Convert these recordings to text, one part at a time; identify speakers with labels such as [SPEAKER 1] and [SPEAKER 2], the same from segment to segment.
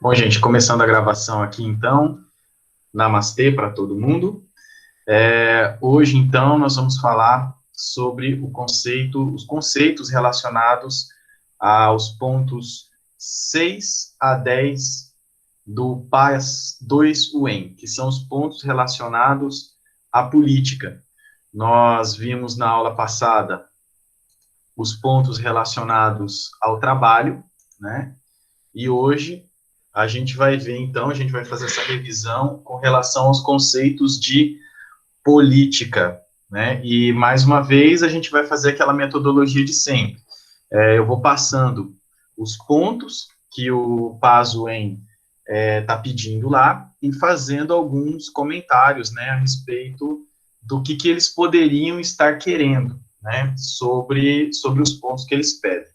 [SPEAKER 1] Bom, gente, começando a gravação aqui, então, namastê para todo mundo. Hoje, então, nós vamos falar sobre os conceitos relacionados aos pontos 6 a 10 do PAS 2UEM, que são os pontos relacionados à política. Nós vimos na aula passada os pontos relacionados ao trabalho, né? E hoje a gente vai ver, então, a gente vai fazer essa revisão com relação aos conceitos de política, né? E, mais uma vez, a gente vai fazer aquela metodologia de sempre. Eu vou passando os pontos que o Pazuello está pedindo lá e fazendo alguns comentários, né, a respeito do que eles poderiam estar querendo, né, sobre os pontos que eles pedem.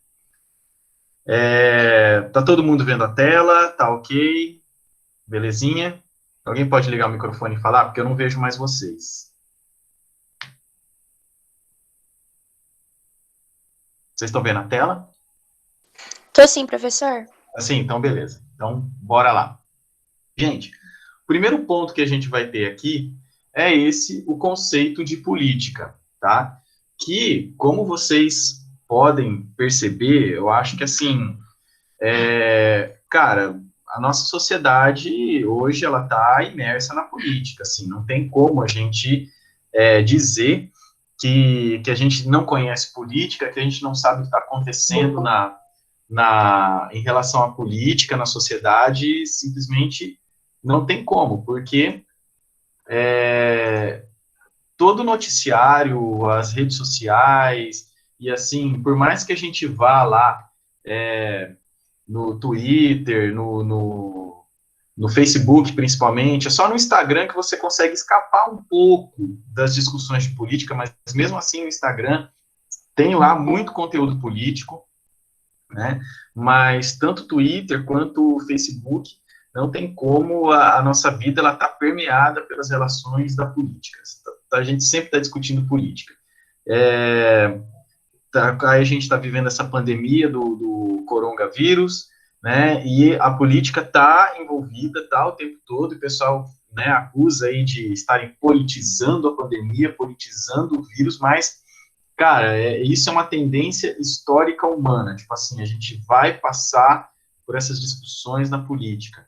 [SPEAKER 1] Tá todo mundo vendo a tela? Tá ok? Belezinha? Alguém pode ligar o microfone e falar? Porque eu não vejo mais vocês. Vocês estão vendo a tela?
[SPEAKER 2] Tô sim, professor.
[SPEAKER 1] Assim, então beleza. Então, bora lá. Gente, o primeiro ponto que a gente vai ter aqui é o conceito de política, tá? Que, como vocês podem perceber, eu acho que, assim, cara, a nossa sociedade hoje, ela está imersa na política, assim, não tem como a gente dizer que a gente não conhece política, que a gente não sabe o que está acontecendo em relação à política, na sociedade, simplesmente não tem como, porque todo noticiário, as redes sociais, e assim, por mais que a gente vá lá no Twitter, no Facebook, principalmente, é só no Instagram que você consegue escapar um pouco das discussões de política, mas mesmo assim o Instagram tem lá muito conteúdo político, né? Mas tanto o Twitter quanto o Facebook não tem como a nossa vida ela tá permeada pelas relações da política. A gente sempre está discutindo política. Aí a gente está vivendo essa pandemia do coronavírus, né? E a política está envolvida, tá, o tempo todo. E o pessoal, né, acusa aí de estarem politizando a pandemia, politizando o vírus, mas cara, isso é uma tendência histórica humana. Tipo assim, a gente vai passar por essas discussões na política.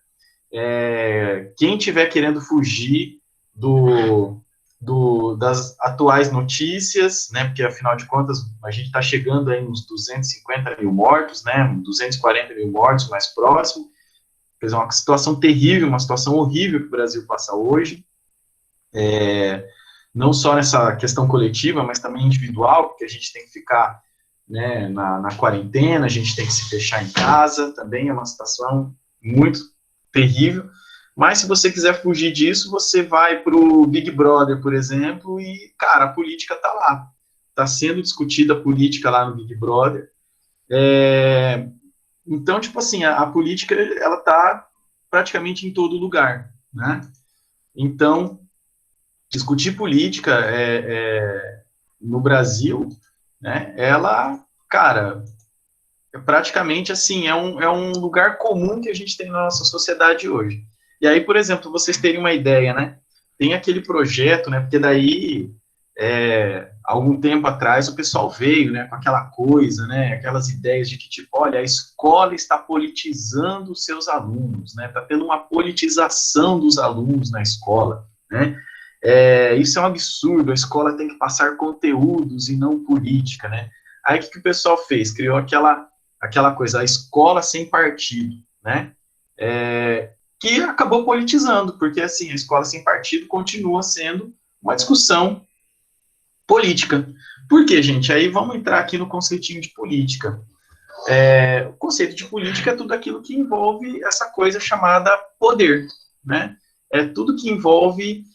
[SPEAKER 1] Quem tiver querendo fugir das atuais notícias, né? Porque afinal de contas a gente está chegando aí nos 250 mil mortos, né? 240 mil mortos mais próximo. Quer dizer, uma situação terrível, uma situação horrível que o Brasil passa hoje. Não só nessa questão coletiva, mas também individual, porque a gente tem que ficar, né, na quarentena, a gente tem que se fechar em casa, também é uma situação muito terrível. Mas se você quiser fugir disso, você vai para o Big Brother, por exemplo, e, cara, a política está lá. Está sendo discutida a política lá no Big Brother. Então, tipo assim, a política, ela está praticamente em todo lugar, né? Então, discutir política no Brasil, né, ela, cara, praticamente assim, é um lugar comum que a gente tem na nossa sociedade hoje. E aí, por exemplo, vocês terem uma ideia, né, tem aquele projeto, né, porque daí, algum tempo atrás, o pessoal veio, né, com aquela coisa, né, aquelas ideias de que, tipo, olha, a escola está politizando os seus alunos, né, está tendo uma politização dos alunos na escola, né. Isso é um absurdo, a escola tem que passar conteúdos e não política, né? Aí o que o pessoal fez? Criou aquela coisa, a escola sem partido, né? Que acabou politizando, porque assim, a escola sem partido continua sendo uma discussão política. Por quê, gente? Aí vamos entrar aqui no conceitinho de política. O conceito de política é tudo aquilo que envolve essa coisa chamada poder, né? É tudo que envolve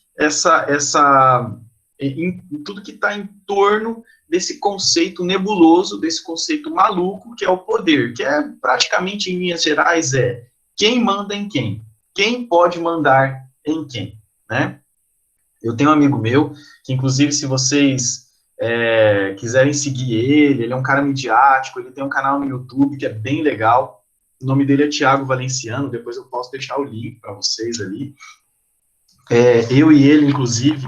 [SPEAKER 1] tudo que está em torno desse conceito nebuloso, desse conceito maluco que é o poder, que é praticamente, em linhas gerais, quem manda em quem pode mandar em quem, né? Eu tenho um amigo meu, que inclusive se vocês quiserem seguir ele é um cara midiático, ele tem um canal no YouTube que é bem legal, O nome dele é Tiago Valenciano, depois eu posso deixar o link para vocês ali. Eu e ele, inclusive,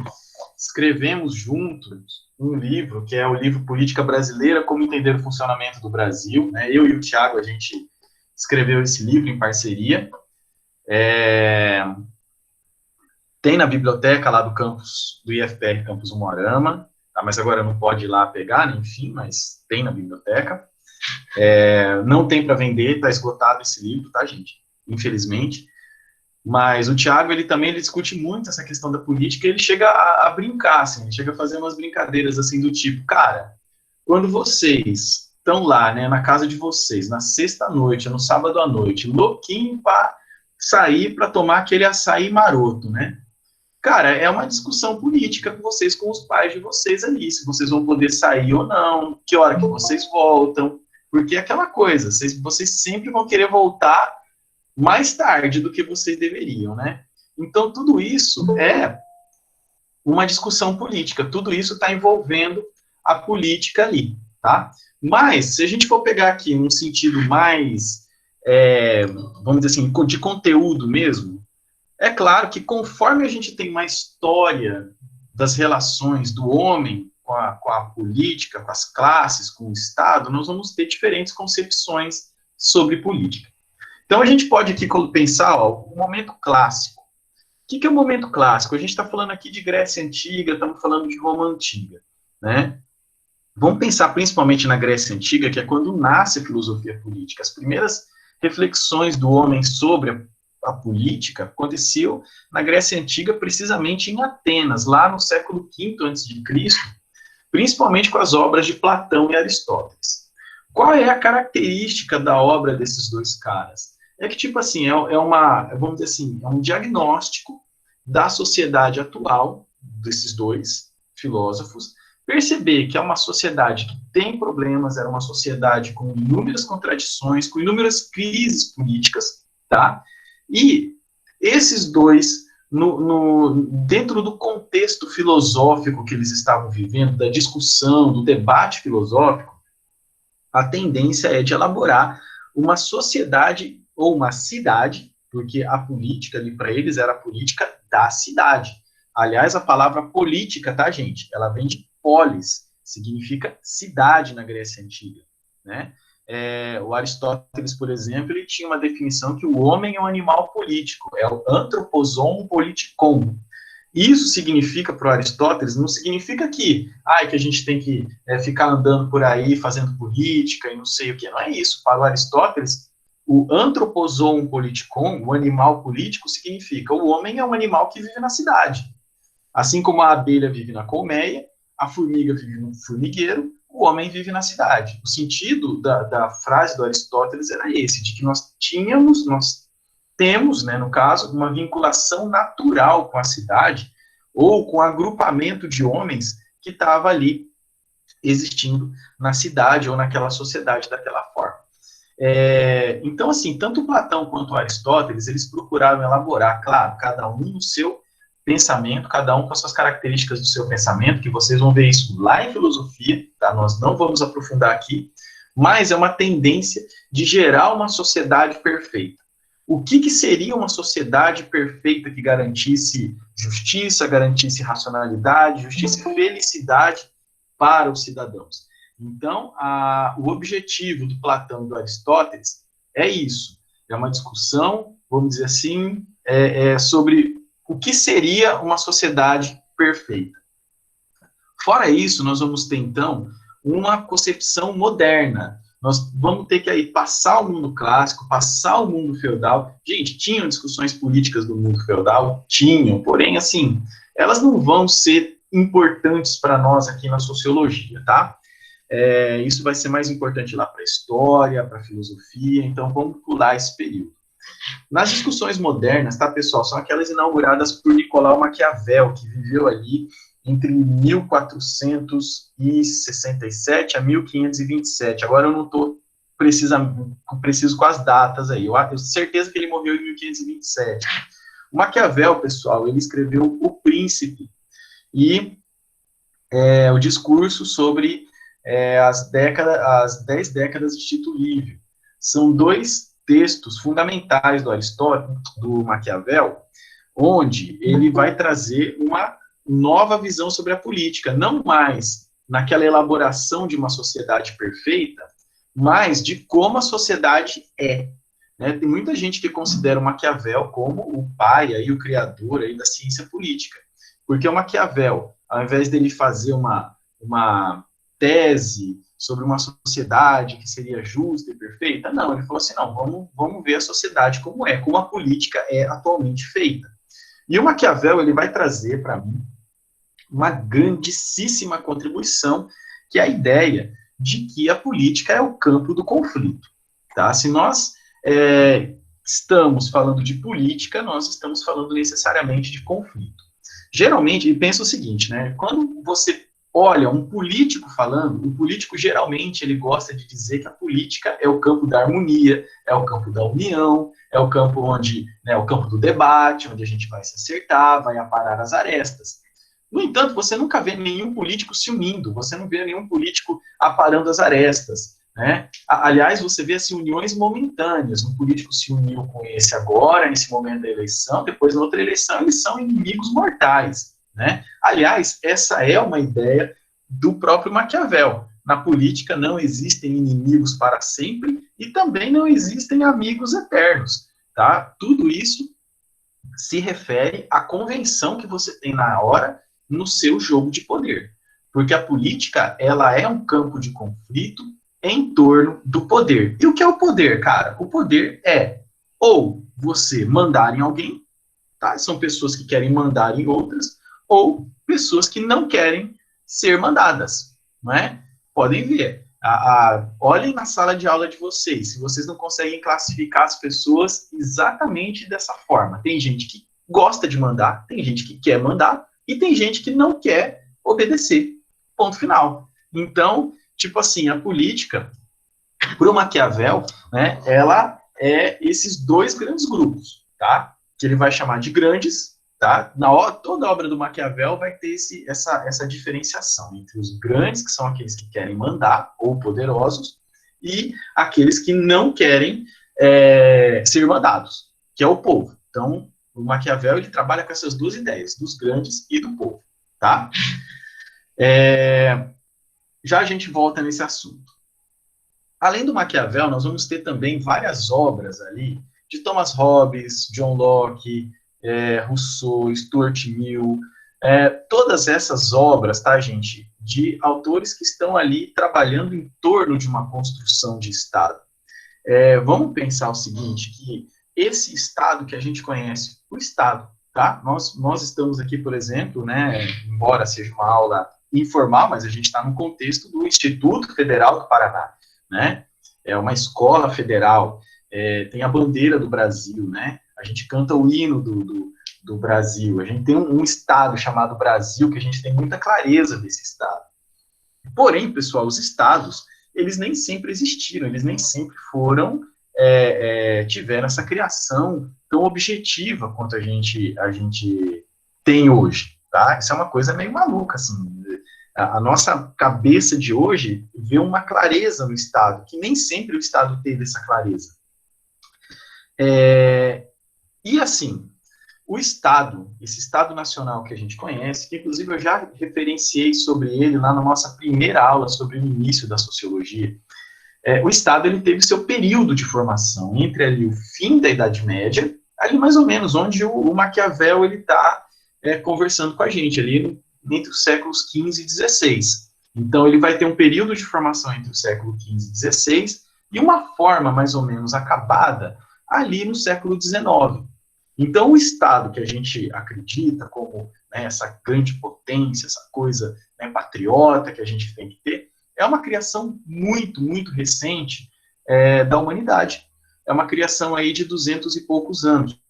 [SPEAKER 1] escrevemos juntos um livro, que é o livro Política Brasileira, Como Entender o Funcionamento do Brasil. Né? Eu e o Tiago, a gente escreveu esse livro em parceria. Tem na biblioteca lá do campus, do IFPR Campus Umuarama, tá? Mas agora não pode ir lá pegar, né? Enfim, mas tem na biblioteca. Não tem para vender, está esgotado esse livro, tá, gente? Infelizmente. Mas o Tiago, ele discute muito essa questão da política, ele chega a brincar, assim, ele chega a fazer umas brincadeiras, assim, do tipo, cara, quando vocês estão lá, né, na casa de vocês, na sexta-noite, no sábado à noite, louquinho para sair para tomar aquele açaí maroto, né? Cara, é uma discussão política com vocês, com os pais de vocês ali, se vocês vão poder sair ou não, que hora que vocês voltam, porque é aquela coisa, vocês sempre vão querer voltar mais tarde do que vocês deveriam, né? Então, tudo isso é uma discussão política, tudo isso está envolvendo a política ali, tá? Mas, se a gente for pegar aqui num sentido mais, vamos dizer assim, de conteúdo mesmo, é claro que conforme a gente tem uma história das relações do homem com a política, com as classes, com o Estado, nós vamos ter diferentes concepções sobre política. Então, a gente pode aqui pensar, o momento clássico. O que é o momento clássico? A gente está falando aqui de Grécia Antiga, estamos falando de Roma Antiga, né? Vamos pensar principalmente na Grécia Antiga, que é quando nasce a filosofia política. As primeiras reflexões do homem sobre a política aconteceu na Grécia Antiga, precisamente em Atenas, lá no século V a.C., principalmente com as obras de Platão e Aristóteles. Qual é a característica da obra desses dois caras? É que, tipo assim, vamos dizer assim, é um diagnóstico da sociedade atual, desses dois filósofos, perceber que é uma sociedade que tem problemas, era uma sociedade com inúmeras contradições, com inúmeras crises políticas, tá? E esses dois, dentro do contexto filosófico que eles estavam vivendo, da discussão, do debate filosófico, a tendência é de elaborar uma sociedade ou uma cidade, porque a política ali para eles era a política da cidade. Aliás, a palavra política, tá, gente? Ela vem de polis, significa cidade na Grécia Antiga, né? O Aristóteles, por exemplo, ele tinha uma definição que o homem é um animal político, é o anthropozoon politikon. Isso significa, para o Aristóteles, não significa que a gente tem que ficar andando por aí fazendo política e não sei o que. Não é isso. Para o Aristóteles, o anthropozoon politikon, o animal político, significa o homem é um animal que vive na cidade. Assim como a abelha vive na colmeia, a formiga vive no formigueiro, o homem vive na cidade. O sentido da frase do Aristóteles era esse, de que nós temos, né, no caso, uma vinculação natural com a cidade ou com o agrupamento de homens que estava ali existindo na cidade ou naquela sociedade daquela forma. Então, assim, tanto Platão quanto Aristóteles, eles procuraram elaborar, claro, cada um no seu pensamento, cada um com as suas características do seu pensamento, que vocês vão ver isso lá em filosofia, tá? Nós não vamos aprofundar aqui, mas é uma tendência de gerar uma sociedade perfeita. O que seria uma sociedade perfeita que garantisse justiça, garantisse racionalidade, justiça e felicidade para os cidadãos? Então, o objetivo do Platão e do Aristóteles é isso. É uma discussão, vamos dizer assim, sobre o que seria uma sociedade perfeita. Fora isso, nós vamos ter, então, uma concepção moderna. Nós vamos ter que aí passar o mundo clássico, passar o mundo feudal. Gente, tinham discussões políticas do mundo feudal? Tinham, porém, assim, elas não vão ser importantes para nós aqui na sociologia, tá? Isso vai ser mais importante lá para a história, para a filosofia, então vamos pular esse período. Nas discussões modernas, tá, pessoal, são aquelas inauguradas por Nicolau Maquiavel, que viveu ali entre 1467 a 1527. Agora eu não estou preciso com as datas aí. Eu tenho certeza que ele morreu em 1527. O Maquiavel, pessoal, ele escreveu O Príncipe e o discurso sobre as 10 décadas de Tito Livio. São dois textos fundamentais do Aristóteles, do Maquiavel, onde ele vai trazer uma nova visão sobre a política, não mais naquela elaboração de uma sociedade perfeita, mas de como a sociedade é. Né? Tem muita gente que considera o Maquiavel como o pai aí, o criador aí da ciência política, porque o Maquiavel, ao invés dele fazer uma tese sobre uma sociedade que seria justa e perfeita, não, ele falou assim, não, vamos ver a sociedade como é, como a política é atualmente feita. E o Maquiavel, ele vai trazer para mim uma grandíssima contribuição, que é a ideia de que a política é o campo do conflito. Tá? Se nós estamos falando de política, nós estamos falando necessariamente de conflito. Geralmente, e pensa o seguinte, né? Quando você olha um político falando, o político geralmente ele gosta de dizer que a política é o campo da harmonia, é o campo da união, é o campo onde, né, o campo do debate, onde a gente vai se acertar, vai aparar as arestas. No entanto, você nunca vê nenhum político se unindo, você não vê nenhum político aparando as arestas, né? Aliás, você vê assim, uniões momentâneas, um político se uniu com esse agora, nesse momento da eleição, depois na outra eleição eles são inimigos mortais, né? Aliás, essa é uma ideia do próprio Maquiavel. Na política não existem inimigos para sempre e também não existem amigos eternos, tá? Tudo isso se refere à convenção que você tem na hora no seu jogo de poder. Porque a política, ela é um campo de conflito em torno do poder. E o que é o poder, cara? O poder é ou você mandar em alguém, tá? São pessoas que querem mandar em outras, ou pessoas que não querem ser mandadas, não é? Podem ver. Olhem na sala de aula de vocês, se vocês não conseguem classificar as pessoas exatamente dessa forma. Tem gente que gosta de mandar, tem gente que quer mandar, e tem gente que não quer obedecer. Ponto final. Então, tipo assim, a política, para o Maquiavel, né, ela é esses dois grandes grupos, tá? Que ele vai chamar de grandes, tá? Toda a obra do Maquiavel vai ter essa diferenciação entre os grandes, que são aqueles que querem mandar, ou poderosos, e aqueles que não querem ser mandados, que é o povo. Então, o Maquiavel, ele trabalha com essas duas ideias, dos grandes e do povo, tá? Já a gente volta nesse assunto. Além do Maquiavel, nós vamos ter também várias obras ali, de Thomas Hobbes, John Locke, Rousseau, Stuart Mill, todas essas obras, tá, gente, de autores que estão ali trabalhando em torno de uma construção de Estado. Vamos pensar o seguinte, que esse Estado que a gente conhece, o Estado, tá? Nós estamos aqui, por exemplo, né, embora seja uma aula informal, mas a gente está no contexto do Instituto Federal do Paraná, né? É uma escola federal, tem a bandeira do Brasil, né? A gente canta o hino do Brasil, a gente tem um estado chamado Brasil, que a gente tem muita clareza desse estado. Porém, pessoal, os estados, eles nem sempre existiram, eles nem sempre tiveram essa criação tão objetiva quanto a gente tem hoje, tá? Isso é uma coisa meio maluca, assim. A nossa cabeça de hoje vê uma clareza no Estado, que nem sempre o Estado teve essa clareza. E assim, o Estado, esse Estado Nacional que a gente conhece, que inclusive eu já referenciei sobre ele lá na nossa primeira aula sobre o início da sociologia, o Estado ele teve seu período de formação entre ali o fim da Idade Média, ali mais ou menos onde o Maquiavel ele está conversando com a gente, ali entre os séculos XV e XVI. Então, ele vai ter um período de formação entre o século XV e XVI e uma forma mais ou menos acabada ali no século XIX. Então, o Estado que a gente acredita como, né, essa grande potência, essa coisa, né, patriota que a gente tem que ter, é uma criação muito, muito recente da humanidade. É uma criação aí de 200 e poucos anos.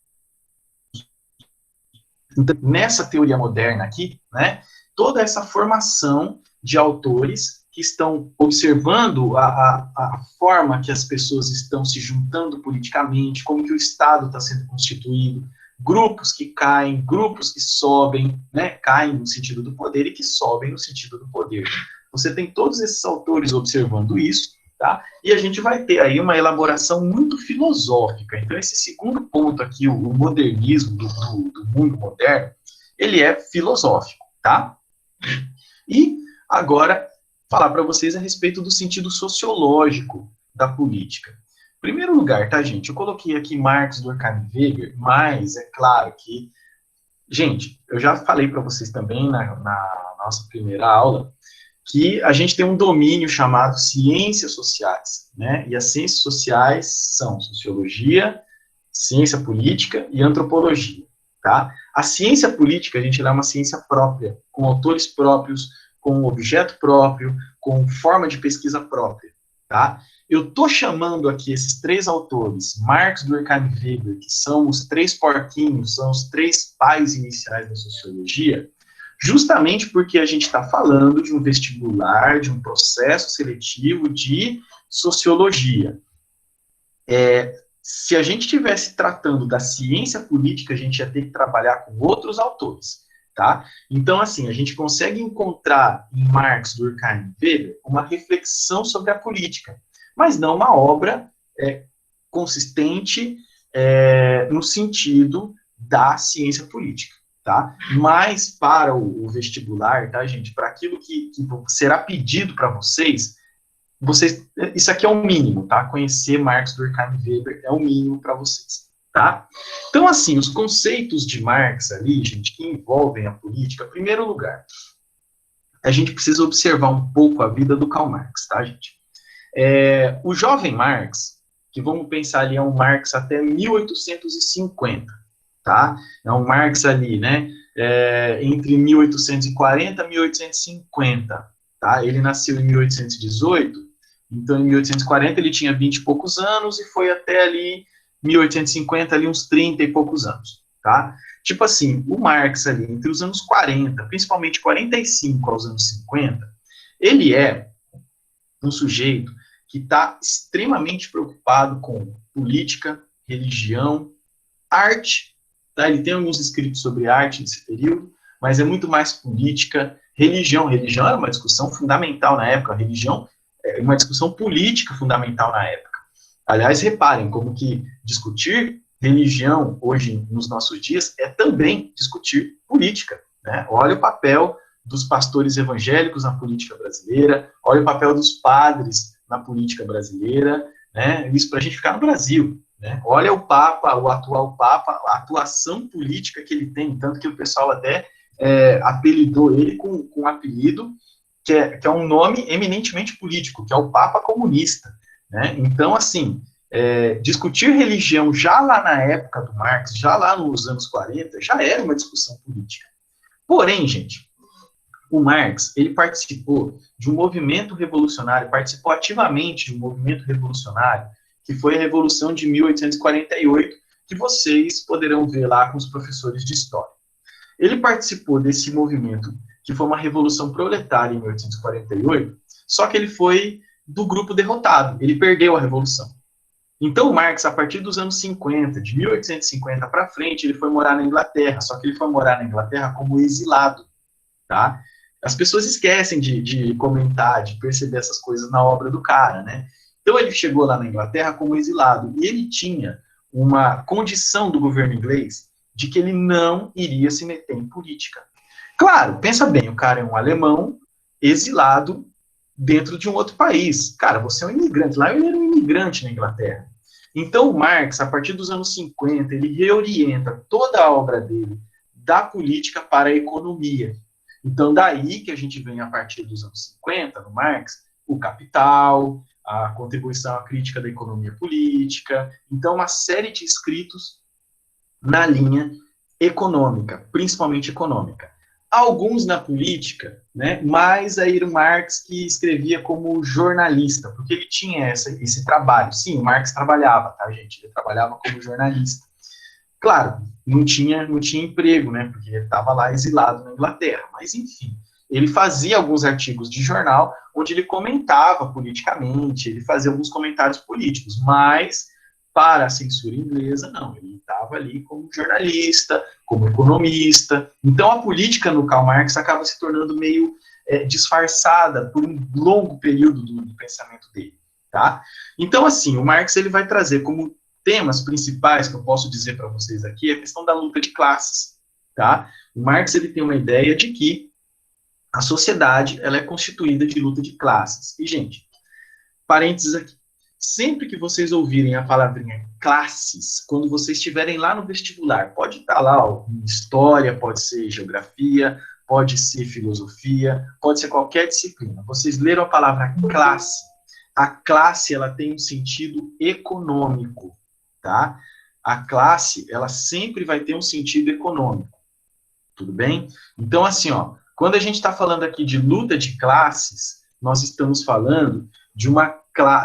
[SPEAKER 1] Então, nessa teoria moderna aqui, né, toda essa formação de autores que estão observando a forma que as pessoas estão se juntando politicamente, como que o Estado está sendo constituído, grupos que caem, grupos que sobem, né, caem no sentido do poder e que sobem no sentido do poder. Você tem todos esses autores observando isso, tá? E a gente vai ter aí uma elaboração muito filosófica. Então, esse segundo ponto aqui, o modernismo do mundo moderno, ele é filosófico, tá? E agora, falar para vocês a respeito do sentido sociológico da política. Em primeiro lugar, tá, gente? Eu coloquei aqui Marx, Durkheim e Weber, mas é claro que, gente, eu já falei para vocês também na nossa primeira aula que a gente tem um domínio chamado ciências sociais, né? E as ciências sociais são sociologia, ciência política e antropologia, tá? A ciência política, a gente é uma ciência própria, com autores próprios, com objeto próprio, com forma de pesquisa própria, tá? Eu tô chamando aqui esses três autores, Marx, Durkheim e Weber, que são os três porquinhos, são os três pais iniciais da sociologia, justamente porque a gente está falando de um vestibular, de um processo seletivo de sociologia. Se a gente estivesse tratando da ciência política, a gente ia ter que trabalhar com outros autores, tá? Então, assim, a gente consegue encontrar em Marx, Durkheim e Weber uma reflexão sobre a política, mas não uma obra consistente no sentido da ciência política, tá? Mas para o vestibular, tá, gente? Para aquilo que será pedido para vocês, isso aqui é o mínimo, tá? Conhecer Marx, Durkheim e Weber é o mínimo para vocês, tá? Então, assim, os conceitos de Marx ali, gente, que envolvem a política, em primeiro lugar, a gente precisa observar um pouco a vida do Karl Marx, tá, gente? O jovem Marx, que vamos pensar ali, é um Marx até 1850, tá? É um Marx ali, né? Entre 1840 e 1850, tá? Ele nasceu em 1818, então em 1840 ele tinha 20 e poucos anos e foi até ali 1850, ali uns 30 e poucos anos, tá? Tipo assim, o Marx ali, entre os anos 40, principalmente 45 aos anos 50, ele é um sujeito que está extremamente preocupado com política, religião, arte, tá? Ele tem alguns escritos sobre arte nesse período, mas é muito mais política, religião. Religião era uma discussão fundamental na época, a religião é uma discussão política fundamental na época. Aliás, reparem como que discutir religião hoje, nos nossos dias, é também discutir política, né? Olha o papel dos pastores evangélicos na política brasileira, olha o papel dos padres na política brasileira, né? Isso para a gente ficar no Brasil, né? Olha o Papa, o atual Papa, a atuação política que ele tem, tanto que o pessoal até apelidou ele com um apelido que é um nome eminentemente político, que é o Papa comunista, né? Então, assim, discutir religião já lá na época do Marx, já lá nos anos 40, já era uma discussão política. Porém, gente, o Marx, ele participou de um movimento revolucionário, participou ativamente de um movimento revolucionário, que foi a Revolução de 1848, que vocês poderão ver lá com os professores de história. Ele participou desse movimento, que foi uma revolução proletária em 1848, só que ele foi do grupo derrotado, ele perdeu a revolução. Então, o Marx, a partir dos anos 50, de 1850 para frente, ele foi morar na Inglaterra, só que ele foi morar na Inglaterra como exilado, tá? As pessoas esquecem de comentar, de perceber essas coisas na obra do cara, né? Então, ele chegou lá na Inglaterra como exilado, e ele tinha uma condição do governo inglês de que ele não iria se meter em política. Claro, pensa bem, o cara é um alemão exilado dentro de um outro país. Cara, você é um imigrante. Lá ele era um imigrante na Inglaterra. Então, o Marx, a partir dos anos 50, ele reorienta toda a obra dele da política para a economia. Então, daí que a gente vem, a partir dos anos 50, no Marx, o Capital, a contribuição à crítica da economia política. Então, uma série de escritos na linha econômica, principalmente econômica. Alguns na política, né, mas aí o Marx que escrevia como jornalista, porque ele tinha esse trabalho. Sim, o Marx trabalhava, tá, gente? Ele trabalhava como jornalista. Claro, não tinha emprego, né, porque ele estava lá exilado na Inglaterra, mas enfim, ele fazia alguns artigos de jornal onde ele comentava politicamente, ele fazia alguns comentários políticos, mas para a censura inglesa, não, ele estava ali como jornalista, como economista. Então, a política no Karl Marx acaba se tornando meio disfarçada por um longo período do pensamento dele, tá? Então, assim, o Marx ele vai trazer como temas principais que eu posso dizer para vocês aqui a questão da luta de classes, tá? O Marx ele tem uma ideia de que a sociedade ela é constituída de luta de classes. E, gente, parênteses aqui. Sempre que vocês ouvirem a palavrinha classes, quando vocês estiverem lá no vestibular, pode estar lá, ó, história, pode ser geografia, pode ser filosofia, pode ser qualquer disciplina. Vocês leram a palavra classe. A classe, ela tem um sentido econômico, tá? A classe, ela sempre vai ter um sentido econômico. Tudo bem? Então, assim, ó, quando a gente está falando aqui de luta de classes, nós estamos falando de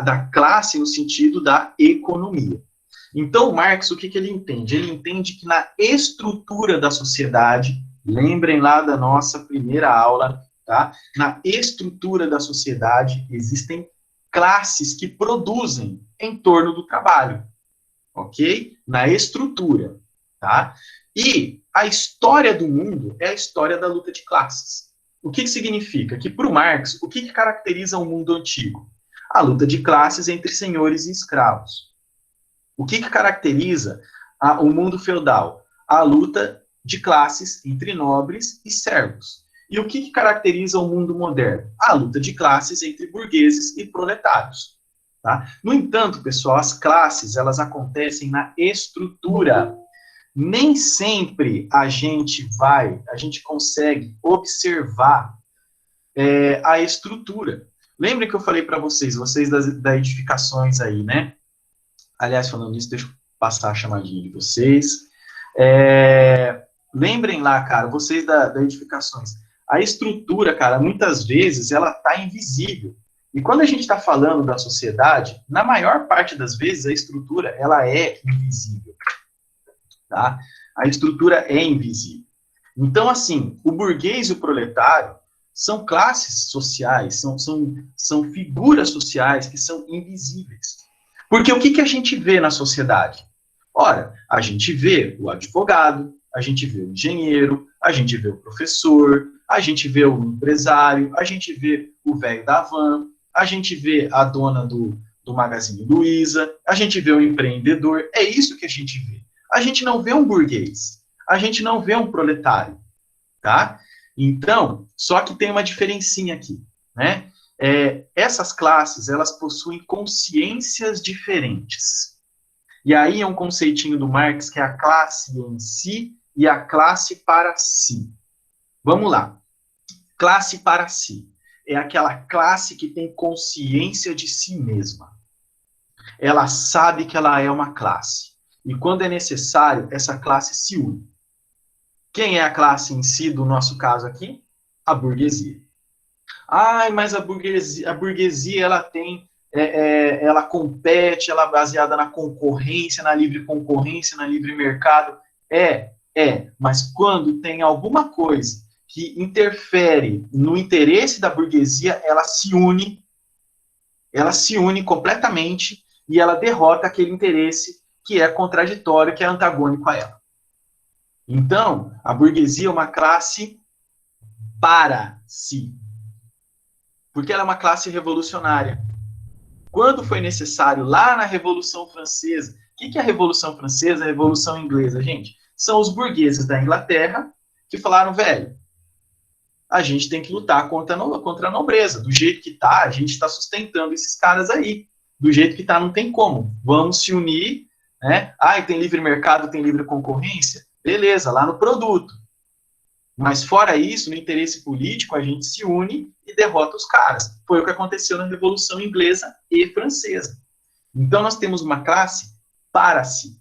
[SPEAKER 1] da classe no sentido da economia. Então, Marx, o que ele entende? Ele entende que na estrutura da sociedade, lembrem lá da nossa primeira aula, tá? Na estrutura da sociedade existem classes que produzem em torno do trabalho, ok? Na estrutura, tá? E a história do mundo é a história da luta de classes. O que significa? Que, para o Marx, o que caracteriza o mundo antigo? A luta de classes entre senhores e escravos. O que caracteriza o mundo feudal? A luta de classes entre nobres e servos. E o que caracteriza o mundo moderno? A luta de classes entre burgueses e proletários. Tá? No entanto, pessoal, as classes elas acontecem na estrutura. Nem sempre a gente consegue observar a estrutura. Lembrem que eu falei para vocês das edificações aí, né? Aliás, falando nisso, deixa eu passar a chamadinha de vocês. Lembrem lá, cara, vocês das edificações. A estrutura, cara, muitas vezes, ela está invisível. E quando a gente está falando da sociedade, na maior parte das vezes, a estrutura, ela é invisível. Tá? A estrutura é invisível. Então, assim, o burguês e o proletário são classes sociais, são figuras sociais que são invisíveis. Porque o que a gente vê na sociedade? Ora, a gente vê o advogado, a gente vê o engenheiro, a gente vê o professor, a gente vê o empresário, a gente vê o velho da van, a gente vê a dona do Magazine Luiza, a gente vê o empreendedor, é isso que a gente vê. A gente não vê um burguês, a gente não vê um proletário, tá? Então, só que tem uma diferencinha aqui, né? Essas classes, elas possuem consciências diferentes. E aí é um conceitinho do Marx que é a classe em si e a classe para si. Vamos lá. Classe para si. É aquela classe que tem consciência de si mesma. Ela sabe que ela é uma classe. E quando é necessário, essa classe se une. Quem é a classe em si, do nosso caso aqui? A burguesia. Mas a burguesia ela tem, ela compete, ela é baseada na concorrência, na livre concorrência, na livre mercado. Mas quando tem alguma coisa que interfere no interesse da burguesia, ela se une completamente e ela derrota aquele interesse que é contraditório, que é antagônico a ela. Então, a burguesia é uma classe para si. Porque ela é uma classe revolucionária. Quando foi necessário, lá na Revolução Francesa, o que é a Revolução Francesa, a Revolução Inglesa, gente? São os burgueses da Inglaterra que falaram, velho, a gente tem que lutar contra a nobreza. Do jeito que tá, a gente está sustentando esses caras aí. Do jeito que tá, não tem como. Vamos se unir, né? Tem livre mercado, tem livre concorrência? Beleza, lá no produto. Mas fora isso, no interesse político, a gente se une e derrota os caras. Foi o que aconteceu na Revolução Inglesa e Francesa. Então, nós temos uma classe para si.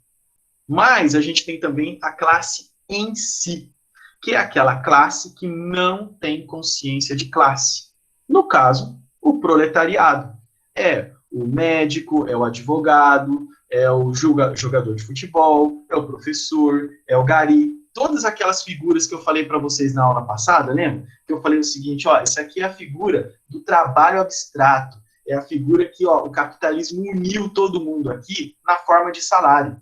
[SPEAKER 1] Mas a gente tem também a classe em si, que é aquela classe que não tem consciência de classe. No caso, o proletariado. É o médico, é o advogado, é o jogador de futebol, é o professor, é o gari. Todas aquelas figuras que eu falei para vocês na aula passada, lembra? Que eu falei o seguinte, isso aqui é a figura do trabalho abstrato. É a figura que o capitalismo uniu todo mundo aqui na forma de salário.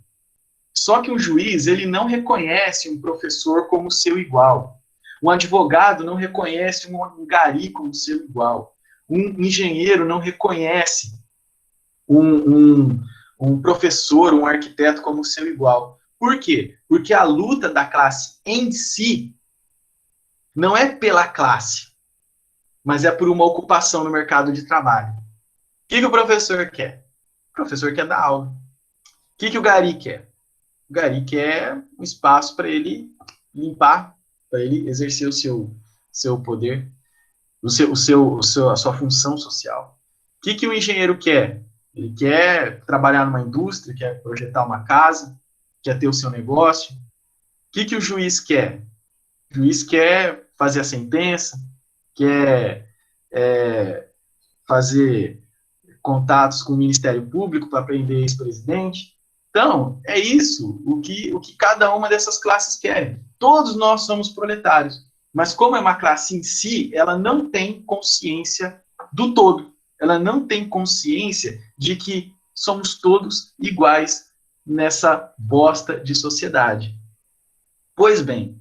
[SPEAKER 1] Só que o juiz, ele não reconhece um professor como seu igual. Um advogado não reconhece um gari como seu igual. Um engenheiro não reconhece um, um professor, um arquiteto como seu igual. Por quê? Porque a luta da classe em si não é pela classe, mas é por uma ocupação no mercado de trabalho. O que o professor quer? O professor quer dar aula. O que o gari quer? O gari quer um espaço para ele limpar, para ele exercer o seu poder, a sua função social. O que o engenheiro quer? Ele quer trabalhar numa indústria, quer projetar uma casa, quer ter o seu negócio. O que o juiz quer? O juiz quer fazer a sentença, quer fazer contatos com o Ministério Público para prender ex-presidente. Então, é isso o que cada uma dessas classes querem. Todos nós somos proletários, mas como é uma classe em si, ela não tem consciência do todo. Ela não tem consciência de que somos todos iguais nessa bosta de sociedade. Pois bem,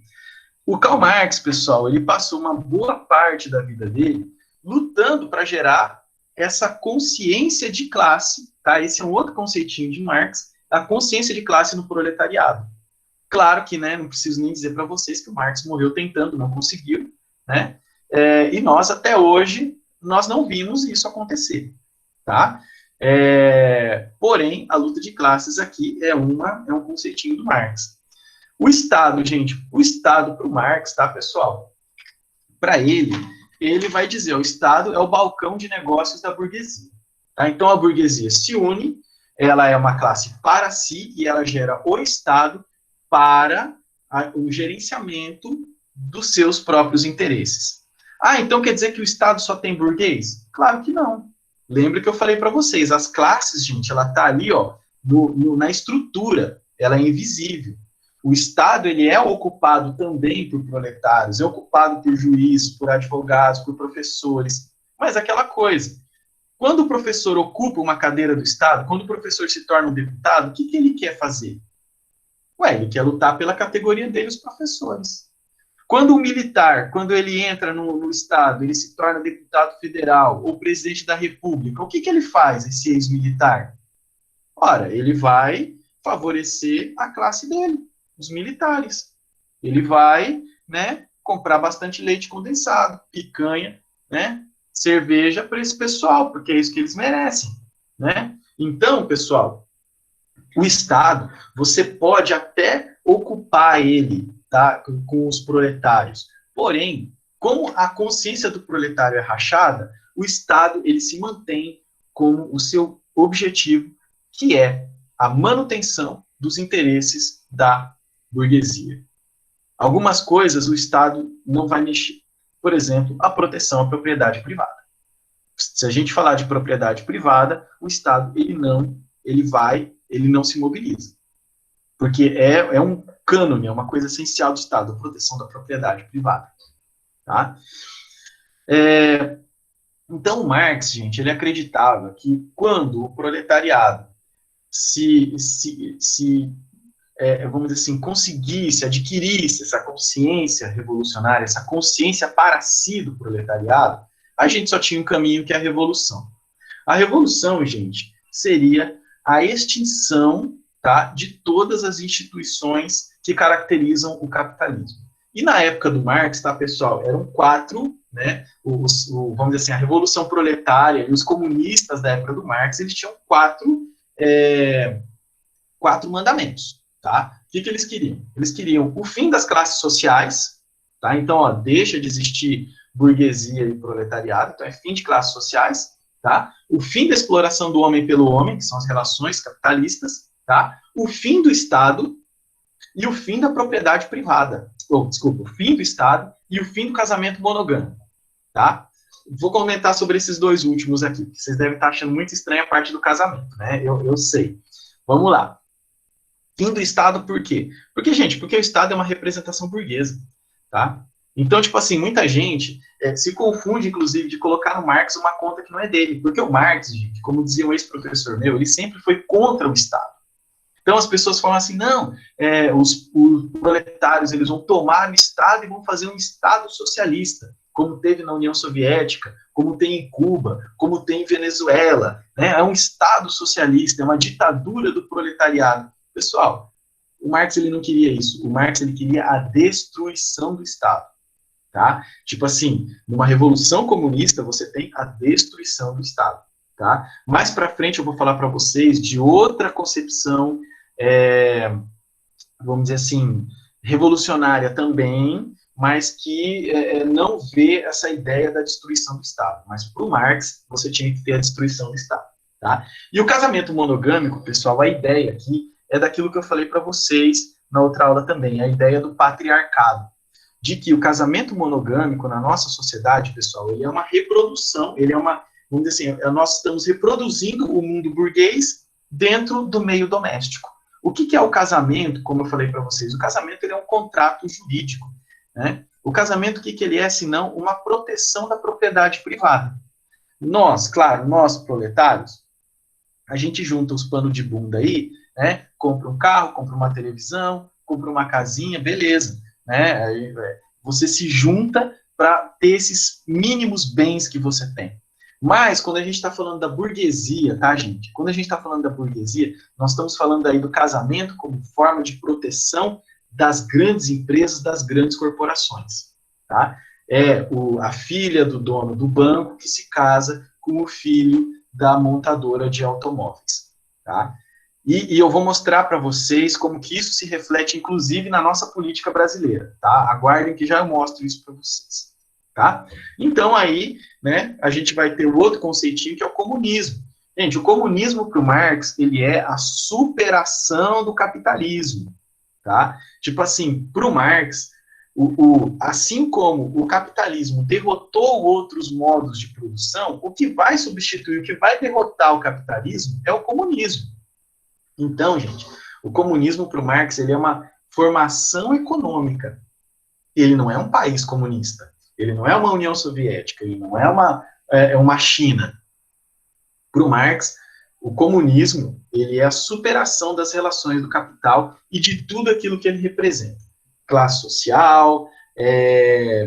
[SPEAKER 1] o Karl Marx, pessoal, ele passou uma boa parte da vida dele lutando para gerar essa consciência de classe, tá? Esse é um outro conceitinho de Marx, a consciência de classe no proletariado. Claro que, né, não preciso nem dizer para vocês que o Marx morreu tentando, não conseguiu, né? E nós, até hoje, nós não vimos isso acontecer, tá? Porém, a luta de classes aqui é um conceitinho do Marx. O Estado, gente, o Estado para o Marx, tá, pessoal? Para ele vai dizer, o Estado é o balcão de negócios da burguesia. Tá? Então, a burguesia se une, ela é uma classe para si e ela gera o Estado para o gerenciamento dos seus próprios interesses. Então quer dizer que o Estado só tem burguês? Claro que não. Lembra que eu falei para vocês, as classes, gente, ela está ali, ó, na estrutura, ela é invisível. O Estado, ele é ocupado também por proletários, é ocupado por juízes, por advogados, por professores, mas aquela coisa, quando o professor ocupa uma cadeira do Estado, quando o professor se torna um deputado, o que ele quer fazer? Ele quer lutar pela categoria dele, os professores. Quando o militar, quando ele entra no Estado, ele se torna deputado federal ou presidente da República, o que ele faz, esse ex-militar? Ora, ele vai favorecer a classe dele, os militares. Ele vai, né, comprar bastante leite condensado, picanha, né, cerveja para esse pessoal, porque é isso que eles merecem, né? Então, pessoal, o Estado, você pode até ocupar ele, tá, com os proletários. Porém, como a consciência do proletário é rachada, o Estado, ele se mantém como o seu objetivo, que é a manutenção dos interesses da burguesia. Algumas coisas o Estado não vai mexer. Por exemplo, a proteção à propriedade privada. Se a gente falar de propriedade privada, o Estado, ele não se mobiliza. Porque é um cânone, é uma coisa essencial do Estado, a proteção da propriedade privada. Tá? Então, Marx, gente, ele acreditava que quando o proletariado vamos dizer assim, conseguisse, adquirisse essa consciência revolucionária, essa consciência para si do proletariado, a gente só tinha um caminho, que é a revolução. A revolução, gente, seria a extinção, tá, de todas as instituições que caracterizam o capitalismo. E na época do Marx, tá, pessoal, eram 4, né, vamos dizer assim, a Revolução Proletária e os comunistas da época do Marx, eles tinham 4 mandamentos, tá? O que eles queriam? Eles queriam o fim das classes sociais, tá? Então, deixa de existir burguesia e proletariado, então é fim de classes sociais, tá? O fim da exploração do homem pelo homem, que são as relações capitalistas, tá? O fim do Estado e o fim da propriedade privada. O fim do Estado e o fim do casamento monogâmico, tá? Vou comentar sobre esses 2 últimos aqui, que vocês devem estar achando muito estranha a parte do casamento, né? Eu sei. Vamos lá. Fim do Estado, por quê? Porque o Estado é uma representação burguesa, tá? Então, tipo assim, muita gente se confunde, inclusive, de colocar no Marx uma conta que não é dele, porque o Marx, gente, como dizia um ex-professor meu, ele sempre foi contra o Estado. Então, as pessoas falam assim, não, os proletários, eles vão tomar o Estado e vão fazer um Estado socialista. como teve na União Soviética, como tem em Cuba, como tem em Venezuela, né? É um Estado socialista, é uma ditadura do proletariado. Pessoal, o Marx ele não queria isso. O Marx ele queria a destruição do Estado. Tá? Tipo assim, numa revolução comunista você tem a destruição do Estado. Tá? Mais para frente eu vou falar para vocês de outra concepção, vamos dizer assim, revolucionária também, mas que não vê essa ideia da destruição do Estado. Mas para o Marx você tinha que ter a destruição do Estado. Tá? E o casamento monogâmico, pessoal, a ideia aqui é daquilo que eu falei para vocês na outra aula também, a ideia do patriarcado, de que o casamento monogâmico na nossa sociedade, pessoal, ele é uma reprodução, ele é uma, vamos dizer assim, nós estamos reproduzindo o mundo burguês dentro do meio doméstico. O que é o casamento? Como eu falei para vocês, o casamento ele é um contrato jurídico, né? O casamento, o que ele é, senão uma proteção da propriedade privada. Nós, claro, nós proletários, a gente junta os panos de bunda aí, né? Compra um carro, compra uma televisão, compra uma casinha, beleza. Né? Aí, você se junta para ter esses mínimos bens que você tem. Mas, quando a gente está falando da burguesia, tá, gente? Quando a gente está falando da burguesia, nós estamos falando aí do casamento como forma de proteção das grandes empresas, das grandes corporações, tá? A filha do dono do banco que se casa com o filho da montadora de automóveis, tá? E eu vou mostrar para vocês como que isso se reflete, inclusive, na nossa política brasileira, tá? Aguardem que já eu mostro isso para vocês, tá? Então, aí, né, a gente vai ter o outro conceitinho, que é o comunismo. Gente, o comunismo para o Marx, ele é a superação do capitalismo, tá? Tipo assim, para o Marx, assim como o capitalismo derrotou outros modos de produção, o que vai substituir, o que vai derrotar o capitalismo é o comunismo. Então, gente, o comunismo para o Marx ele é uma formação econômica. Ele não é um país comunista. Ele não é uma União Soviética. Ele não é uma China. Para o Marx, o comunismo ele é a superação das relações do capital e de tudo aquilo que ele representa. Classe social,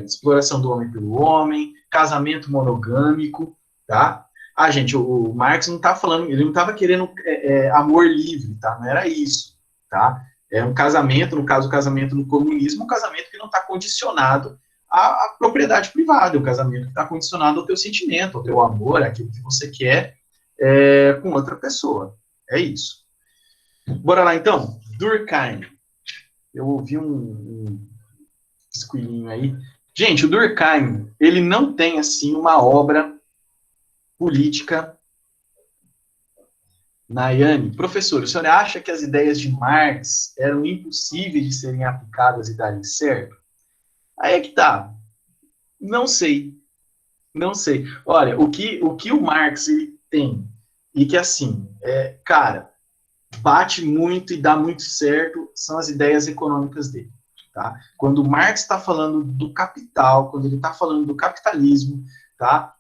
[SPEAKER 1] exploração do homem pelo homem, casamento monogâmico, tá? Gente, o Marx não está falando, ele não estava querendo amor livre, tá? Não era isso, tá? É um casamento, no caso, o casamento no comunismo, um casamento que não está condicionado à propriedade privada, é um casamento que está condicionado ao teu sentimento, ao teu amor, àquilo que você quer com outra pessoa. É isso. Bora lá, então. Durkheim. Eu ouvi um esquilinho aí. Gente, o Durkheim, ele não tem, assim, uma obra política. Nayane, professor, o senhor acha que as ideias de Marx eram impossíveis de serem aplicadas e darem certo? Aí é que tá. Não sei. Não sei. Olha, o que o Marx ele tem, e que assim, cara, bate muito e dá muito certo, são as ideias econômicas dele. Tá? Quando o Marx está falando do capital, quando ele está falando do capitalismo, tá?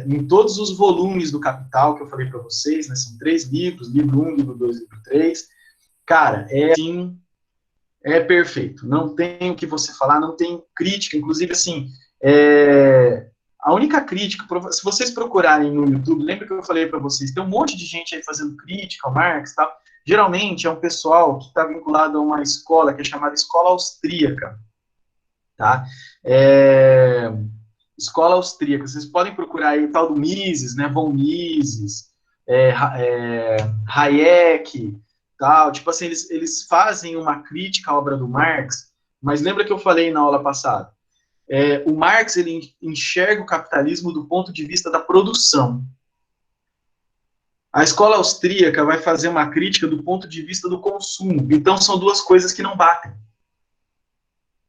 [SPEAKER 1] Em todos os volumes do Capital que eu falei para vocês, né, são 3 livros, livro 1, livro 2, livro 3, cara, assim, é perfeito, não tem o que você falar, não tem crítica, inclusive, assim, a única crítica, se vocês procurarem no YouTube, lembra que eu falei para vocês, tem um monte de gente aí fazendo crítica ao Marx e tal, geralmente é um pessoal que está vinculado a uma escola que é chamada Escola Austríaca, tá? Escola Austríaca, vocês podem procurar aí o tal do Mises, né, von Mises, Hayek, tal, tipo assim, eles fazem uma crítica à obra do Marx, mas lembra que eu falei na aula passada, o Marx, ele enxerga o capitalismo do ponto de vista da produção. A escola austríaca vai fazer uma crítica do ponto de vista do consumo, então são duas coisas que não batem.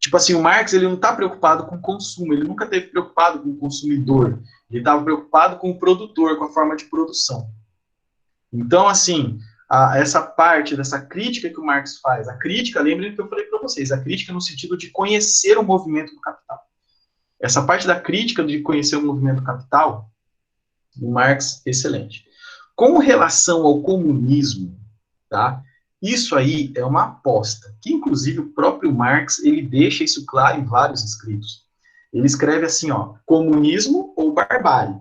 [SPEAKER 1] Tipo assim, o Marx ele não está preocupado com o consumo, ele nunca esteve preocupado com o consumidor, ele estava preocupado com o produtor, com a forma de produção. Então, assim, essa parte dessa crítica que o Marx faz, a crítica, lembrem que eu falei para vocês, a crítica no sentido de conhecer o movimento do capital. Essa parte da crítica de conhecer o movimento do capital, o Marx, excelente. Com relação ao comunismo, tá? Isso aí é uma aposta, que inclusive o próprio Marx, ele deixa isso claro em vários escritos. Ele escreve assim, ó, comunismo ou barbárie.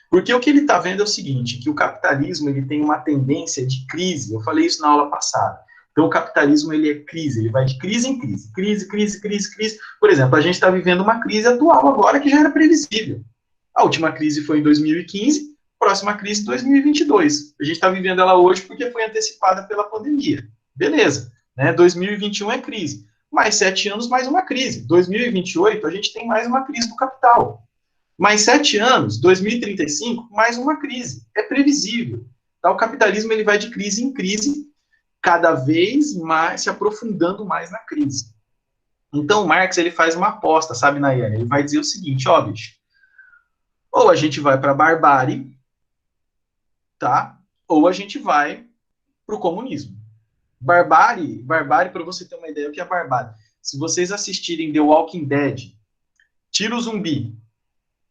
[SPEAKER 1] Porque o que ele está vendo é o seguinte, que o capitalismo ele tem uma tendência de crise, eu falei isso na aula passada. Então, o capitalismo ele é crise, ele vai de crise em crise, crise. Por exemplo, a gente está vivendo uma crise atual agora que já era previsível. A última crise foi em 2015, próxima crise em 2022. A gente está vivendo ela hoje porque foi antecipada pela pandemia. Beleza, né? 2021 é crise. Mais 7 anos, mais uma crise. 2028, a gente tem mais uma crise do capital. Mais 7 anos, 2035, mais uma crise. É previsível. Tá? O capitalismo ele vai de crise em crise, cada vez mais se aprofundando mais na crise. Então, o Marx ele faz uma aposta, sabe, Nayane? Ele vai dizer o seguinte, ó, bicho, ou a gente vai para a barbárie, tá? Ou a gente vai para o comunismo. Barbárie, para você ter uma ideia, o que é barbárie? Se vocês assistirem The Walking Dead, tira o zumbi,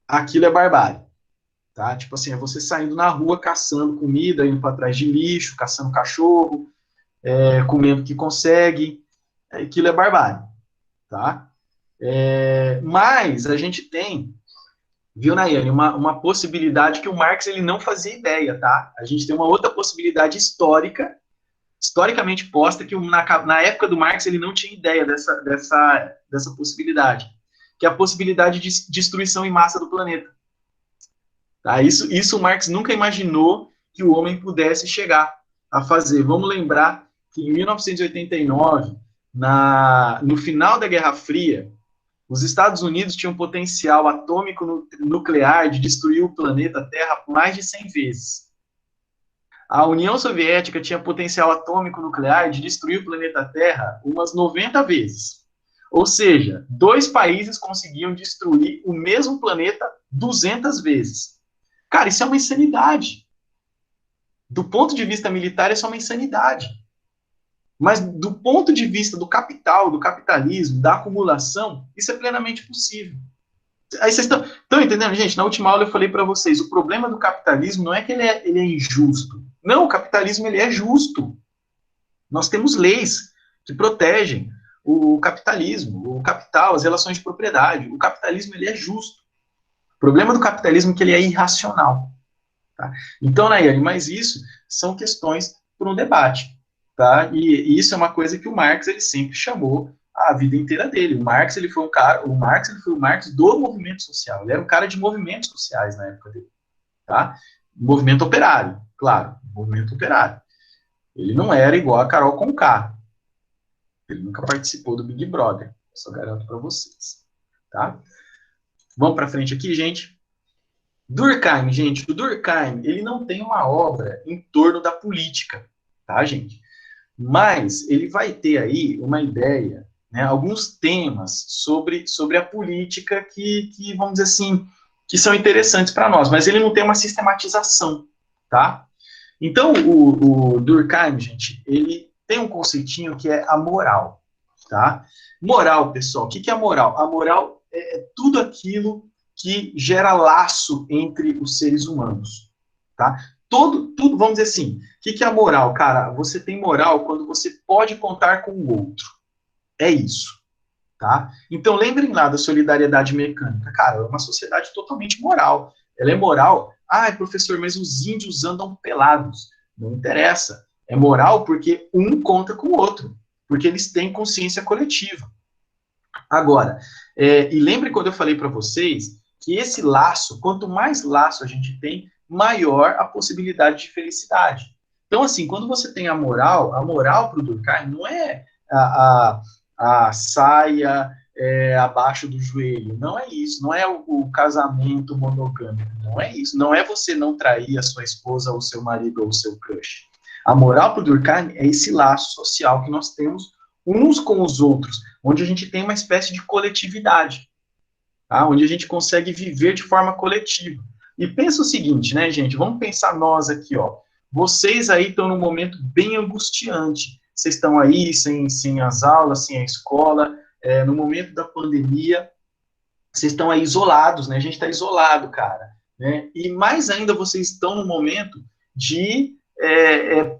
[SPEAKER 1] aquilo é barbárie. Tá? Tipo assim, é você saindo na rua caçando comida, indo para trás de lixo, caçando cachorro, comendo o que consegue, aquilo é barbárie, tá? Mas a gente tem, viu, Nayane, uma possibilidade que o Marx ele não fazia ideia, tá? A gente tem uma outra possibilidade historicamente posta, que na época do Marx ele não tinha ideia dessa possibilidade, que é a possibilidade de destruição em massa do planeta. Tá? Isso o Marx nunca imaginou que o homem pudesse chegar a fazer. Vamos lembrar que em 1989, no final da Guerra Fria, os Estados Unidos tinham potencial atômico nuclear de destruir o planeta Terra mais de 100 vezes. A União Soviética tinha potencial atômico nuclear de destruir o planeta Terra umas 90 vezes. Ou seja, 2 países conseguiam destruir o mesmo planeta 200 vezes. Cara, isso é uma insanidade. Do ponto de vista militar, isso é uma insanidade. Mas do ponto de vista do capital, do capitalismo, da acumulação, isso é plenamente possível. Aí vocês estão entendendo, gente? Na última aula eu falei para vocês, o problema do capitalismo não é que ele é injusto. Não, o capitalismo ele é justo. Nós temos leis que protegem o capitalismo, o capital, as relações de propriedade. O capitalismo ele é justo. O problema do capitalismo é que ele é irracional. Tá? Então, Nayane, mas isso são questões para um debate. Tá? E isso é uma coisa que o Marx ele sempre chamou a vida inteira dele. O Marx ele foi o Marx do movimento social. Ele era um cara de movimentos sociais na época dele. Tá? Movimento operário, claro, movimento operário. Ele não era igual a Carol Conká. Ele nunca participou do Big Brother. Só garanto para vocês. Tá? Vamos para frente aqui, gente. Durkheim, gente, o Durkheim, ele não tem uma obra em torno da política, tá, gente? Mas ele vai ter aí uma ideia, né, alguns temas sobre a política que, vamos dizer assim, que são interessantes para nós, mas ele não tem uma sistematização, tá? Então, o Durkheim, gente, ele tem um conceitinho que é a moral, tá? Moral, pessoal, o que é a moral? A moral é tudo aquilo que gera laço entre os seres humanos, tá? Tudo, vamos dizer assim, o que é a moral? Cara, você tem moral quando você pode contar com o outro. É isso, tá? Então, lembrem lá da solidariedade mecânica. Cara, é uma sociedade totalmente moral. Ela é moral. Ah, professor, mas os índios andam pelados. Não interessa. É moral porque um conta com o outro. Porque eles têm consciência coletiva. Agora, e lembre quando eu falei para vocês que esse laço, quanto mais laço a gente tem, maior a possibilidade de felicidade. Então, assim, quando você tem a moral para o Durkheim não é a saia abaixo do joelho, não é isso, não é o casamento monogâmico, não é isso, não é você não trair a sua esposa, ou o seu marido, ou o seu crush. A moral para o Durkheim é esse laço social que nós temos uns com os outros, onde a gente tem uma espécie de coletividade, tá? Onde a gente consegue viver de forma coletiva. E pensa o seguinte, né, gente? Vamos pensar nós aqui, ó. Vocês aí estão num momento bem angustiante. Vocês estão aí sem as aulas, sem a escola, no momento da pandemia, vocês estão aí isolados, né? A gente está isolado, cara. Né? E mais ainda, vocês estão num momento de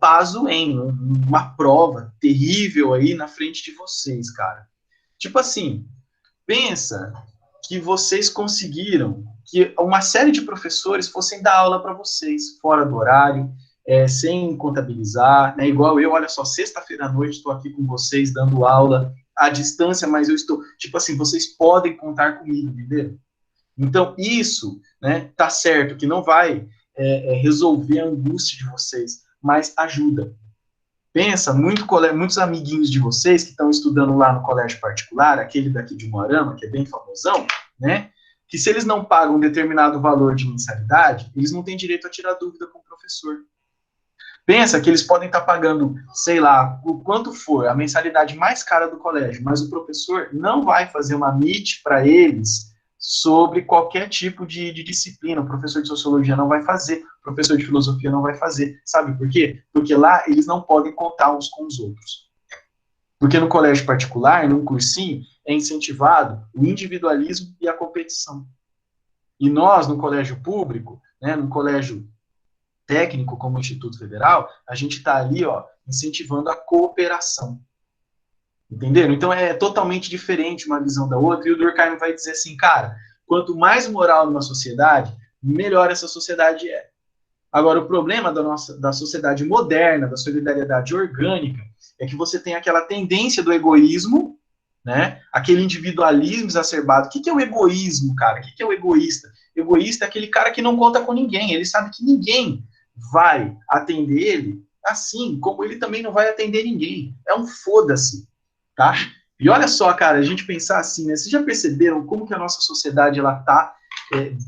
[SPEAKER 1] pazuem, uma prova terrível aí na frente de vocês, cara. Tipo assim, pensa que vocês conseguiram que uma série de professores fossem dar aula para vocês, fora do horário, sem contabilizar, né? Igual eu, olha só, sexta-feira à noite estou aqui com vocês dando aula à distância, mas eu estou, tipo assim, vocês podem contar comigo, entendeu? Então, isso, né, tá certo, que não vai resolver a angústia de vocês, mas ajuda. Pensa, muitos amiguinhos de vocês que estão estudando lá no colégio particular, aquele daqui de Moarama, que é bem famosão, né, que se eles não pagam um determinado valor de mensalidade, eles não têm direito a tirar dúvida com o professor. Pensa que eles podem estar pagando, sei lá, o quanto for, a mensalidade mais cara do colégio, mas o professor não vai fazer uma MIT para eles sobre qualquer tipo de disciplina. O professor de sociologia não vai fazer, o professor de filosofia não vai fazer. Sabe por quê? Porque lá eles não podem contar uns com os outros. Porque no colégio particular, num cursinho, é incentivado o individualismo e a competição. E nós, no colégio público, né, no colégio técnico, como o Instituto Federal, a gente está ali, ó, incentivando a cooperação. Entenderam? Então é totalmente diferente uma visão da outra, e o Durkheim vai dizer assim, cara, quanto mais moral numa sociedade, melhor essa sociedade é. Agora, o problema da sociedade moderna, da solidariedade orgânica, é que você tem aquela tendência do egoísmo, né? Aquele individualismo exacerbado. O que é o egoísmo, cara? O que é o egoísta? Egoísta é aquele cara que não conta com ninguém, ele sabe que ninguém vai atender ele, assim como ele também não vai atender ninguém. É um foda-se, tá? E olha só, cara, a gente pensar assim, né? Vocês já perceberam como que a nossa sociedade, ela tá,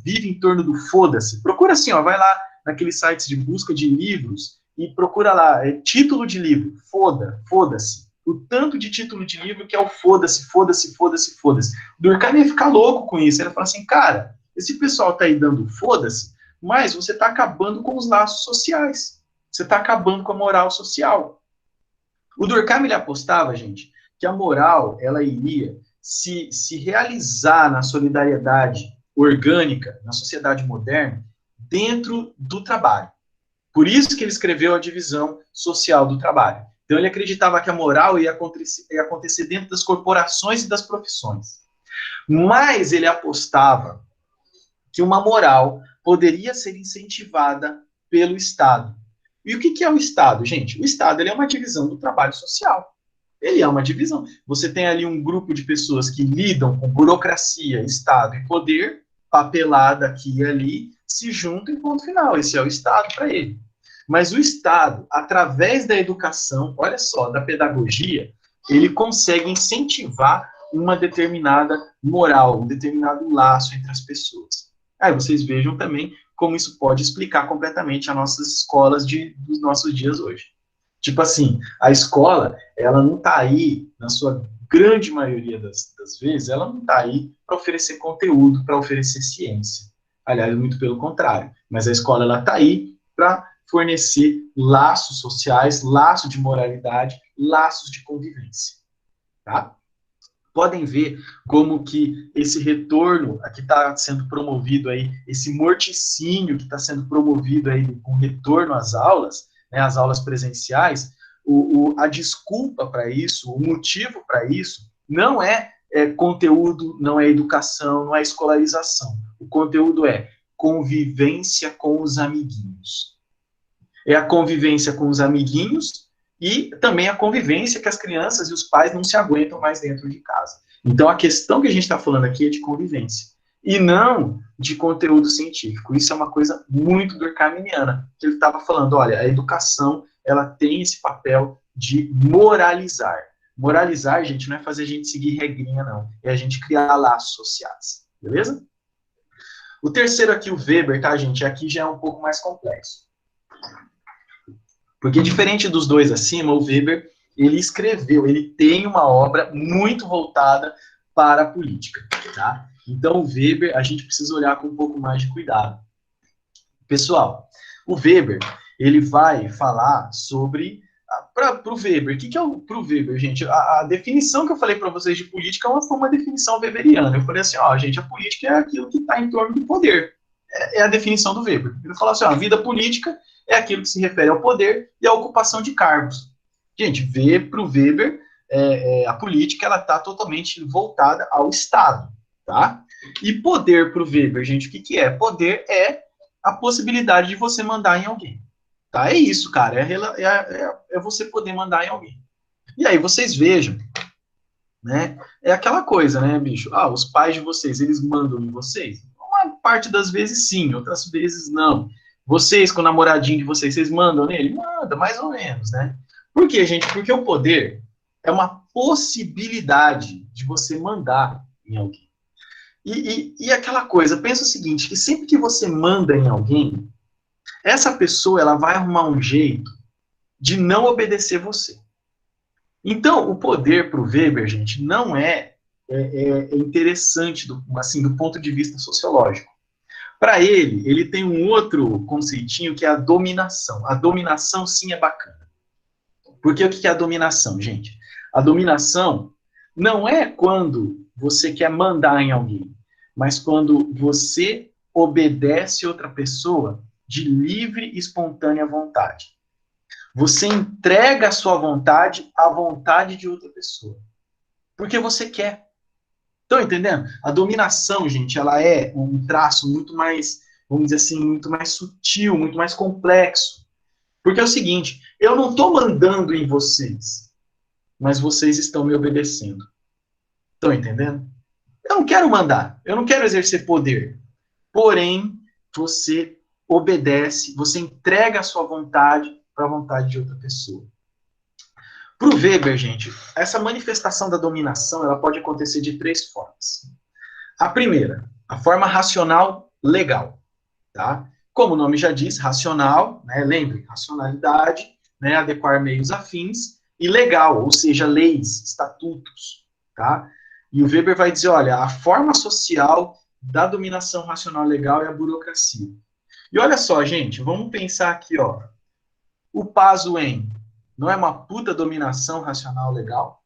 [SPEAKER 1] vive em torno do foda-se? Procura assim, ó, vai lá naqueles sites de busca de livros e procura lá, título de livro, foda-se. O tanto de título de livro que é o foda-se, foda-se, foda-se, foda-se. Durkheim ia ficar louco com isso. Ele ia falar assim, cara, esse pessoal tá aí dando foda-se, mas você tá acabando com os laços sociais. Você tá acabando com a moral social. O Durkheim, ele apostava, gente, que a moral, ela iria se realizar na solidariedade orgânica, na sociedade moderna, dentro do trabalho. Por isso que ele escreveu a divisão social do trabalho. Então, ele acreditava que a moral ia acontecer dentro das corporações e das profissões. Mas ele apostava que uma moral poderia ser incentivada pelo Estado. E o que é o Estado, gente? O Estado, ele é uma divisão do trabalho social. Ele é uma divisão. Você tem ali um grupo de pessoas que lidam com burocracia, Estado e poder, papelada aqui e ali, se juntam em ponto final. Esse é o Estado para ele. Mas o Estado, através da educação, olha só, da pedagogia, ele consegue incentivar uma determinada moral, um determinado laço entre as pessoas. Aí vocês vejam também como isso pode explicar completamente as nossas escolas dos nossos dias hoje. Tipo assim, a escola, ela não está aí, na sua grande maioria das vezes, ela não está aí para oferecer conteúdo, para oferecer ciência. Aliás, muito pelo contrário. Mas a escola, ela está aí para fornecer laços sociais, laços de moralidade, laços de convivência. Tá? Podem ver como que esse retorno que está sendo promovido aí, esse morticínio que está sendo promovido aí com retorno às aulas, né, às aulas presenciais, a desculpa para isso, o motivo para isso, não é conteúdo, não é educação, não é escolarização. O conteúdo é convivência com os amiguinhos. É a convivência com os amiguinhos e também a convivência que as crianças e os pais não se aguentam mais dentro de casa. Então, a questão que a gente está falando aqui é de convivência, e não de conteúdo científico. Isso é uma coisa muito durkheimiana. Ele estava falando, olha, a educação, ela tem esse papel de moralizar. Moralizar, gente, não é fazer a gente seguir regrinha, não. É a gente criar laços sociais. Beleza? O terceiro aqui, o Weber, tá, gente? Aqui já é um pouco mais complexo. Porque diferente dos dois acima, o Weber, ele tem uma obra muito voltada para a política, tá? Então, o Weber, a gente precisa olhar com um pouco mais de cuidado. Pessoal, o Weber, ele vai falar sobre... Para o Weber, o que é para o Weber, gente? A definição que eu falei para vocês de política foi uma definição weberiana. Eu falei assim, ó, gente, a política é aquilo que está em torno do poder. É a definição do Weber. Ele falou assim, ó, a vida política é aquilo que se refere ao poder e à ocupação de cargos. Gente, para o Weber, a política ela está totalmente voltada ao Estado. tá? E poder para o Weber, gente, o que que é? Poder é a possibilidade de você mandar em alguém, tá? É isso, cara, é você poder mandar em alguém. E aí vocês vejam, né? É aquela coisa, né, bicho? Ah, os pais de vocês, eles mandam em vocês? Uma parte das vezes sim, outras vezes não. Vocês, com o namoradinho de vocês, vocês mandam nele? Manda, mais ou menos, né? Por quê, gente? Porque o poder é uma possibilidade de você mandar em alguém. E aquela coisa, pensa o seguinte, que sempre que você manda em alguém, essa pessoa, ela vai arrumar um jeito de não obedecer você. Então, o poder para o Weber, gente, não é interessante assim, do ponto de vista sociológico. Para ele tem um outro conceitinho que é a dominação. A dominação, sim, é bacana. Porque o que é a dominação, gente? A dominação não é quando você quer mandar em alguém, mas quando você obedece outra pessoa de livre e espontânea vontade. Você entrega a sua vontade à vontade de outra pessoa. Porque você quer. Estão entendendo? A dominação, gente, ela é um traço muito mais, vamos dizer assim, muito mais sutil, muito mais complexo. Porque é o seguinte, eu não estou mandando em vocês, mas vocês estão me obedecendo. Estão entendendo? Eu não quero mandar, eu não quero exercer poder. Porém, você obedece, você entrega a sua vontade para a vontade de outra pessoa. Para o Weber, gente, essa manifestação da dominação ela pode acontecer de três formas. A primeira, a forma racional legal. Tá? Como o nome já diz, racional, né? Lembre, racionalidade, né? Adequar meios afins, e legal, ou seja, leis, estatutos. Tá? E o Weber vai dizer, olha, a forma social da dominação racional legal é a burocracia. E olha só, gente, vamos pensar aqui, ó. O Pazuello não é uma puta dominação racional legal?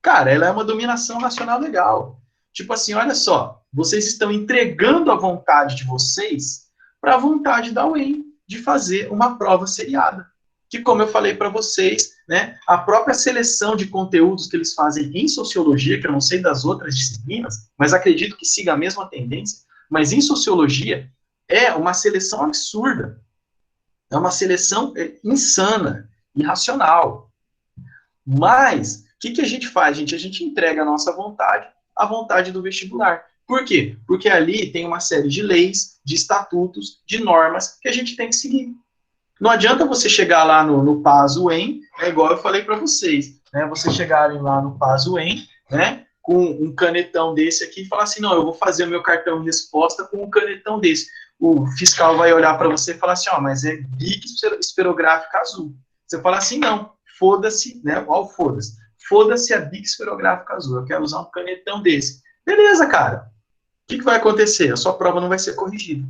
[SPEAKER 1] Cara, ela é uma dominação racional legal. Tipo assim, olha só, vocês estão entregando a vontade de vocês para a vontade da UEM de fazer uma prova seriada. Que, como eu falei para vocês, né, a própria seleção de conteúdos que eles fazem em sociologia, que eu não sei das outras disciplinas, mas acredito que siga a mesma tendência, mas em sociologia é uma seleção absurda. É uma seleção insana, irracional. Mas, o que a gente faz, gente? A gente entrega a nossa vontade à vontade do vestibular. Por quê? Porque ali tem uma série de leis, de estatutos, de normas que a gente tem que seguir. Não adianta você chegar lá no Pazuello, é igual eu falei para vocês, né? Vocês chegarem lá no Pazuello, né? Com um canetão desse aqui e falar assim, não, eu vou fazer o meu cartão de resposta com um canetão desse. O fiscal vai olhar para você e falar assim, ó, mas é bic esferográfica azul. Você fala assim, não, foda-se, né? Ó, foda-se. Foda-se a bic esferográfica azul. Eu quero usar um canetão desse. Beleza, cara. O que vai acontecer? A sua prova não vai ser corrigida.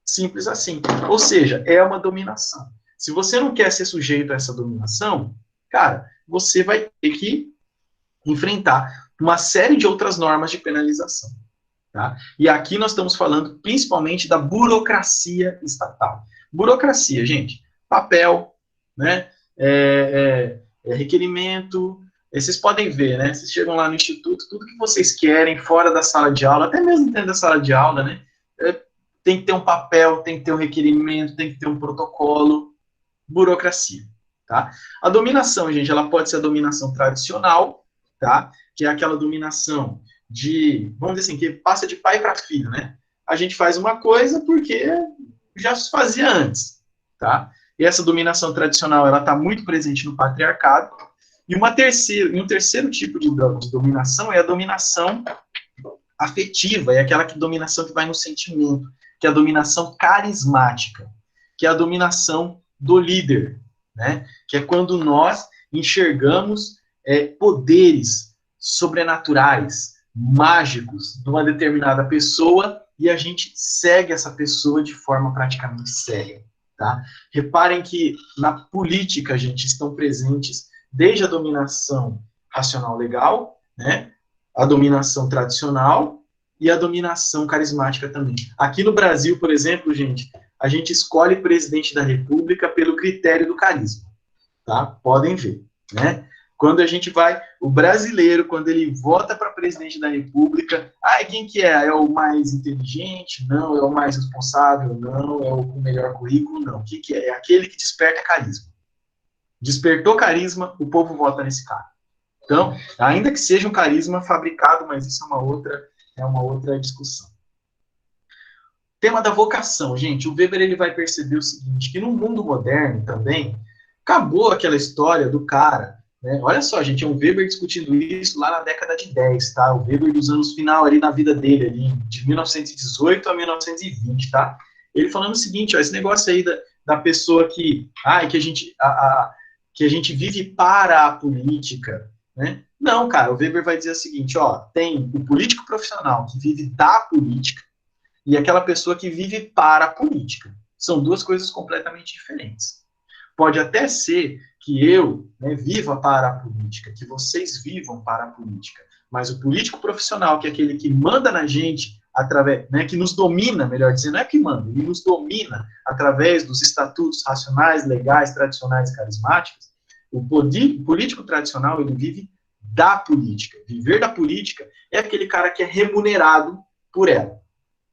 [SPEAKER 1] Simples assim. Ou seja, é uma dominação. Se você não quer ser sujeito a essa dominação, cara, você vai ter que enfrentar uma série de outras normas de penalização. Tá? E aqui nós estamos falando principalmente da burocracia estatal. Burocracia, gente, papel, né? Requerimento. Vocês podem ver, né? Vocês chegam lá no instituto, tudo que vocês querem fora da sala de aula, até mesmo dentro da sala de aula, né? Tem que ter um papel, tem que ter um requerimento, tem que ter um protocolo. Burocracia, tá? A dominação, gente, ela pode ser a dominação tradicional, tá? Que é aquela dominação de, vamos dizer assim, que passa de pai para filho, né? A gente faz uma coisa porque já se fazia antes, tá? E essa dominação tradicional, ela está muito presente no patriarcado. E um terceiro tipo de dominação é a dominação afetiva, é aquela dominação que vai no sentimento, que é a dominação carismática, que é a dominação do líder, né? Que é quando nós enxergamos poderes sobrenaturais, mágicos, de uma determinada pessoa e a gente segue essa pessoa de forma praticamente cega, tá? Reparem que na política, gente, estão presentes desde a dominação racional legal, né? A dominação tradicional e a dominação carismática também. Aqui no Brasil, por exemplo, gente, a gente escolhe presidente da República pelo critério do carisma, tá? Podem ver, né? Quando a gente vai, o brasileiro, quando ele vota para presidente da República, quem que é? É o mais inteligente? Não. É o mais responsável? Não. É o com melhor currículo? Não. O que que é? É aquele que desperta carisma. Despertou carisma, o povo vota nesse cara. Então, ainda que seja um carisma fabricado, mas isso é uma outra discussão. Tema da vocação, gente. O Weber ele vai perceber o seguinte, que no mundo moderno também, acabou aquela história do cara, né? Olha só, gente, é um Weber discutindo isso lá na década de 10, tá? O Weber dos anos final ali na vida dele, ali, de 1918 a 1920, tá? Ele falando o seguinte, ó, esse negócio aí da pessoa que a gente vive para a política, né? Não, cara, o Weber vai dizer o seguinte, ó, tem o político profissional que vive da política e aquela pessoa que vive para a política. São duas coisas completamente diferentes. Pode até ser que eu, né, viva para a política, que vocês vivam para a política, mas o político profissional, que é aquele que manda na gente, através, né, que nos domina, melhor dizendo, não é que manda, ele nos domina através dos estatutos racionais, legais, tradicionais, carismáticos. O político tradicional, ele vive da política. Viver da política é aquele cara que é remunerado por ela.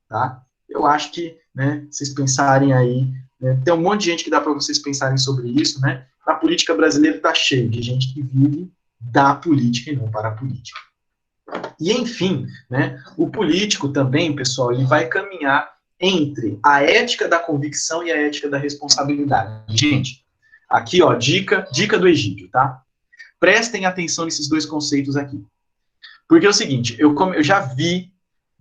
[SPEAKER 1] Tá? Eu acho que, né, vocês pensarem aí, né, tem um monte de gente que dá para vocês pensarem sobre isso, né? A política brasileira está cheia de gente que vive da política e não para a política. E, enfim, né, o político também, pessoal, ele vai caminhar entre a ética da convicção e a ética da responsabilidade. Gente, aqui, ó, dica do Egídio, tá? Prestem atenção nesses dois conceitos aqui. Porque é o seguinte, eu já vi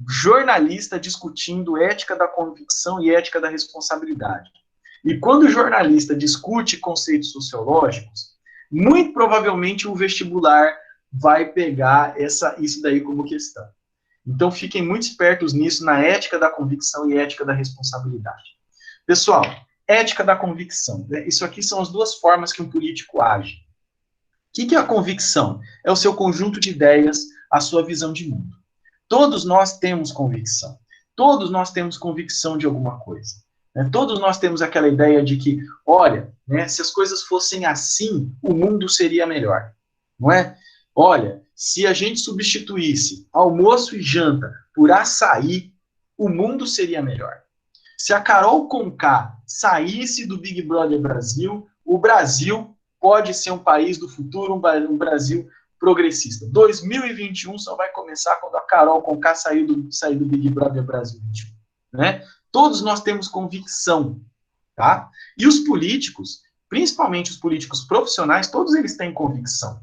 [SPEAKER 1] jornalista discutindo ética da convicção e ética da responsabilidade. E quando o jornalista discute conceitos sociológicos, muito provavelmente o vestibular vai pegar isso daí como questão. Então fiquem muito espertos nisso, na ética da convicção e ética da responsabilidade. Pessoal, ética da convicção. Né? Isso aqui são as duas formas que um político age. O que é a convicção? É o seu conjunto de ideias, a sua visão de mundo. Todos nós temos convicção. Todos nós temos convicção de alguma coisa. Né? Todos nós temos aquela ideia de que, olha, né, se as coisas fossem assim, o mundo seria melhor. Não é? Olha, se a gente substituísse almoço e janta por açaí, o mundo seria melhor. Se a Carol Conká saísse do Big Brother Brasil, o Brasil pode ser um país do futuro, um Brasil progressista. 2021 só vai começar quando a Carol Conká sair do Big Brother Brasil 21. Né? Todos nós temos convicção. Tá? E os políticos, principalmente os políticos profissionais, todos eles têm convicção.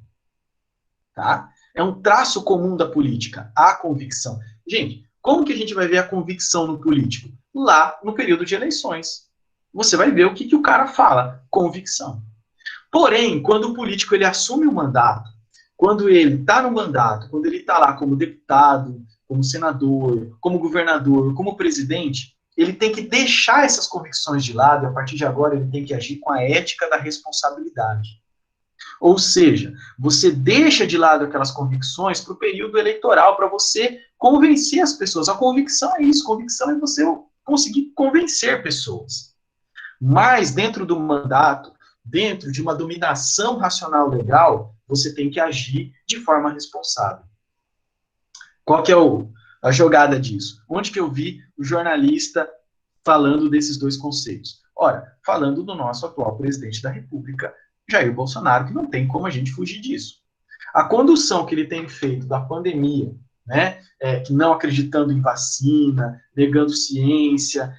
[SPEAKER 1] Tá? É um traço comum da política, a convicção. Gente, como que a gente vai ver a convicção no político? Lá no período de eleições. Você vai ver o que o cara fala, convicção. Porém, quando o político ele assume o mandato, quando ele está no mandato, quando ele está lá como deputado, como senador, como governador, como presidente, ele tem que deixar essas convicções de lado e a partir de agora ele tem que agir com a ética da responsabilidade. Ou seja, você deixa de lado aquelas convicções para o período eleitoral, para você convencer as pessoas. A convicção é isso, convicção é você conseguir convencer pessoas. Mas dentro do mandato, dentro de uma dominação racional legal, você tem que agir de forma responsável. Qual que é a jogada disso? Onde que eu vi o jornalista falando desses dois conceitos? Ora, falando do nosso atual presidente da República, Jair Bolsonaro, que não tem como a gente fugir disso. A condução que ele tem feito da pandemia, né, que não acreditando em vacina, negando ciência,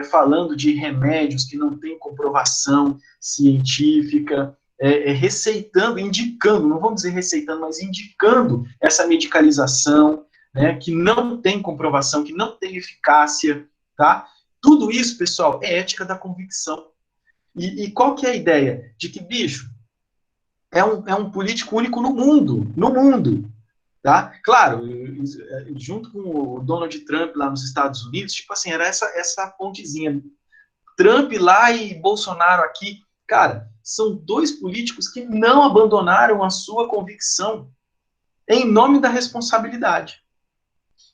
[SPEAKER 1] falando de remédios que não têm comprovação científica, receitando, indicando, não vamos dizer receitando, mas indicando essa medicalização, né, que não tem comprovação, que não tem eficácia, tá? Tudo isso, pessoal, é ética da convicção. E qual que é a ideia? De que, bicho, é um político único no mundo, tá? Claro, junto com o Donald Trump lá nos Estados Unidos, tipo assim, era essa pontezinha. Trump lá e Bolsonaro aqui, cara, são dois políticos que não abandonaram a sua convicção em nome da responsabilidade.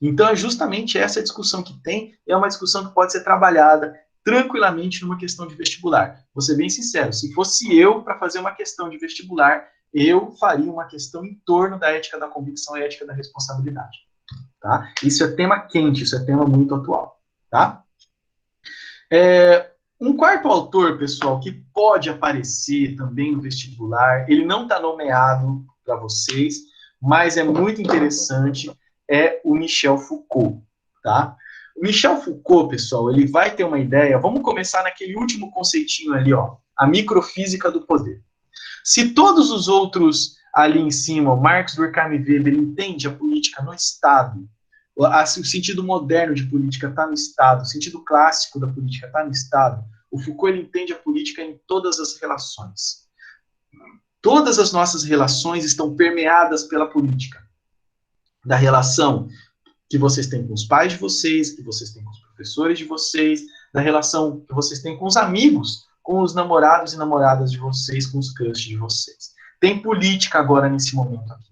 [SPEAKER 1] Então, é justamente essa discussão que tem, é uma discussão que pode ser trabalhada tranquilamente numa questão de vestibular. Vou ser bem sincero, se fosse eu para fazer uma questão de vestibular, eu faria uma questão em torno da ética da convicção e ética da responsabilidade. Tá? Isso é tema quente, isso é tema muito atual. Tá? Um quarto autor, pessoal, que pode aparecer também no vestibular, ele não está nomeado para vocês, mas é muito interessante, é o Michel Foucault. Tá? O Michel Foucault, pessoal, ele vai ter uma ideia, vamos começar naquele último conceitinho ali, ó, a microfísica do poder. Se todos os outros ali em cima, o Marx, Durkheim e Weber, entende a política no Estado, o sentido moderno de política está no Estado, o sentido clássico da política está no Estado, o Foucault ele entende a política em todas as relações. Todas as nossas relações estão permeadas pela política. Da relação que vocês têm com os pais de vocês, que vocês têm com os professores de vocês, da relação que vocês têm com os amigos, com os namorados e namoradas de vocês, com os crushes de vocês. Tem política agora nesse momento aqui.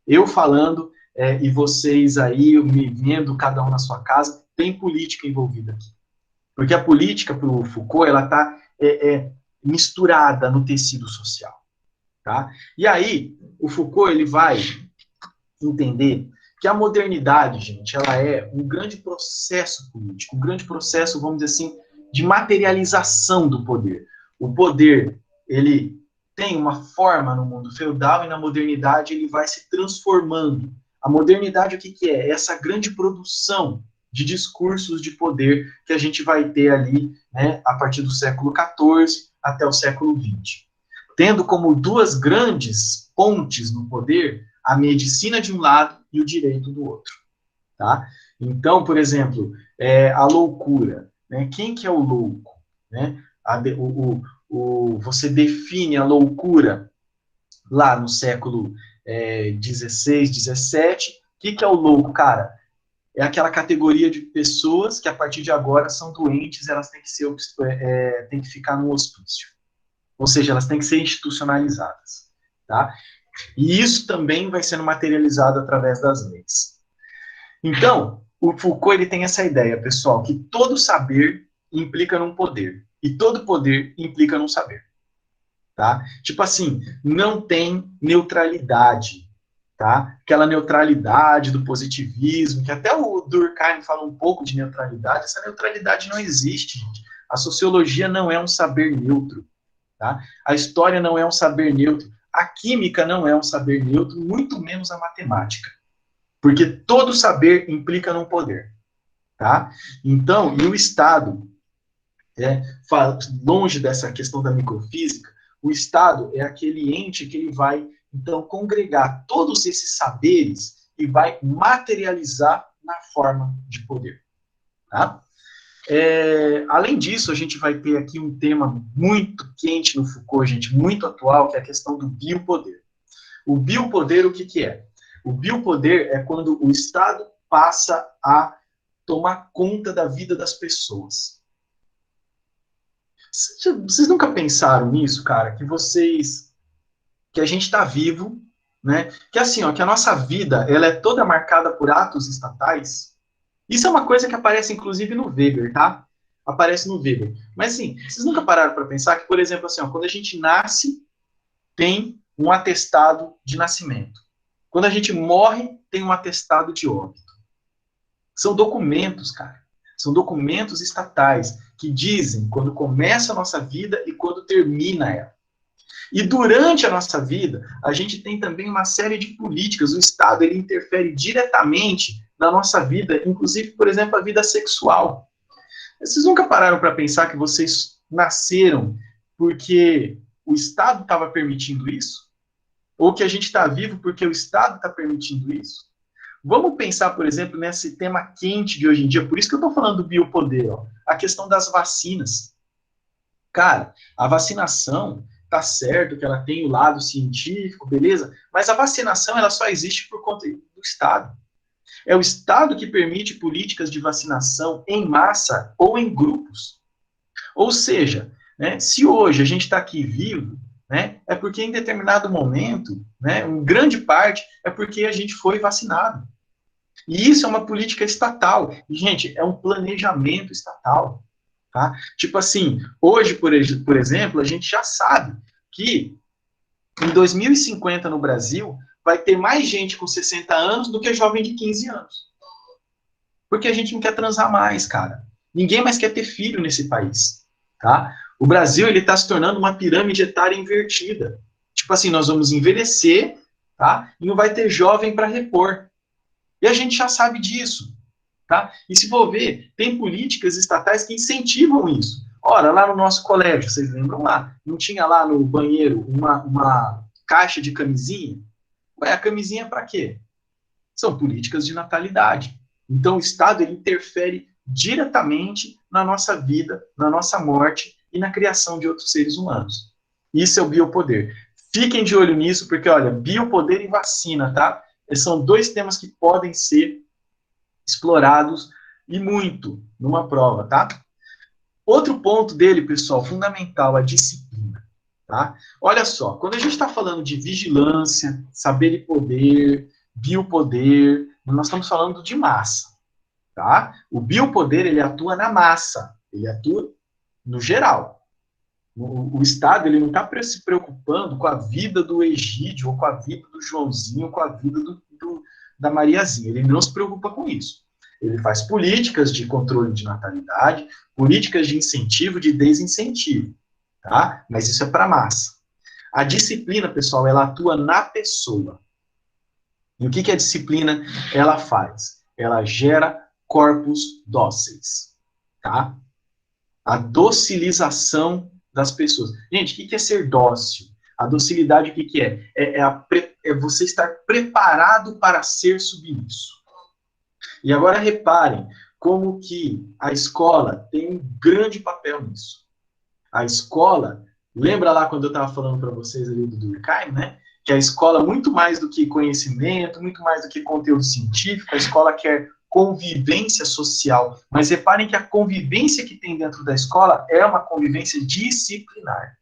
[SPEAKER 1] Eu falando e vocês aí me vendo, cada um na sua casa, tem política envolvida aqui. Porque a política, para o Foucault, ela está misturada no tecido social. Tá? E aí, o Foucault ele vai entender que a modernidade, gente, ela é um grande processo político, um grande processo, vamos dizer assim, de materialização do poder. O poder, ele tem uma forma no mundo feudal e na modernidade ele vai se transformando. A modernidade, o que é? Essa grande produção de discursos de poder que a gente vai ter ali, né, a partir do século XIV até o século XX. Tendo como duas grandes pontes no poder a medicina de um lado e o direito do outro. Tá? Então, por exemplo, a loucura. Né? Quem que é o louco? Né? Você define a loucura lá no século XVI, XVII. O que é o louco, cara? É aquela categoria de pessoas que, a partir de agora, são doentes, elas têm que, têm que ficar no hospício. Ou seja, elas têm que ser institucionalizadas. Tá? E isso também vai sendo materializado através das leis. Então, o Foucault ele tem essa ideia, pessoal, que todo saber implica num poder. E todo poder implica num saber. Tá? Tipo assim, não tem neutralidade. Tá? Aquela neutralidade do positivismo, que até o Durkheim fala um pouco de neutralidade, essa neutralidade não existe, gente. A sociologia não é um saber neutro. Tá? A história não é um saber neutro. A química não é um saber neutro, muito menos a matemática. Porque todo saber implica num poder. Tá? Então, e o Estado, longe dessa questão da microfísica, o Estado é aquele ente que ele vai, então, congregar todos esses saberes e vai materializar na forma de poder. Tá? Além disso, a gente vai ter aqui um tema muito quente no Foucault, gente, muito atual, que é a questão do biopoder. O biopoder, o que é? O biopoder é quando o Estado passa a tomar conta da vida das pessoas. Vocês nunca pensaram nisso, cara? Que a gente está vivo, né? Que assim, ó, que a nossa vida, ela é toda marcada por atos estatais. Isso é uma coisa que aparece, inclusive, no Weber, tá? Aparece no Weber. Mas, assim, vocês nunca pararam para pensar que, por exemplo, assim, ó, quando a gente nasce, tem um atestado de nascimento. Quando a gente morre, tem um atestado de óbito. São documentos, cara. São documentos estatais que dizem quando começa a nossa vida e quando termina ela. E durante a nossa vida, a gente tem também uma série de políticas. O Estado, ele interfere diretamente na nossa vida, inclusive, por exemplo, a vida sexual. Vocês nunca pararam para pensar que vocês nasceram porque o Estado estava permitindo isso? Ou que a gente está vivo porque o Estado está permitindo isso? Vamos pensar, por exemplo, nesse tema quente de hoje em dia, por isso que eu estou falando do biopoder, ó, a questão das vacinas. Cara, a vacinação, tá certo que ela tem o lado científico, beleza? Mas a vacinação, ela só existe por conta do Estado. É o Estado que permite políticas de vacinação em massa ou em grupos. Ou seja, né, se hoje a gente está aqui vivo, né, é porque em determinado momento, né, em grande parte, é porque a gente foi vacinado. E isso é uma política estatal. E, gente, é um planejamento estatal. Tá? Tipo assim, hoje, por exemplo, a gente já sabe que Em 2050 no Brasil, vai ter mais gente com 60 anos do que jovem de 15 anos. Porque a gente não quer transar mais, cara. Ninguém mais quer ter filho nesse país, tá? O Brasil, ele está se tornando uma pirâmide etária invertida. Tipo assim, nós vamos envelhecer, tá? E não vai ter jovem para repor. E a gente já sabe disso, tá? E se for ver, tem políticas estatais que incentivam isso. Ora, lá no nosso colégio, vocês lembram lá? Não tinha lá no banheiro uma caixa de camisinha? Ué, a camisinha para quê? São políticas de natalidade. Então, o Estado ele interfere diretamente na nossa vida, na nossa morte e na criação de outros seres humanos. Isso é o biopoder. Fiquem de olho nisso, porque, olha, biopoder e vacina, tá? Esses são dois temas que podem ser explorados e muito numa prova, tá? Outro ponto dele, pessoal, fundamental, a disciplina, tá? Olha só, quando a gente está falando de vigilância, saber e poder, biopoder, nós estamos falando de massa, tá? O biopoder, ele atua na massa, ele atua no geral. O Estado, ele não está se preocupando com a vida do Egídio, ou com a vida do Joãozinho, ou com a vida da Mariazinha. Ele não se preocupa com isso. Ele faz políticas de controle de natalidade, políticas de incentivo, de desincentivo, tá? Mas isso é para a massa. A disciplina, pessoal, ela atua na pessoa. E o que a disciplina ela faz? Ela gera corpos dóceis, tá? A docilização das pessoas. Gente, o que é ser dócil? A docilidade, o que é? É você estar preparado para ser submisso. E agora reparem como que a escola tem um grande papel nisso. A escola, lembra lá quando eu estava falando para vocês ali do Durkheim, né? Que a escola, muito mais do que conhecimento, muito mais do que conteúdo científico, a escola quer convivência social. Mas reparem que a convivência que tem dentro da escola é uma convivência disciplinar.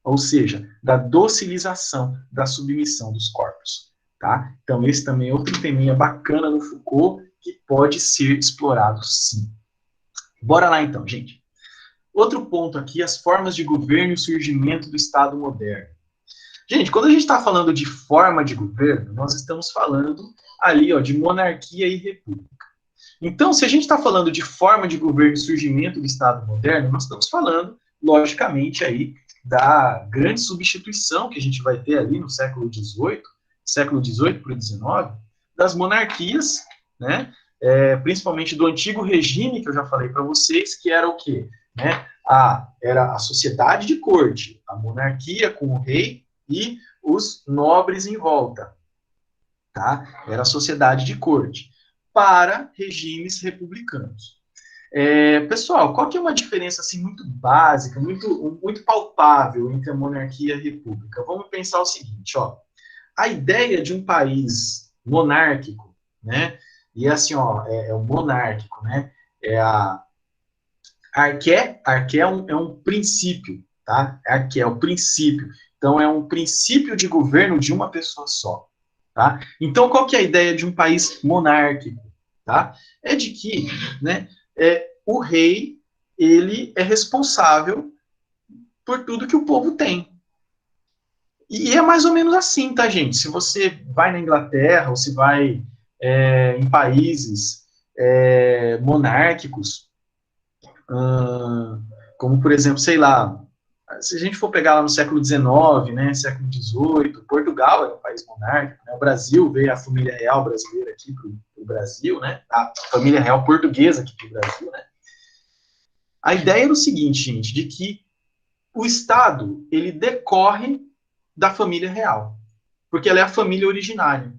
[SPEAKER 1] Ou seja, da docilização, da submissão dos corpos. Tá? Então, esse também é outro teminha bacana no Foucault que pode ser explorado, sim. Bora lá, então, gente. Outro ponto aqui, as formas de governo e o surgimento do Estado moderno. Gente, quando a gente está falando de forma de governo, nós estamos falando ali, ó, de monarquia e república. Então, se a gente está falando de forma de governo e surgimento do Estado moderno, nós estamos falando, logicamente, aí da grande substituição que a gente vai ter ali no século XVIII para o XIX, das monarquias, né? Principalmente do antigo regime que eu já falei para vocês, que era o quê? Né? Era a sociedade de corte, a monarquia com o rei e os nobres em volta, tá? Era a sociedade de corte, para regimes republicanos. Pessoal, qual que é uma diferença assim, muito básica, muito palpável entre a monarquia e a república? Vamos pensar o seguinte, ó, a ideia de um país monárquico, né, e assim, ó, é o monárquico, né, arqué é um princípio, tá? Arqué é o princípio. Então, é um princípio de governo de uma pessoa só, tá? Então, qual que é a ideia de um país monárquico, tá? É de que, né, o rei, ele é responsável por tudo que o povo tem. E é mais ou menos assim, tá, gente? Se você vai na Inglaterra, ou se vai em países monárquicos, como, por exemplo, sei lá, se a gente for pegar lá no século XIX, né, século XVIII, Portugal era um país monárquico, né, o Brasil veio a família real brasileira aqui para o Brasil, né, a família real portuguesa aqui para o Brasil, né. A ideia era o seguinte, gente, de que o Estado, ele decorre da família real, porque ela é a família originária,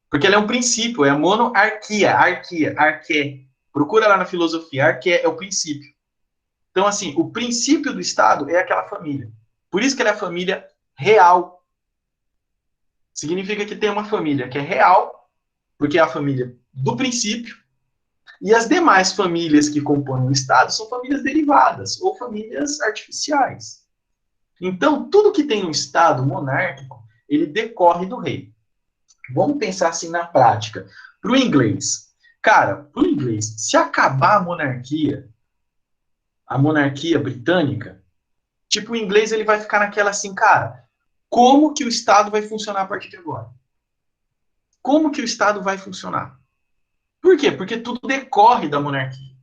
[SPEAKER 1] porque ela é um princípio, é a monarquia, arqué. Procura lá na filosofia, arqué é o princípio. Então, assim, o princípio do Estado é aquela família. Por isso que ela é a família real. Significa que tem uma família que é real, porque é a família do princípio, e as demais famílias que compõem o Estado são famílias derivadas, ou famílias artificiais. Então, tudo que tem um Estado monárquico, ele decorre do rei. Vamos pensar assim na prática. Para o inglês. Cara, para o inglês, se acabar a monarquia britânica, tipo, o inglês ele vai ficar naquela assim, cara, como que o Estado vai funcionar a partir de agora. Como que o Estado vai funcionar? Por quê? Porque tudo decorre da monarquia.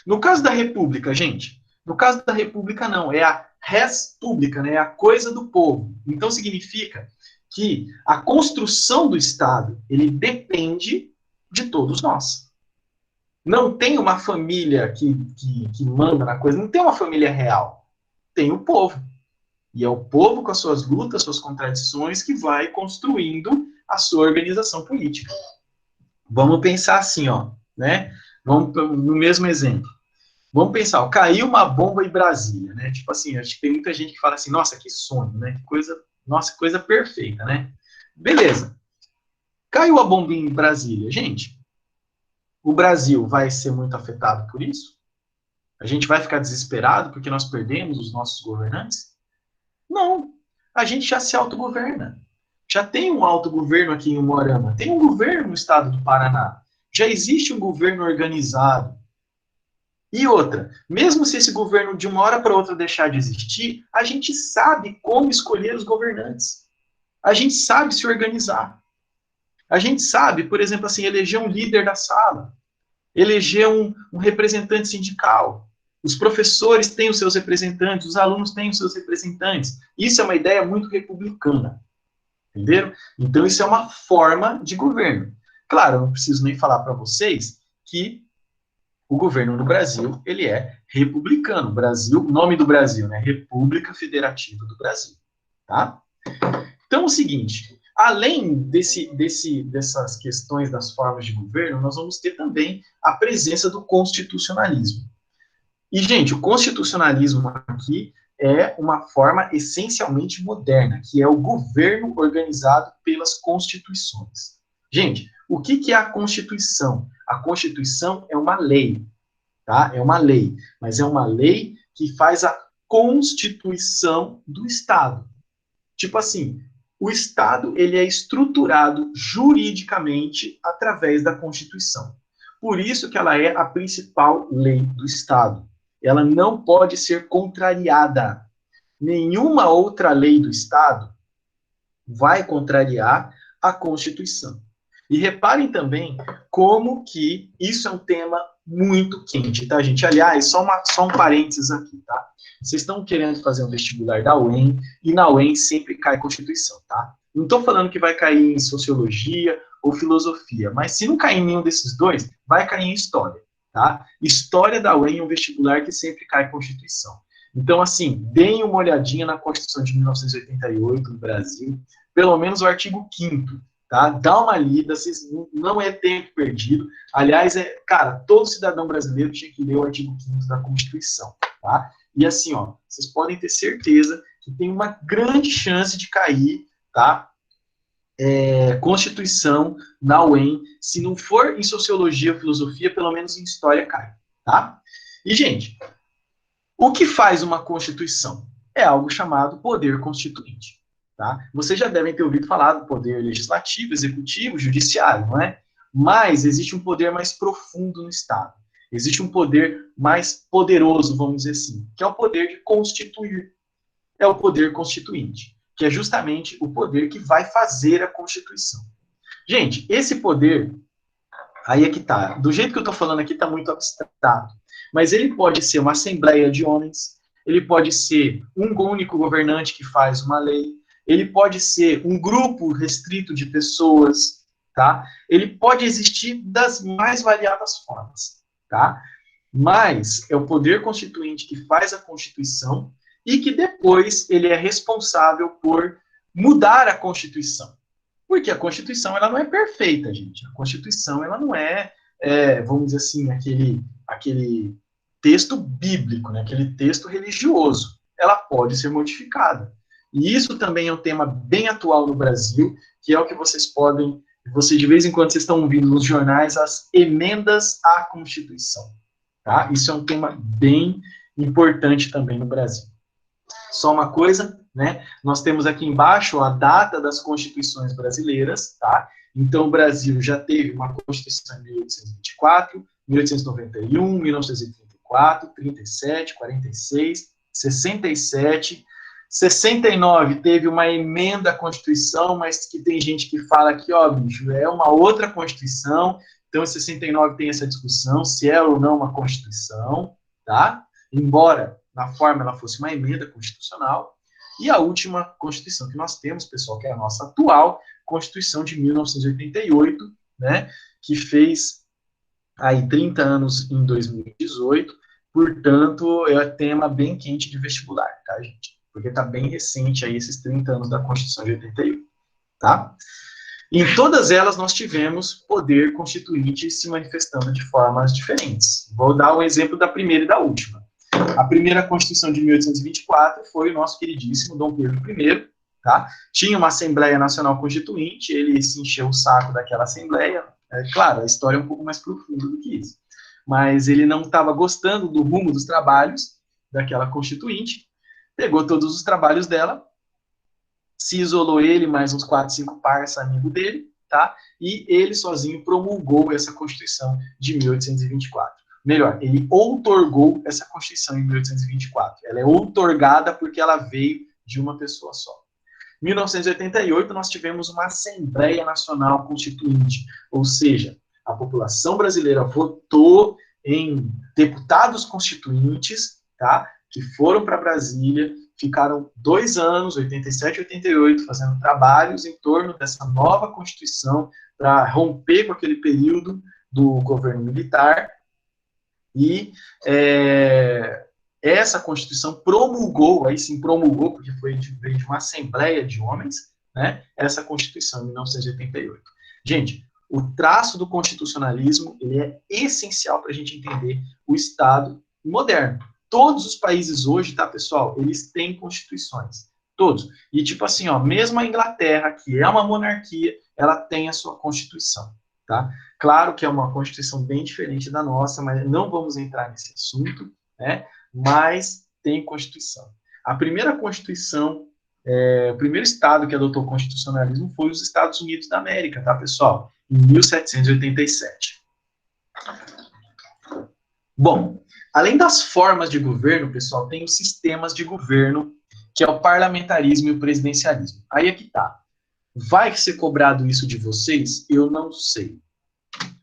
[SPEAKER 1] No caso da República, gente, no caso da República não, é a res pública, né? É a coisa do povo. Então significa que a construção do Estado, ele depende de todos nós. Não tem uma família que manda na coisa, não tem uma família real. Tem o povo. E é o povo com as suas lutas, suas contradições, que vai construindo a sua organização política. Vamos pensar assim, ó, né? Vamos no mesmo exemplo. Vamos pensar, ó, caiu uma bomba em Brasília, né? Tipo assim, acho que tem muita gente que fala assim, nossa, que sonho, né? Que coisa, nossa, coisa perfeita, né? Beleza. Caiu a bomba em Brasília. Gente, o Brasil vai ser muito afetado por isso? A gente vai ficar desesperado porque nós perdemos os nossos governantes? Não. A gente já se autogoverna. Já tem um autogoverno aqui em Umuarama. Tem um governo no estado do Paraná. Já existe um governo organizado. E outra, mesmo se esse governo de uma hora para outra deixar de existir, a gente sabe como escolher os governantes. A gente sabe se organizar. A gente sabe, por exemplo, assim, eleger um líder da sala, eleger um representante sindical. Os professores têm os seus representantes, os alunos têm os seus representantes. Isso é uma ideia muito republicana. Entenderam? Então, isso é uma forma de governo. Claro, eu não preciso nem falar para vocês que o governo no Brasil, ele é republicano. Brasil, o nome do Brasil, né? República Federativa do Brasil. Tá? Então, é o seguinte, além dessas questões das formas de governo, nós vamos ter também a presença do constitucionalismo. E, gente, o constitucionalismo aqui é uma forma essencialmente moderna, que é o governo organizado pelas constituições. Gente, o que é a Constituição? A Constituição é uma lei, tá? É uma lei, mas é uma lei que faz a constituição do Estado. Tipo assim, o Estado ele é estruturado juridicamente através da Constituição. Por isso que ela é a principal lei do Estado. Ela não pode ser contrariada. Nenhuma outra lei do Estado vai contrariar a Constituição. E reparem também como que isso é um tema muito quente, tá, gente? Aliás, só um parênteses aqui, tá? Vocês estão querendo fazer um vestibular da UEM, e na UEM sempre cai Constituição, tá? Não estou falando que vai cair em Sociologia ou Filosofia, mas se não cair em nenhum desses dois, vai cair em História, tá? História da UEM é um vestibular que sempre cai Constituição. Então, assim, deem uma olhadinha na Constituição de 1988 do Brasil, pelo menos o artigo 5º, tá? Dá uma lida, não é tempo perdido. Aliás, cara, todo cidadão brasileiro tinha que ler o artigo 5º da Constituição, tá? E assim, ó, vocês podem ter certeza que tem uma grande chance de cair, tá? Constituição na UEM, se não for em Sociologia ou Filosofia, pelo menos em História cai, tá? E, gente, o que faz uma Constituição? É algo chamado poder constituinte. Tá? Vocês já devem ter ouvido falar do poder legislativo, executivo, judiciário, não é? Mas existe um poder mais profundo no Estado. Existe um poder mais poderoso, vamos dizer assim, que é o poder de constituir. É o poder constituinte, que é justamente o poder que vai fazer a Constituição. Gente, esse poder, aí é que tá. Do jeito que eu estou falando aqui, está muito abstrato. Mas ele pode ser uma assembleia de homens, ele pode ser um único governante que faz uma lei, ele pode ser um grupo restrito de pessoas, tá? Ele pode existir das mais variadas formas, tá? Mas é o poder constituinte que faz a Constituição e que depois ele é responsável por mudar a Constituição. Porque a Constituição ela não é perfeita, gente. A Constituição ela não vamos dizer assim, aquele texto bíblico, né? Aquele texto religioso. Ela pode ser modificada. E isso também é um tema bem atual no Brasil, que é o que vocês de vez em quando vocês estão ouvindo nos jornais, as emendas à Constituição. Tá? Isso é um tema bem importante também no Brasil. Só uma coisa, né? Nós temos aqui embaixo a data das constituições brasileiras, tá? Então, o Brasil já teve uma Constituição em 1824, 1891, 1934, 37, 46, 67, 69 teve uma emenda à Constituição, mas que tem gente que fala que, ó, bicho, é uma outra Constituição. Então, em 69 tem essa discussão, se é ou não uma Constituição, tá? Embora, na forma, ela fosse uma emenda constitucional. E a última Constituição que nós temos, pessoal, que é a nossa atual Constituição de 1988, né? Que fez aí 30 anos em 2018, portanto, é tema bem quente de vestibular, tá, gente? Porque está bem recente aí esses 30 anos da Constituição de 88, tá? Em todas elas nós tivemos poder constituinte se manifestando de formas diferentes. Vou dar um exemplo da primeira e da última. A primeira Constituição de 1824 foi o nosso queridíssimo Dom Pedro I, tá? Tinha uma Assembleia Nacional Constituinte, ele se encheu o saco daquela Assembleia. Claro, a história é um pouco mais profunda do que isso. Mas ele não estava gostando do rumo dos trabalhos daquela Constituinte, pegou todos os trabalhos dela, se isolou ele, mais uns 4, 5 parça amigo dele, tá? E ele sozinho promulgou essa Constituição de 1824. Melhor, ele outorgou essa Constituição em 1824. Ela é outorgada porque ela veio de uma pessoa só. Em 1988, nós tivemos uma Assembleia Nacional Constituinte, ou seja, a população brasileira votou em deputados constituintes, tá? Que foram para Brasília, ficaram 2 anos, 87 e 88, fazendo trabalhos em torno dessa nova Constituição para romper com aquele período do governo militar. E essa Constituição promulgou, aí sim promulgou, porque veio de uma assembleia de homens, né, essa Constituição, em 1988. Gente, o traço do constitucionalismo, ele é essencial para a gente entender o Estado moderno. Todos os países hoje, tá, pessoal, eles têm constituições. Todos. E tipo assim, ó, mesmo a Inglaterra, que é uma monarquia, ela tem a sua Constituição, tá? Claro que é uma Constituição bem diferente da nossa, mas não vamos entrar nesse assunto, né? Mas tem Constituição. A primeira Constituição, o primeiro Estado que adotou o constitucionalismo foi os Estados Unidos da América, tá, pessoal? Em 1787. Bom, além das formas de governo, pessoal, tem os sistemas de governo, que é o parlamentarismo e o presidencialismo. Aí é que tá. Vai ser cobrado isso de vocês? Eu não sei.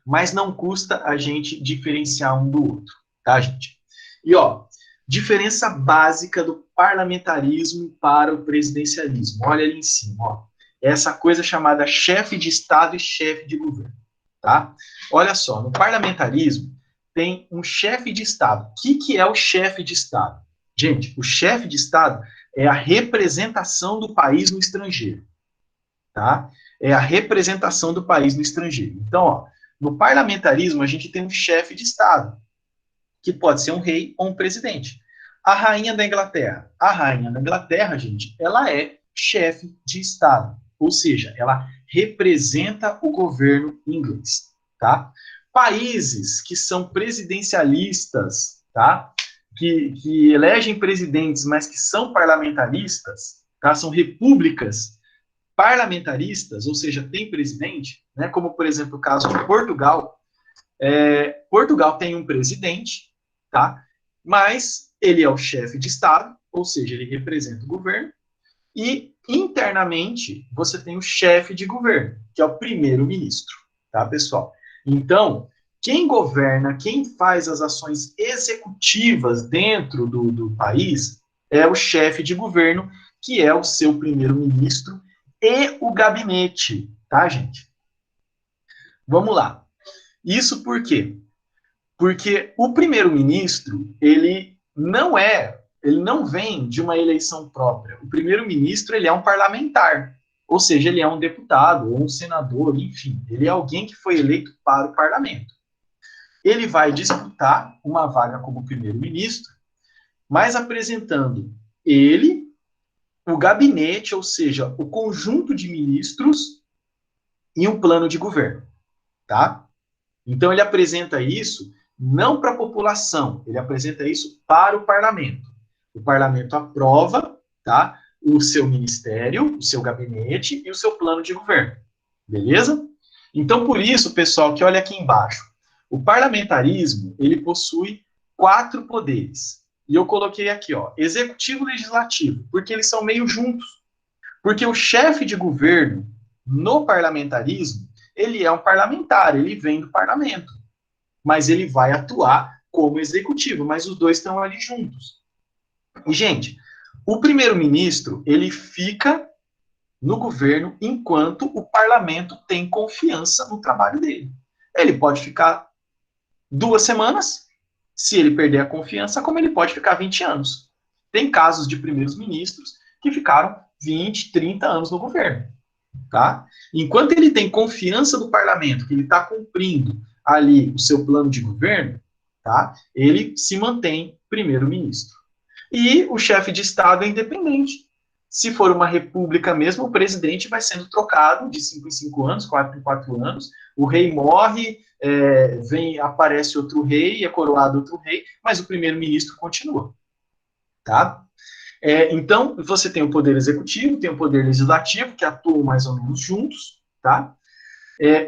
[SPEAKER 1] Mas não custa a gente diferenciar um do outro, tá, gente? E, ó, diferença básica do parlamentarismo para o presidencialismo. Olha ali em cima, ó. Essa coisa chamada chefe de Estado e chefe de governo, tá? Olha só, no parlamentarismo tem um chefe de Estado. O que é o chefe de Estado? Gente, o chefe de Estado é a representação do país no estrangeiro, tá? É a representação do país no estrangeiro. Então, ó, no parlamentarismo a gente tem um chefe de Estado, que pode ser um rei ou um presidente. A rainha da Inglaterra. A rainha da Inglaterra, gente, ela é chefe de Estado. Ou seja, ela representa o governo inglês, tá? Países que são presidencialistas, tá? Que elegem presidentes, mas que são parlamentaristas, tá? São repúblicas parlamentaristas, ou seja, tem presidente, né? Como, por exemplo, o caso de Portugal. Portugal tem um presidente, tá? Mas ele é o chefe de Estado, ou seja, ele representa o governo, e internamente você tem o chefe de governo, que é o primeiro-ministro, tá, pessoal? Então, quem governa, quem faz as ações executivas dentro do país é o chefe de governo, que é o seu primeiro-ministro e o gabinete, tá, gente? Vamos lá. Isso por quê? Porque o primeiro-ministro, ele não vem de uma eleição própria. O primeiro-ministro, ele é um parlamentar, ou seja, ele é um deputado, ou um senador, enfim, ele é alguém que foi eleito para o parlamento. Ele vai disputar uma vaga como primeiro-ministro, mas apresentando ele, o gabinete, ou seja, o conjunto de ministros e um plano de governo, tá? Então ele apresenta isso não para a população, ele apresenta isso para o parlamento. O parlamento aprova, tá, o seu ministério, o seu gabinete e o seu plano de governo. Beleza? Então, por isso, pessoal, que olha aqui embaixo. O parlamentarismo, ele possui 4 poderes. e eu coloquei aqui, ó, executivo e legislativo, porque eles são meio juntos. Porque o chefe de governo, no parlamentarismo, ele é um parlamentar, ele vem do parlamento. Mas ele vai atuar como executivo, mas os dois estão ali juntos. E, gente, o primeiro-ministro, ele fica no governo enquanto o parlamento tem confiança no trabalho dele. Ele pode ficar 2 semanas, se ele perder a confiança, como ele pode ficar 20 anos. Tem casos de primeiros ministros que ficaram 20, 30 anos no governo. Tá? Enquanto ele tem confiança do parlamento, que ele está cumprindo ali o seu plano de governo, tá? Ele se mantém primeiro-ministro. E o chefe de Estado é independente. Se for uma república mesmo, o presidente vai sendo trocado de 5 em 5 anos, 4 em 4 anos, o rei morre, aparece outro rei, é coroado outro rei, mas o primeiro-ministro continua. Tá? Então, você tem o poder executivo, tem o poder legislativo, que atuam mais ou menos juntos, tá?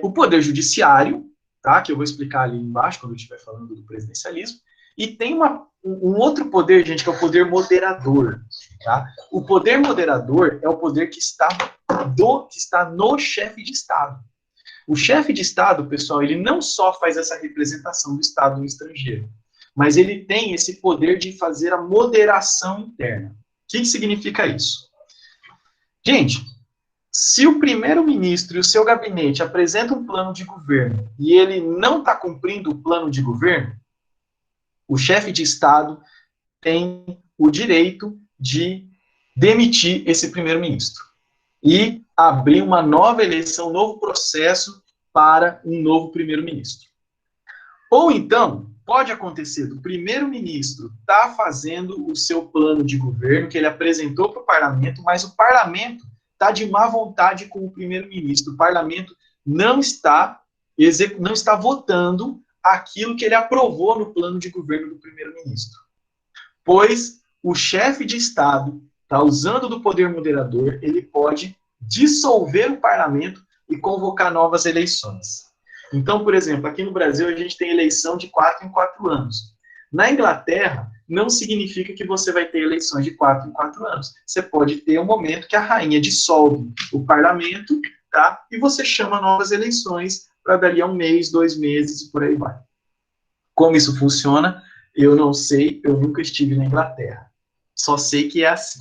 [SPEAKER 1] O poder judiciário, tá? Que eu vou explicar ali embaixo, quando eu estiver falando do presidencialismo, e tem um outro poder, gente, que é o poder moderador, tá? O poder moderador é o poder que está no chefe de Estado. O chefe de Estado, pessoal, ele não só faz essa representação do Estado no estrangeiro, mas ele tem esse poder de fazer a moderação interna. O que significa isso? Gente, se o primeiro-ministro e o seu gabinete apresentam um plano de governo e ele não está cumprindo o plano de governo, o chefe de Estado tem o direito de demitir esse primeiro-ministro e abrir uma nova eleição, um novo processo para um novo primeiro-ministro. Ou então, pode acontecer do primeiro-ministro estar fazendo o seu plano de governo que ele apresentou para o parlamento, mas o parlamento está de má vontade com o primeiro-ministro. O parlamento não está votando aquilo que ele aprovou no plano de governo do primeiro-ministro. Pois o chefe de Estado está usando do poder moderador, ele pode dissolver o parlamento e convocar novas eleições. Então, por exemplo, aqui no Brasil a gente tem eleição de 4 em 4 anos. Na Inglaterra, não significa que você vai ter eleições de 4 em 4 anos. Você pode ter um momento que a rainha dissolve o parlamento, tá? E você chama novas eleições para dali a 1 mês, 2 meses e por aí vai. Como isso funciona, eu não sei, eu nunca estive na Inglaterra. Só sei que é assim.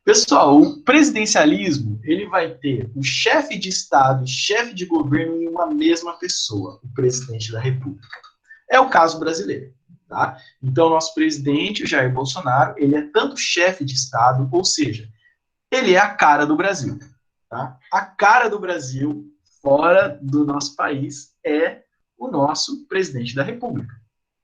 [SPEAKER 1] Pessoal, o presidencialismo, ele vai ter o chefe de Estado e chefe de governo em uma mesma pessoa, o presidente da República. É o caso brasileiro, tá? Então, nosso presidente, o Jair Bolsonaro, ele é tanto chefe de Estado, ou seja, ele é a cara do Brasil, tá? A cara do Brasil, fora do nosso país, é o nosso presidente da República.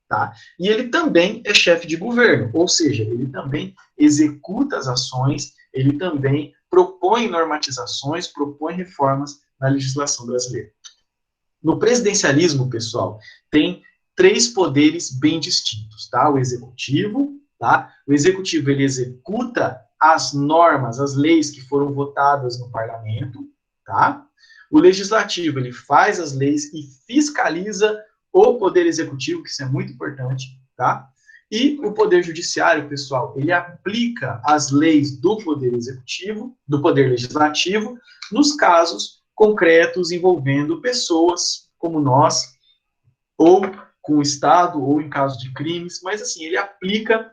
[SPEAKER 1] Tá? E ele também é chefe de governo, ou seja, ele também executa as ações, ele também propõe normatizações, propõe reformas na legislação brasileira. No presidencialismo, pessoal, tem 3 poderes bem distintos, tá? O executivo, tá? O executivo, ele executa as normas, as leis que foram votadas no parlamento, tá? O legislativo, ele faz as leis e fiscaliza o poder executivo, que isso é muito importante, tá? E o poder judiciário, pessoal, ele aplica as leis do poder executivo, do poder legislativo, nos casos concretos envolvendo pessoas como nós, ou com o Estado, ou em casos de crimes, mas assim, ele aplica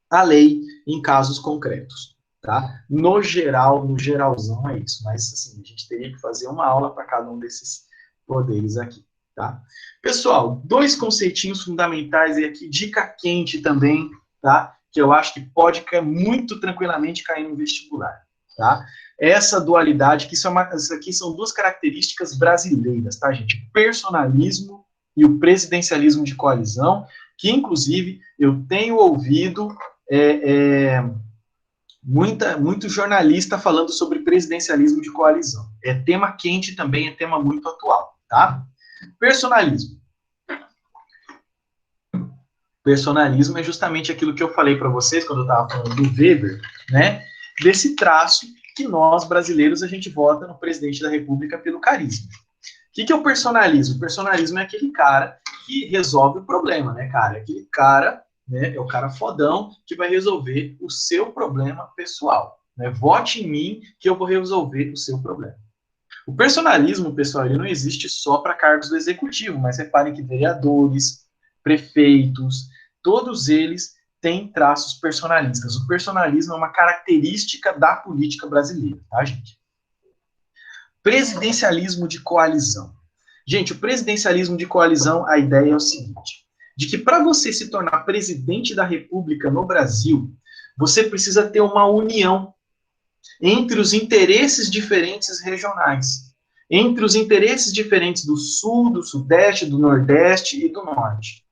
[SPEAKER 1] a lei em casos concretos, tá? No geral, no geralzão é isso, mas assim, a gente teria que fazer uma aula para cada um desses poderes aqui. Tá? Pessoal, 2 conceitinhos fundamentais e aqui, dica quente também, tá? Que eu acho que pode muito tranquilamente cair no vestibular, tá? Essa dualidade, que isso aqui são 2 características brasileiras, tá, gente? Personalismo e o presidencialismo de coalizão, que inclusive eu tenho ouvido muito jornalista falando sobre presidencialismo de coalizão. É tema quente também, é tema muito atual, tá? Personalismo. Personalismo é justamente aquilo que eu falei para vocês quando eu estava falando do Weber, né? Desse traço que nós, brasileiros, a gente vota no presidente da República pelo carisma. O que é o personalismo? O personalismo é aquele cara que resolve o problema, né, cara? Aquele cara né? É o cara fodão que vai resolver o seu problema pessoal, né? Vote em mim que eu vou resolver o seu problema. O personalismo, pessoal, ele não existe só para cargos do executivo, mas reparem que vereadores, prefeitos, todos eles têm traços personalistas. O personalismo é uma característica da política brasileira, tá, gente? Presidencialismo de coalizão. Gente, o presidencialismo de coalizão, a ideia é o seguinte, de que para você se tornar presidente da República no Brasil, você precisa ter uma união entre os interesses diferentes regionais, entre os interesses diferentes do Sul, do Sudeste, do Nordeste e do Norte.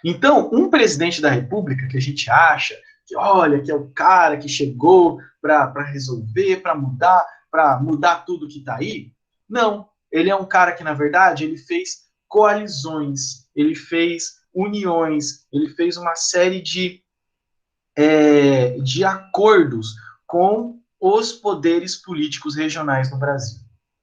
[SPEAKER 1] Então, um presidente da República que a gente acha que, olha, que é o cara que chegou para resolver, para mudar tudo que está aí, não. Ele é um cara que, na verdade, ele fez coalizões, ele fez uniões, ele fez uma série de acordos com os poderes políticos regionais no Brasil.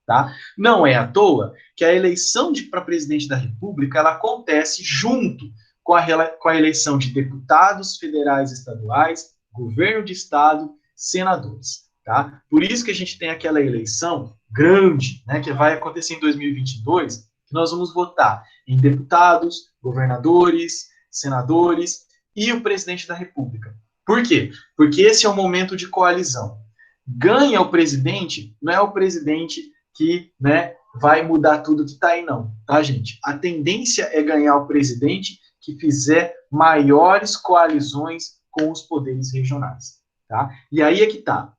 [SPEAKER 1] Tá? Não é à toa que a eleição para presidente da República ela acontece junto com a eleição de deputados federais e estaduais, governo de estado, senadores. Tá? Por isso que a gente tem aquela eleição grande, né, que vai acontecer em 2022, que nós vamos votar em deputados, governadores, senadores e o presidente da República. Por quê? Porque esse é um momento de coalizão. Ganha o presidente, não é o presidente que, né, vai mudar tudo que está aí, não, tá, gente? A tendência é ganhar o presidente que fizer maiores coalizões com os poderes regionais, tá? E aí é que tá.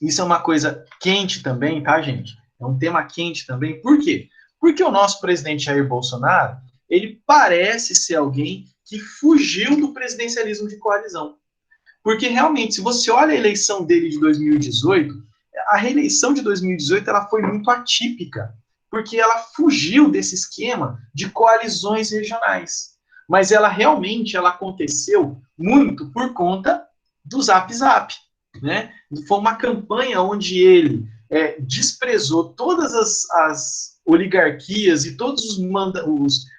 [SPEAKER 1] Isso é uma coisa quente também, tá, gente? É um tema quente também. Por quê? Porque o nosso presidente Jair Bolsonaro, ele parece ser alguém que fugiu do presidencialismo de coalizão. Porque, realmente, se você olha a eleição dele de 2018, a reeleição de 2018 ela foi muito atípica, porque ela fugiu desse esquema de coalizões regionais. Mas ela realmente ela aconteceu muito por conta do Zap Zap. Né? Foi uma campanha onde ele desprezou todas as oligarquias e todos os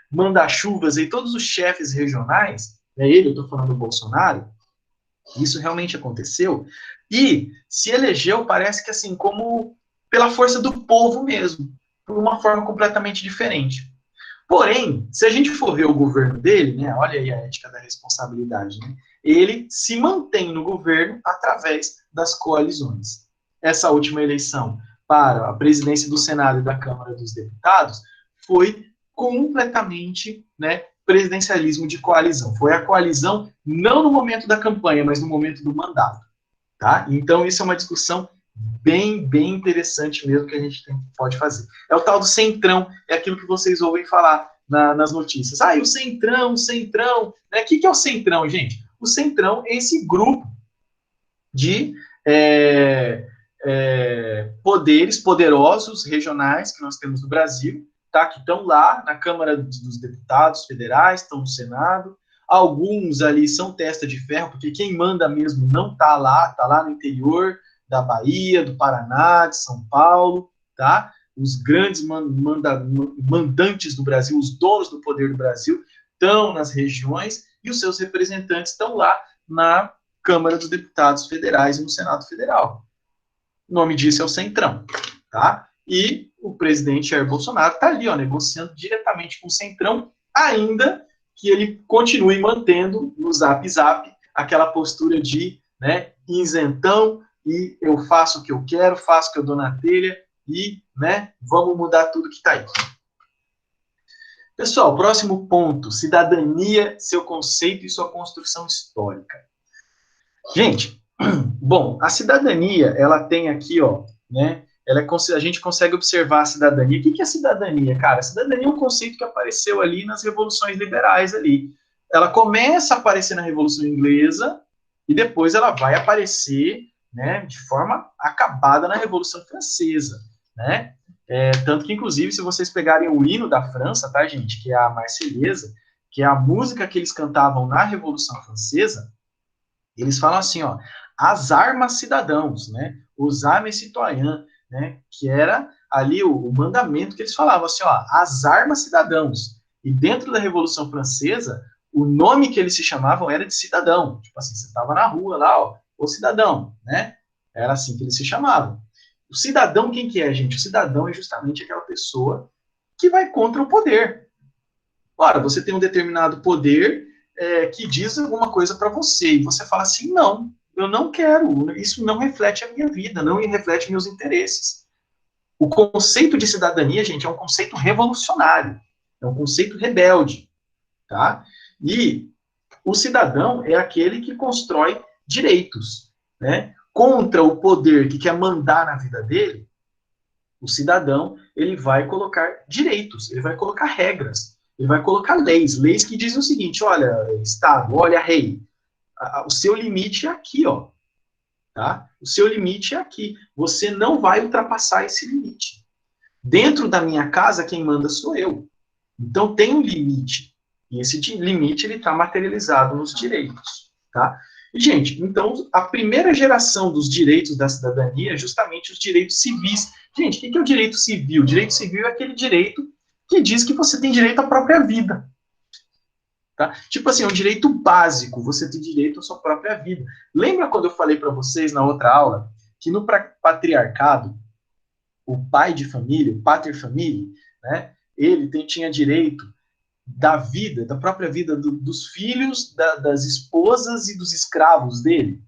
[SPEAKER 1] manda-chuvas e todos os chefes regionais, eu estou falando do Bolsonaro, isso realmente aconteceu, e se elegeu, parece que assim, como pela força do povo mesmo, por uma forma completamente diferente. Porém, se a gente for ver o governo dele, né, olha aí a ética da responsabilidade, né, ele se mantém no governo através das coalizões. Essa última eleição para a presidência do Senado e da Câmara dos Deputados foi completamente, né, presidencialismo de coalizão. Foi a coalizão não no momento da campanha, mas no momento do mandato. Tá? Então, isso é uma discussão bem interessante mesmo que a gente pode fazer. É o tal do centrão, é aquilo que vocês ouvem falar nas notícias. Ah, e o centrão, né? O que é o centrão, gente? O centrão é esse grupo de poderes poderosos regionais que nós temos no Brasil, tá? Que estão lá na Câmara dos Deputados Federais, estão no Senado. Alguns ali são testa de ferro, porque quem manda mesmo não está lá no interior da Bahia, do Paraná, de São Paulo, tá? Os grandes mandantes do Brasil, os donos do poder do Brasil, estão nas regiões e os seus representantes estão lá na Câmara dos Deputados Federais e no Senado Federal. O nome disso é o Centrão, tá? E o presidente Jair Bolsonaro está ali, ó, negociando diretamente com o Centrão, ainda que ele continue mantendo no Zap Zap aquela postura de, né, isentão, e eu faço o que eu quero, faço o que eu dou na telha, e, né, vamos mudar tudo que está aí. Pessoal, próximo ponto, cidadania, seu conceito e sua construção histórica. Gente, bom, a cidadania, ela tem aqui, ó, né, a gente consegue observar a cidadania. O que é a cidadania, cara? A cidadania é um conceito que apareceu ali nas revoluções liberais ali. Ela começa a aparecer na Revolução Inglesa e depois ela vai aparecer, né, de forma acabada na Revolução Francesa, né? Tanto que, inclusive, se vocês pegarem o hino da França, tá, gente, que é a Marselhesa, que é a música que eles cantavam na Revolução Francesa, eles falam assim, ó, as armas cidadãos, né, os armes citoyens, né, que era ali o mandamento que eles falavam, assim, ó, as armas cidadãos. E dentro da Revolução Francesa, o nome que eles se chamavam era de cidadão. Tipo assim, você estava na rua lá, ó, o cidadão, né? Era assim que eles se chamavam. O cidadão, quem que é, gente? O cidadão é justamente aquela pessoa que vai contra o poder. Ora, você tem um determinado poder que diz alguma coisa para você, e você fala assim, não, eu não quero, isso não reflete a minha vida, não reflete meus interesses. O conceito de cidadania, gente, é um conceito revolucionário, é um conceito rebelde, tá? E o cidadão é aquele que constrói direitos, né? Contra o poder que quer mandar na vida dele, o cidadão, ele vai colocar direitos, ele vai colocar regras, ele vai colocar leis que dizem o seguinte, olha, Estado, olha, rei, o seu limite é aqui, ó, tá? O seu limite é aqui, você não vai ultrapassar esse limite. Dentro da minha casa, quem manda sou eu. Então, tem um limite, e esse limite, ele está materializado nos direitos, tá? E, gente, então, a primeira geração dos direitos da cidadania é justamente os direitos civis. Gente, o que é o direito civil? O direito civil é aquele direito que diz que você tem direito à própria vida. Tá? Tipo assim, é um direito básico, você tem direito à sua própria vida. Lembra quando eu falei para vocês na outra aula que no patriarcado, o pai de família, o pater familiae, né, ele tinha direito da vida, da própria vida dos filhos, das esposas e dos escravos dele,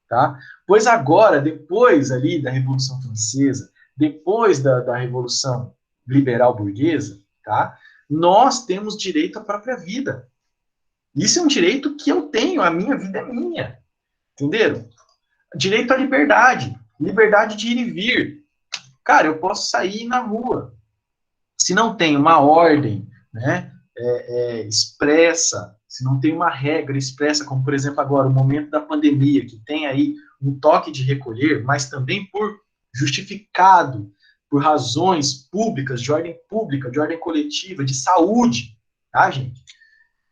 [SPEAKER 1] tá? Pois agora, depois ali da Revolução Francesa, depois da Revolução Liberal Burguesa, tá? Nós temos direito à própria vida. Isso é um direito que eu tenho, a minha vida é minha, entenderam? Direito à liberdade, liberdade de ir e vir. Cara, eu posso sair na rua. Se não tem uma ordem, né, expressa, se não tem uma regra expressa, como por exemplo agora o momento da pandemia, que tem aí um toque de recolher, mas também por justificado, por razões públicas, de ordem coletiva, de saúde, tá, gente?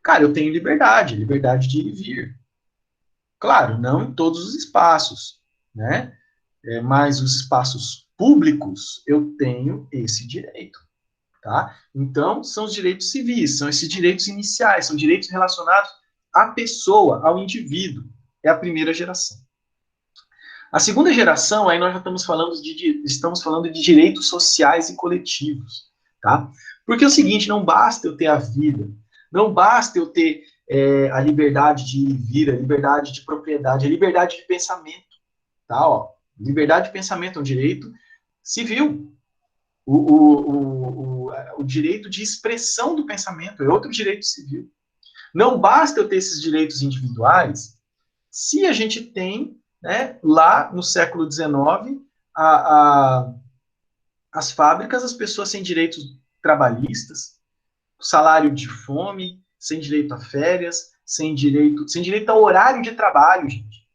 [SPEAKER 1] Cara, eu tenho liberdade, liberdade de ir e vir. Claro, não em todos os espaços, né? Mas os espaços públicos, eu tenho esse direito. Tá? Então, são os direitos civis, são esses direitos iniciais, são direitos relacionados à pessoa, ao indivíduo. É a primeira geração. A segunda geração, aí nós já estamos falando de direitos sociais e coletivos. Tá? Porque é o seguinte, não basta eu ter a vida, não basta eu ter a liberdade de ir e vir, a liberdade de propriedade, a liberdade de pensamento. Tá? Ó, liberdade de pensamento é um direito civil. O direito de expressão do pensamento é outro direito civil. Não basta eu ter esses direitos individuais se a gente tem, né, lá no século XIX, as fábricas, as pessoas sem direitos trabalhistas, salário de fome, sem direito a férias, sem direito ao horário de trabalho, gente.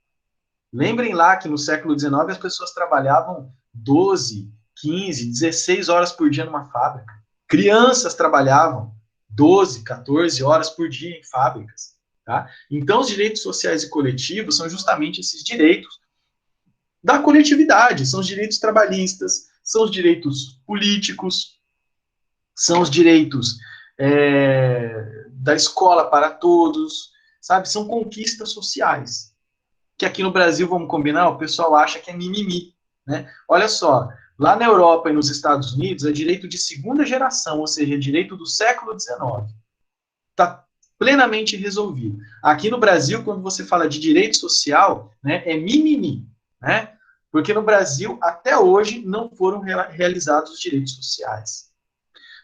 [SPEAKER 1] Lembrem lá que no século XIX as pessoas trabalhavam 12, 15, 16 horas por dia numa fábrica. Crianças trabalhavam 12, 14 horas por dia em fábricas. Tá? Então, os direitos sociais e coletivos são justamente esses direitos da coletividade, são os direitos trabalhistas, são os direitos políticos, são os direitos da escola para todos, sabe? São conquistas sociais. Que aqui no Brasil, vamos combinar, o pessoal acha que é mimimi, né? Olha só, lá na Europa e nos Estados Unidos é direito de segunda geração, ou seja, direito do século XIX. Está plenamente resolvido. Aqui no Brasil, quando você fala de direito social, né, é mimimi, né? Porque no Brasil, até hoje, não foram realizados os direitos sociais.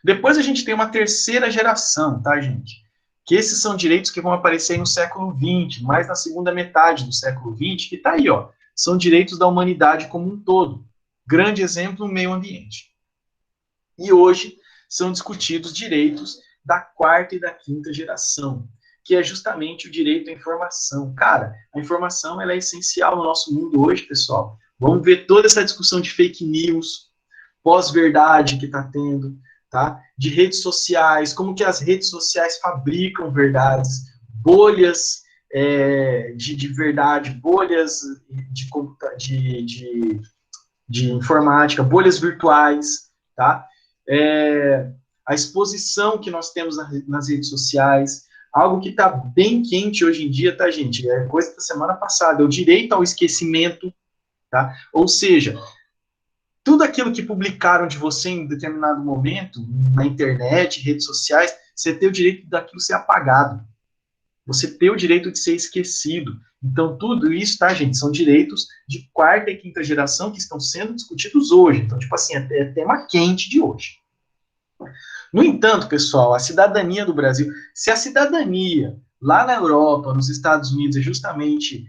[SPEAKER 1] Depois a gente tem uma terceira geração, tá, gente? Que esses são direitos que vão aparecer no século XX, mais na segunda metade do século XX, que está aí, ó. São direitos da humanidade como um todo. Grande exemplo, o meio ambiente. E hoje são discutidos direitos da quarta e da quinta geração, que é justamente o direito à informação. Cara, a informação ela é essencial no nosso mundo hoje, pessoal. Vamos ver toda essa discussão de fake news, pós-verdade que está tendo, tá? De redes sociais, como que as redes sociais fabricam verdades, bolhas de verdade, bolhas de informática, bolhas virtuais, tá? A exposição que nós temos nas redes sociais, Algo que está bem quente hoje em dia, tá, gente? É coisa da semana passada, é o direito ao esquecimento, tá? Ou seja, tudo aquilo que publicaram de você em determinado momento, na internet, redes sociais, você tem o direito daquilo ser apagado. Você tem o direito de ser esquecido. Então, tudo isso, tá, gente, são direitos de quarta e quinta geração que estão sendo discutidos hoje. Então, tipo assim, é tema quente de hoje. No entanto, pessoal, a cidadania do Brasil, se a cidadania lá na Europa, nos Estados Unidos, é justamente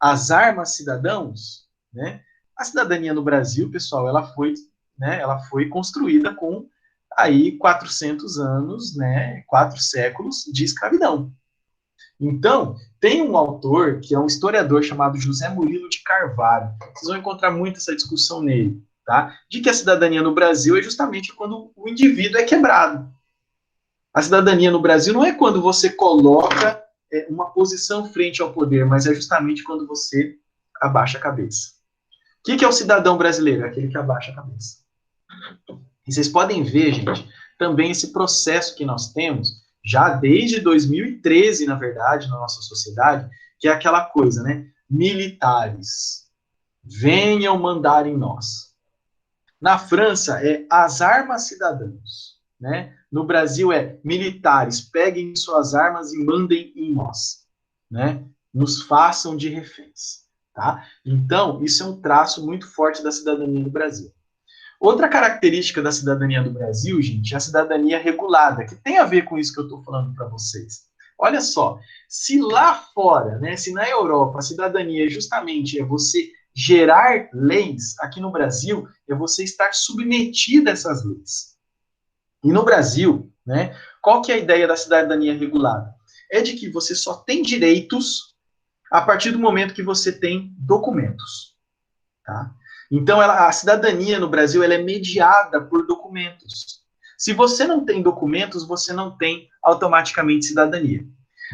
[SPEAKER 1] as armas cidadãos, né? A cidadania no Brasil, pessoal, ela foi construída com aí 400 anos, né, 4 séculos de escravidão. Então, tem um autor, que é um historiador chamado José Murilo de Carvalho. Vocês vão encontrar muito essa discussão nele, tá? De que a cidadania no Brasil é justamente quando o indivíduo é quebrado. A cidadania no Brasil não é quando você coloca uma posição frente ao poder, mas é justamente quando você abaixa a cabeça. O que é o cidadão brasileiro? É aquele que abaixa a cabeça. E vocês podem ver, gente, também esse processo que nós temos, já desde 2013, na verdade, na nossa sociedade, que é aquela coisa, né? Militares, venham mandar em nós. Na França, é as armas cidadãos, né? No Brasil, é militares, peguem suas armas e mandem em nós, né? Nos façam de reféns, tá? Então, isso é um traço muito forte da cidadania do Brasil. Outra característica da cidadania do Brasil, gente, é a cidadania regulada, que tem a ver com isso que eu estou falando para vocês. Olha só, se lá fora, né, se na Europa a cidadania justamente é você gerar leis, aqui no Brasil é você estar submetido a essas leis. E no Brasil, né, qual que é a ideia da cidadania regulada? É de que você só tem direitos a partir do momento que você tem documentos, tá? Então, a cidadania no Brasil ela é mediada por documentos. Se você não tem documentos, você não tem automaticamente cidadania.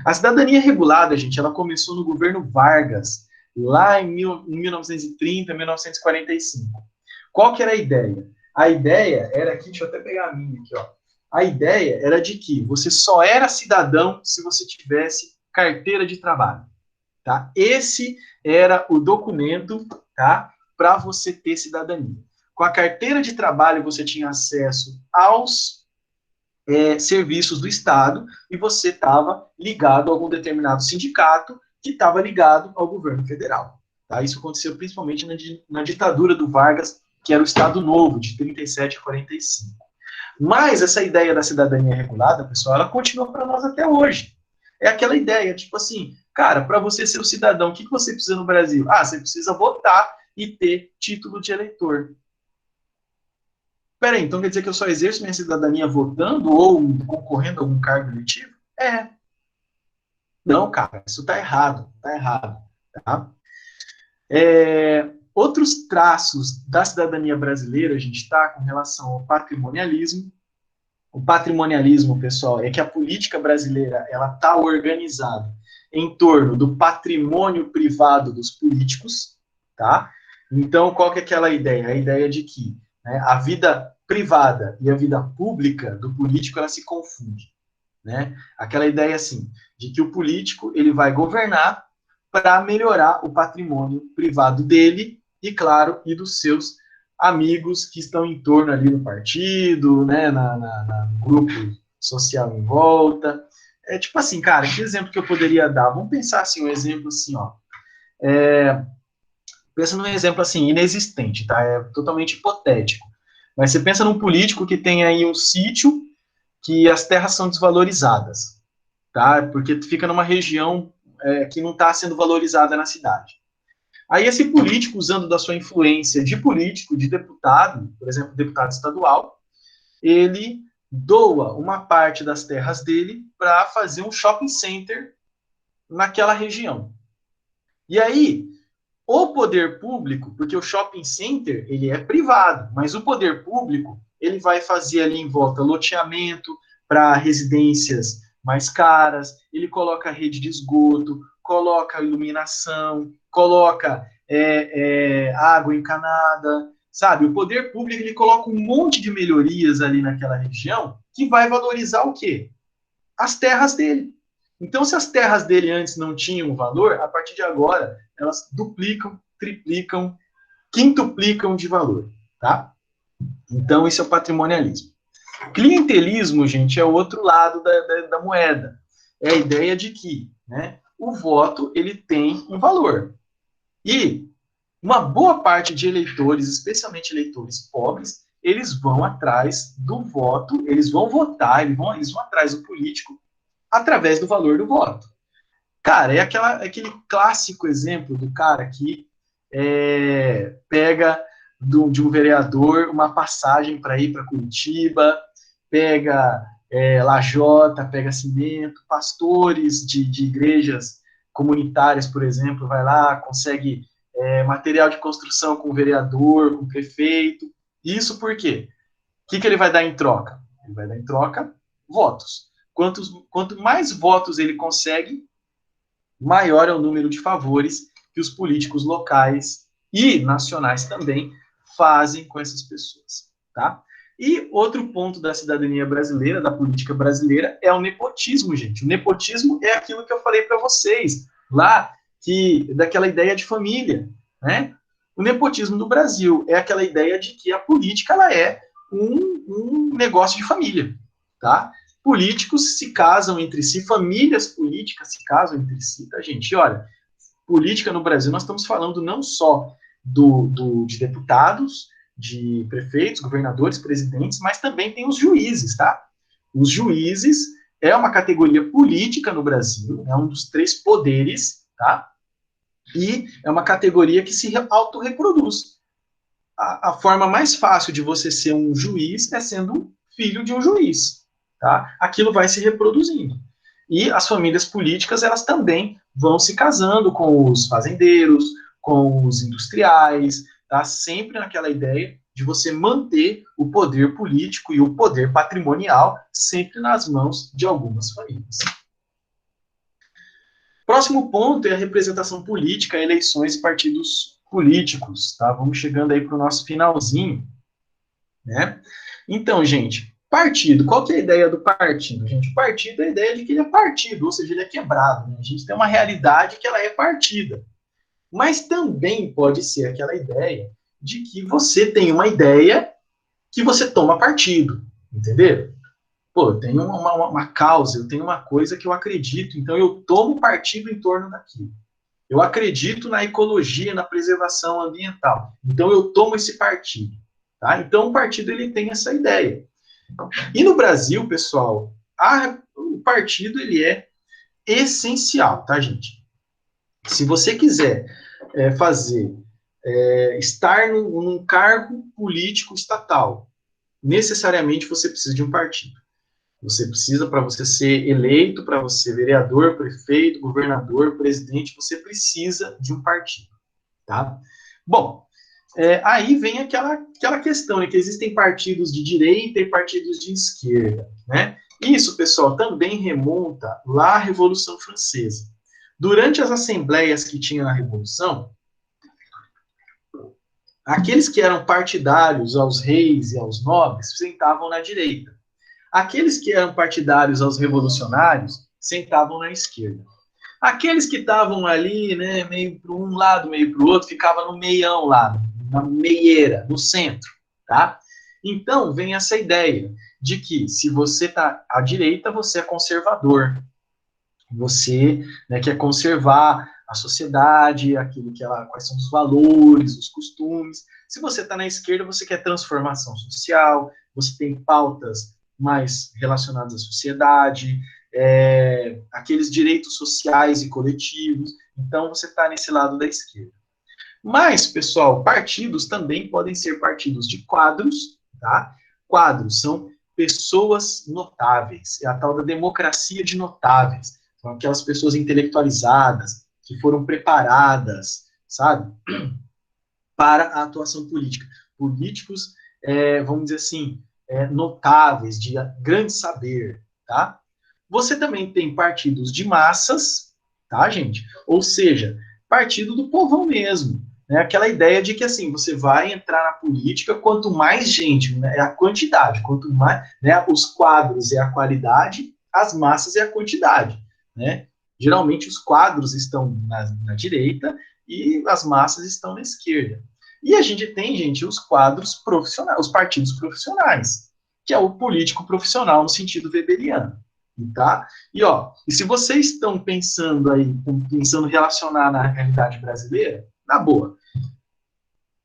[SPEAKER 1] A cidadania regulada, gente, ela começou no governo Vargas, lá em 1930, 1945. Qual que era a ideia? A ideia era aqui, deixa eu até pegar a minha aqui, ó. A ideia era de que você só era cidadão se você tivesse carteira de trabalho, tá? Esse era o documento, tá? Para você ter cidadania. Com a carteira de trabalho, você tinha acesso aos serviços do Estado e você estava ligado a algum determinado sindicato que estava ligado ao governo federal. Tá? Isso aconteceu principalmente na ditadura do Vargas, que era o Estado Novo, de 37 a 45. Mas essa ideia da cidadania regulada, pessoal, ela continua para nós até hoje. É aquela ideia, tipo assim, cara, para você ser um cidadão, o que você precisa no Brasil? Ah, você precisa votar e ter título de eleitor. Peraí, então quer dizer que eu só exerço minha cidadania votando ou concorrendo a algum cargo eletivo? É. Não, cara, isso tá errado, tá errado. Tá? Outros traços da cidadania brasileira, a gente está com relação ao patrimonialismo. O patrimonialismo, pessoal, é que a política brasileira ela está organizada em torno do patrimônio privado dos políticos, tá? Então, qual que é aquela ideia? A ideia de que, né, a vida privada e a vida pública do político ela se confunde, né? Aquela ideia assim de que o político ele vai governar para melhorar o patrimônio privado dele e, claro, e dos seus amigos que estão em torno ali no partido, né, no grupo social em volta. É tipo assim, cara, que exemplo que eu poderia dar? Vamos pensar assim, um exemplo assim, ó. Pensa num exemplo assim, inexistente, tá? É totalmente hipotético. Mas você pensa num político que tem aí um sítio que as terras são desvalorizadas, tá? Porque fica numa região que não está sendo valorizada na cidade. Aí esse político, usando da sua influência de político, de deputado, por exemplo, deputado estadual, ele doa uma parte das terras dele para fazer um shopping center naquela região. E aí, o poder público, porque o shopping center, ele é privado, mas o poder público, ele vai fazer ali em volta loteamento para residências mais caras, ele coloca rede de esgoto, coloca iluminação, coloca água encanada, sabe? O poder público, ele coloca um monte de melhorias ali naquela região que vai valorizar o quê? As terras dele. Então, se as terras dele antes não tinham valor, a partir de agora, elas duplicam, triplicam, quintuplicam de valor, tá? Então, isso é o patrimonialismo. Clientelismo, gente, é o outro lado da moeda. É a ideia de que, né, o voto ele tem um valor. E uma boa parte de eleitores, especialmente eleitores pobres, eles vão atrás do voto, eles vão votar, eles vão atrás do político através do valor do voto. Cara, é aquele clássico exemplo do cara que pega de um vereador uma passagem para ir para Curitiba, pega lajota, pega cimento, pastores de igrejas comunitárias, por exemplo, vai lá, consegue material de construção com o vereador, com o prefeito. Isso por quê? O que ele vai dar em troca? Ele vai dar em troca votos. Quanto mais votos ele consegue, maior é o número de favores que os políticos locais e nacionais também fazem com essas pessoas, tá? E outro ponto da cidadania brasileira, da política brasileira, é o nepotismo, gente. O nepotismo é aquilo que eu falei para vocês lá, daquela ideia de família, né? O nepotismo do Brasil é aquela ideia de que a política ela é um negócio de família, tá? Políticos se casam entre si, famílias políticas se casam entre si, tá, gente? E olha, política no Brasil, nós estamos falando não só de deputados, de prefeitos, governadores, presidentes, mas também tem os juízes, tá? Os juízes é uma categoria política no Brasil, é um dos 3 poderes, tá? E é uma categoria que se autorreproduz. A forma mais fácil de você ser um juiz é sendo filho de um juiz, tá? Aquilo vai se reproduzindo. E as famílias políticas, elas também vão se casando com os fazendeiros, com os industriais, tá? Sempre naquela ideia de você manter o poder político e o poder patrimonial sempre nas mãos de algumas famílias. Próximo ponto é a representação política, eleições e partidos políticos, tá? Vamos chegando aí para o nosso finalzinho, né? Então, gente, partido, qual que é a ideia do partido? Gente, o partido é a ideia de que ele é partido, ou seja, ele é quebrado, né? A gente tem uma realidade que ela é partida. Mas também pode ser aquela ideia de que você tem uma ideia que você toma partido, entendeu? Pô, eu tenho uma causa, eu tenho uma coisa que eu acredito, então eu tomo partido em torno daquilo. Eu acredito na ecologia, na preservação ambiental, então eu tomo esse partido. Tá? Então o partido ele tem essa ideia. E no Brasil, pessoal, o partido ele é essencial, tá, gente? Se você quiser estar num cargo político estatal, necessariamente você precisa de um partido. Você precisa, para você ser eleito, para você ser vereador, prefeito, governador, presidente, você precisa de um partido, tá? Bom, aí vem aquela questão, né, que existem partidos de direita e partidos de esquerda, né? Isso, pessoal, também remonta lá à Revolução Francesa. Durante as assembleias que tinha na Revolução, aqueles que eram partidários aos reis e aos nobres sentavam na direita. Aqueles que eram partidários aos revolucionários sentavam na esquerda. Aqueles que estavam ali, né, meio para um lado, meio para o outro, ficavam no meião lá, na meieira, no centro, tá? Então, vem essa ideia de que se você está à direita, você é conservador. Você, né, quer conservar a sociedade, aquilo que quais são os valores, os costumes. Se você está na esquerda, você quer transformação social, você tem pautas mais relacionadas à sociedade, aqueles direitos sociais e coletivos. Então, você está nesse lado da esquerda. Mas, pessoal, partidos também podem ser partidos de quadros, tá? Quadros são pessoas notáveis, é a tal da democracia de notáveis. São aquelas pessoas intelectualizadas, que foram preparadas, sabe, para a atuação política. Políticos, vamos dizer assim, notáveis, de grande saber, tá? Você também tem partidos de massas, tá, gente? Ou seja, partido do povão mesmo. Né? Aquela ideia de que, assim, você vai entrar na política, quanto mais gente, né, é a quantidade, quanto mais, né, os quadros é a qualidade, as massas é a quantidade. né? Geralmente os quadros estão na direita e as massas estão na esquerda. E a gente tem, gente, os quadros profissionais, os partidos profissionais, que é o político profissional no sentido weberiano, tá? E se vocês estão pensando relacionar na realidade brasileira, na boa,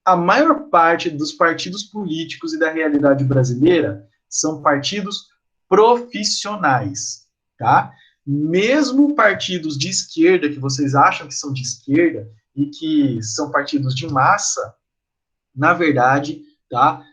[SPEAKER 1] a maior parte dos partidos políticos e da realidade brasileira são partidos profissionais, tá? Mesmo partidos de esquerda, que vocês acham que são de esquerda e que são partidos de massa, na verdade, tá?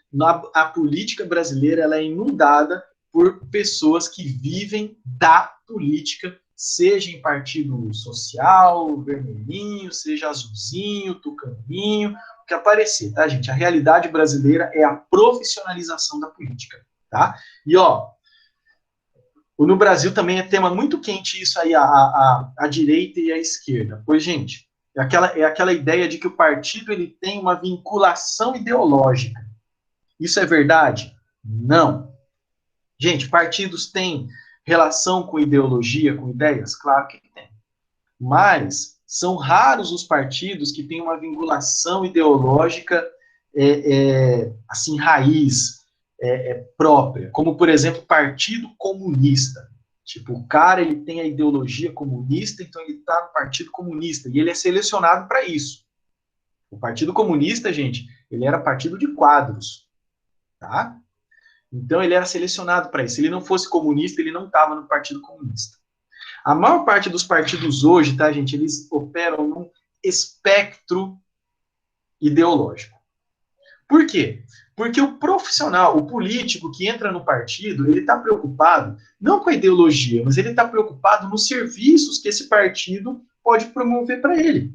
[SPEAKER 1] A política brasileira ela é inundada por pessoas que vivem da política, seja em partido social, vermelhinho, seja azulzinho, tucaninho, o que aparecer, tá, gente? A realidade brasileira é a profissionalização da política, tá? No Brasil também é tema muito quente isso aí, a direita e a esquerda. Pois, gente, é aquela ideia de que o partido ele tem uma vinculação ideológica. Isso é verdade? Não. Gente, partidos têm relação com ideologia, com ideias? Claro que tem. Mas são raros os partidos que têm uma vinculação ideológica assim, raiz, própria. Como, por exemplo, o Partido Comunista. Tipo, o cara ele tem a ideologia comunista, então ele está no Partido Comunista. E ele é selecionado para isso. O Partido Comunista, gente, ele era partido de quadros. Tá? Então ele era selecionado para isso. Se ele não fosse comunista, ele não estava no Partido Comunista. A maior parte dos partidos hoje, tá, gente, eles operam num espectro ideológico. Por quê? Porque o profissional, o político que entra no partido, ele está preocupado não com a ideologia, mas ele está preocupado nos serviços que esse partido pode promover para ele.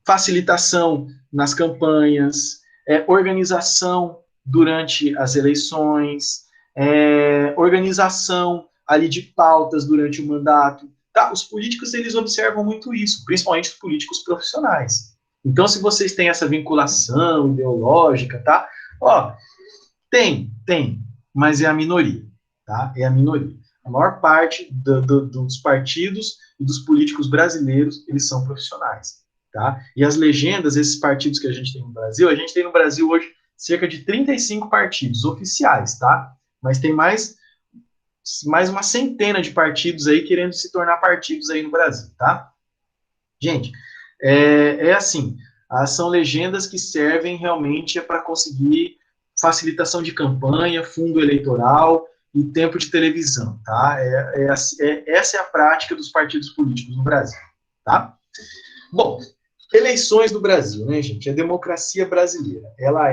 [SPEAKER 1] Facilitação nas campanhas, organização durante as eleições, organização ali de pautas durante o mandato. Tá? Os políticos, eles observam muito isso, principalmente os políticos profissionais. Então, se vocês têm essa vinculação ideológica, tá? Tem, mas é a minoria, tá? É a minoria. A maior parte dos partidos e dos políticos brasileiros, eles são profissionais, tá? E as legendas, esses partidos que a gente tem no Brasil, a gente tem no Brasil hoje cerca de 35 partidos oficiais, tá? Mas tem mais uma centena de partidos aí querendo se tornar partidos aí no Brasil, tá? Gente, assim, são legendas que servem realmente para conseguir facilitação de campanha, fundo eleitoral e tempo de televisão, tá? Essa é a prática dos partidos políticos no Brasil, tá? Bom, eleições no Brasil, né, gente? A democracia brasileira, ela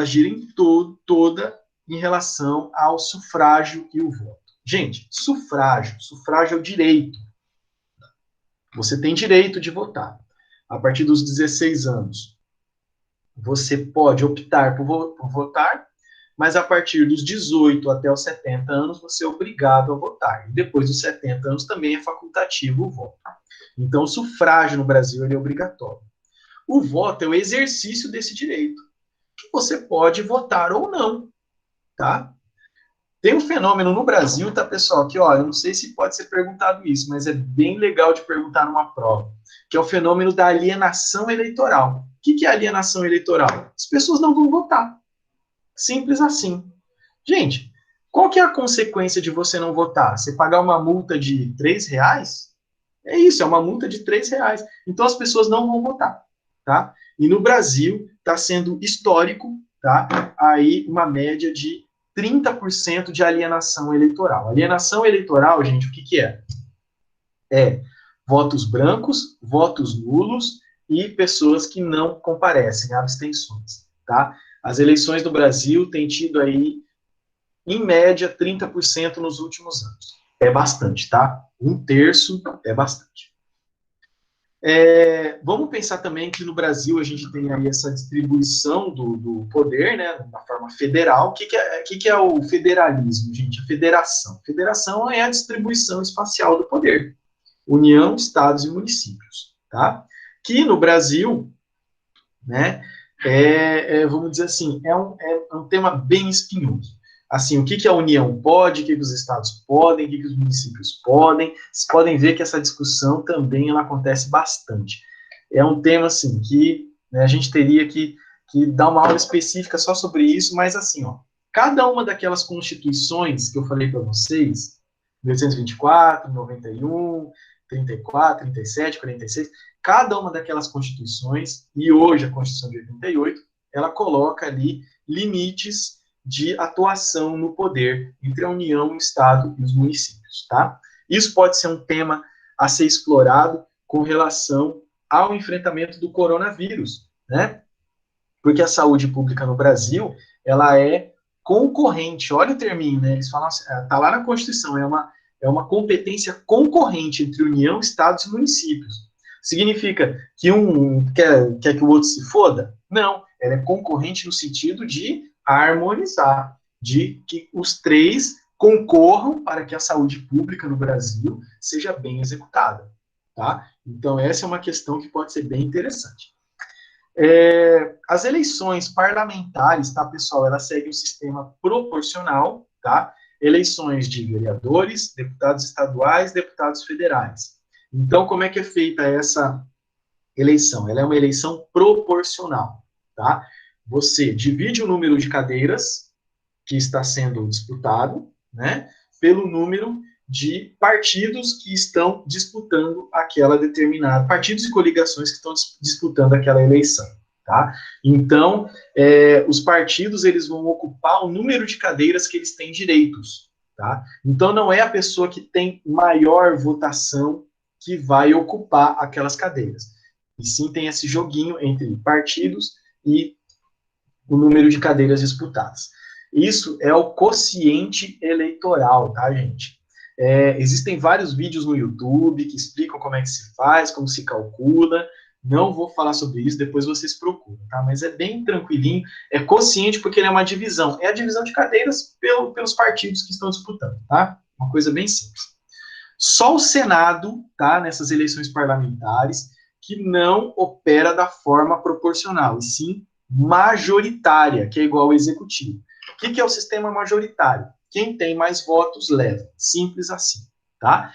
[SPEAKER 1] gira toda em relação ao sufrágio e o voto. Gente, sufrágio é o direito. Você tem direito de votar. A partir dos 16 anos, você pode optar por votar, mas a partir dos 18 até os 70 anos, você é obrigado a votar. E depois dos 70 anos também é facultativo o voto. Então, o sufrágio no Brasil ele é obrigatório. O voto é o exercício desse direito, que você pode votar ou não, tá? Tem um fenômeno no Brasil, tá, pessoal, que, eu não sei se pode ser perguntado isso, mas é bem legal de perguntar numa prova, que é o fenômeno da alienação eleitoral. O que é alienação eleitoral? As pessoas não vão votar. Simples assim. Gente, qual que é a consequência de você não votar? Você pagar uma multa de R$3? É isso, é uma multa de R$3. Então as pessoas não vão votar, tá? E no Brasil está sendo histórico, tá? Aí uma média de 30% de alienação eleitoral. Alienação eleitoral, gente, o que é? É votos brancos, votos nulos e pessoas que não comparecem, abstenções, tá? As eleições do Brasil têm tido aí, em média, 30% nos últimos anos. É bastante, tá? 1/3 é bastante. Vamos pensar também que no Brasil a gente tem aí essa distribuição do poder, né, da forma federal. O que é o federalismo, gente? A federação. Federação é a distribuição espacial do poder. União, estados e municípios, tá? Que no Brasil, né, vamos dizer assim, é um tema bem espinhoso. assim, o que a União pode, o que os estados podem, o que os municípios podem. Vocês podem ver que essa discussão também ela acontece bastante. É um tema, assim, que, né, a gente teria que dar uma aula específica só sobre isso, mas assim, ó, cada uma daquelas constituições que eu falei para vocês, 1824, 91, 34, 37, 46, cada uma daquelas constituições, e hoje a Constituição de 88, ela coloca ali limites de atuação no poder entre a União, o Estado e os municípios, tá? Isso pode ser um tema a ser explorado com relação ao enfrentamento do coronavírus, né? Porque a saúde pública no Brasil, ela é concorrente, olha o terminho, né? Eles falam assim, tá lá na Constituição, é uma competência concorrente entre União, Estados e municípios. Significa que um quer que o outro se foda? Não, ela é concorrente no sentido de harmonizar, de que os três concorram para que a saúde pública no Brasil seja bem executada, tá? Então, essa é uma questão que pode ser bem interessante. As eleições parlamentares, tá, pessoal, elas seguem um sistema proporcional, tá? Eleições de vereadores, deputados estaduais, deputados federais. Então, como é que é feita essa eleição? Ela é uma eleição proporcional, tá? Você divide o número de cadeiras que está sendo disputado, né, pelo número de partidos que estão disputando aquela determinada, partidos e coligações que estão disputando aquela eleição, tá? Então, os partidos, eles vão ocupar o número de cadeiras que eles têm direitos, tá? Então, não é a pessoa que tem maior votação que vai ocupar aquelas cadeiras. E sim tem esse joguinho entre partidos e o número de cadeiras disputadas. Isso é o quociente eleitoral, tá, gente? Existem vários vídeos no YouTube que explicam como é que se faz, como se calcula. Não vou falar sobre isso, depois vocês procuram, tá? Mas é bem tranquilinho. É quociente porque ele é uma divisão. É a divisão de cadeiras pelos partidos que estão disputando, tá? Uma coisa bem simples. Só o Senado, tá, nessas eleições parlamentares, que não opera da forma proporcional, e sim majoritária, que é igual ao executivo. O que é o sistema majoritário? Quem tem mais votos leva. Simples assim, tá?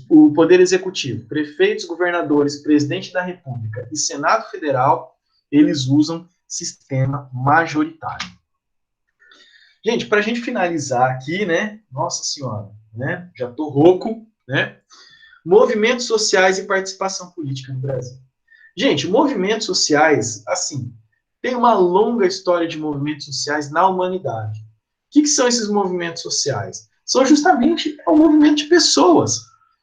[SPEAKER 1] O Poder Executivo, prefeitos, governadores, presidente da República e Senado Federal, eles usam sistema majoritário. Gente, para a gente finalizar aqui, né? Nossa Senhora, né? Já tô rouco, né? Movimentos sociais e participação política no Brasil. Gente, movimentos sociais, assim, tem uma longa história de movimentos sociais na humanidade. O que são esses movimentos sociais? São justamente o movimento de pessoas.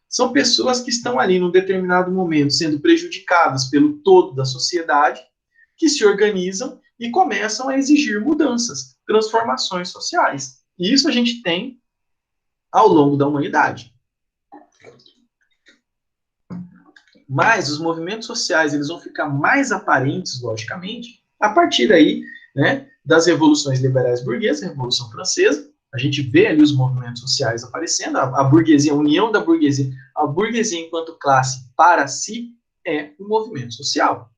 [SPEAKER 1] São pessoas que estão ali num determinado momento sendo prejudicadas pelo todo da sociedade, que se organizam e começam a exigir mudanças, transformações sociais. E isso a gente tem ao longo da humanidade. Mas os movimentos sociais, eles vão ficar mais aparentes, logicamente, a partir aí, né, das revoluções liberais burguesas, a Revolução Francesa. A gente vê ali os movimentos sociais aparecendo, a burguesia, a união da burguesia, a burguesia enquanto classe para si é um movimento social.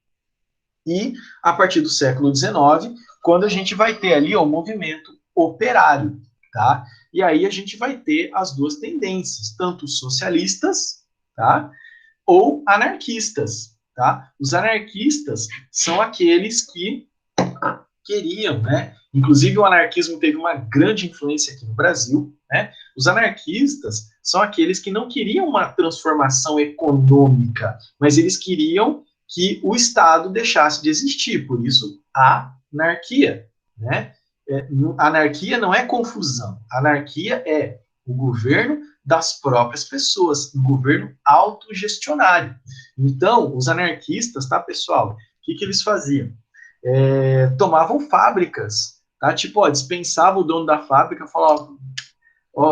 [SPEAKER 1] E a partir do século XIX, quando a gente vai ter ali o movimento operário, tá? E aí a gente vai ter as duas tendências, tanto socialistas, tá? Ou anarquistas, tá? Os anarquistas são aqueles que queriam, né? Inclusive o anarquismo teve uma grande influência aqui no Brasil, né? Os anarquistas são aqueles que não queriam uma transformação econômica, mas eles queriam que o Estado deixasse de existir, por isso a anarquia, né? Anarquia não é confusão, anarquia é o governo das próprias pessoas, um governo autogestionário. Então, os anarquistas, tá, pessoal? O que eles faziam? Tomavam fábricas, tá? Tipo, dispensava o dono da fábrica, falava,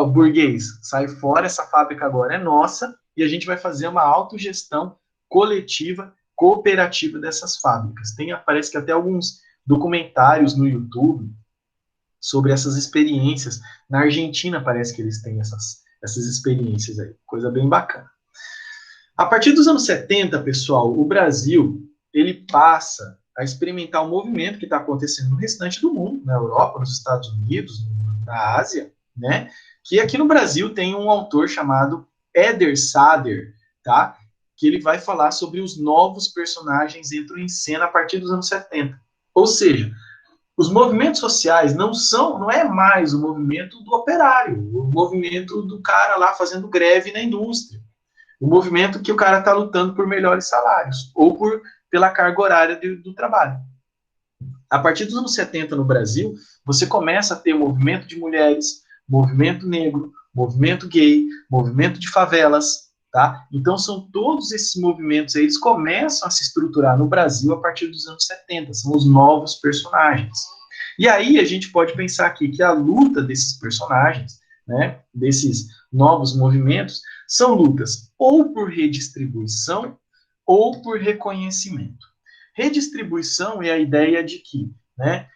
[SPEAKER 1] burguês, sai fora, essa fábrica agora é nossa, e a gente vai fazer uma autogestão coletiva, cooperativa dessas fábricas. Parece que até alguns documentários no YouTube sobre essas experiências. Na Argentina parece que eles têm essas experiências aí, coisa bem bacana. A partir dos anos 70, pessoal, o Brasil, ele passa a experimentar um movimento que está acontecendo no restante do mundo, na Europa, nos Estados Unidos, da Ásia, né? Que aqui no Brasil tem um autor chamado Eder Sader, tá? Que ele vai falar sobre os novos personagens entram em cena a partir dos anos 70. Ou seja, os movimentos sociais não é mais o movimento do operário, o movimento do cara lá fazendo greve na indústria, o movimento que o cara está lutando por melhores salários ou pela carga horária do trabalho. A partir dos anos 70 no Brasil, você começa a ter movimento de mulheres, movimento negro, movimento gay, movimento de favelas, tá? Então são todos esses movimentos aí, eles começam a se estruturar no Brasil a partir dos anos 70, são os novos personagens. E aí a gente pode pensar aqui que a luta desses personagens, né, desses novos movimentos, são lutas ou por redistribuição ou por reconhecimento. Redistribuição é a ideia de que, né,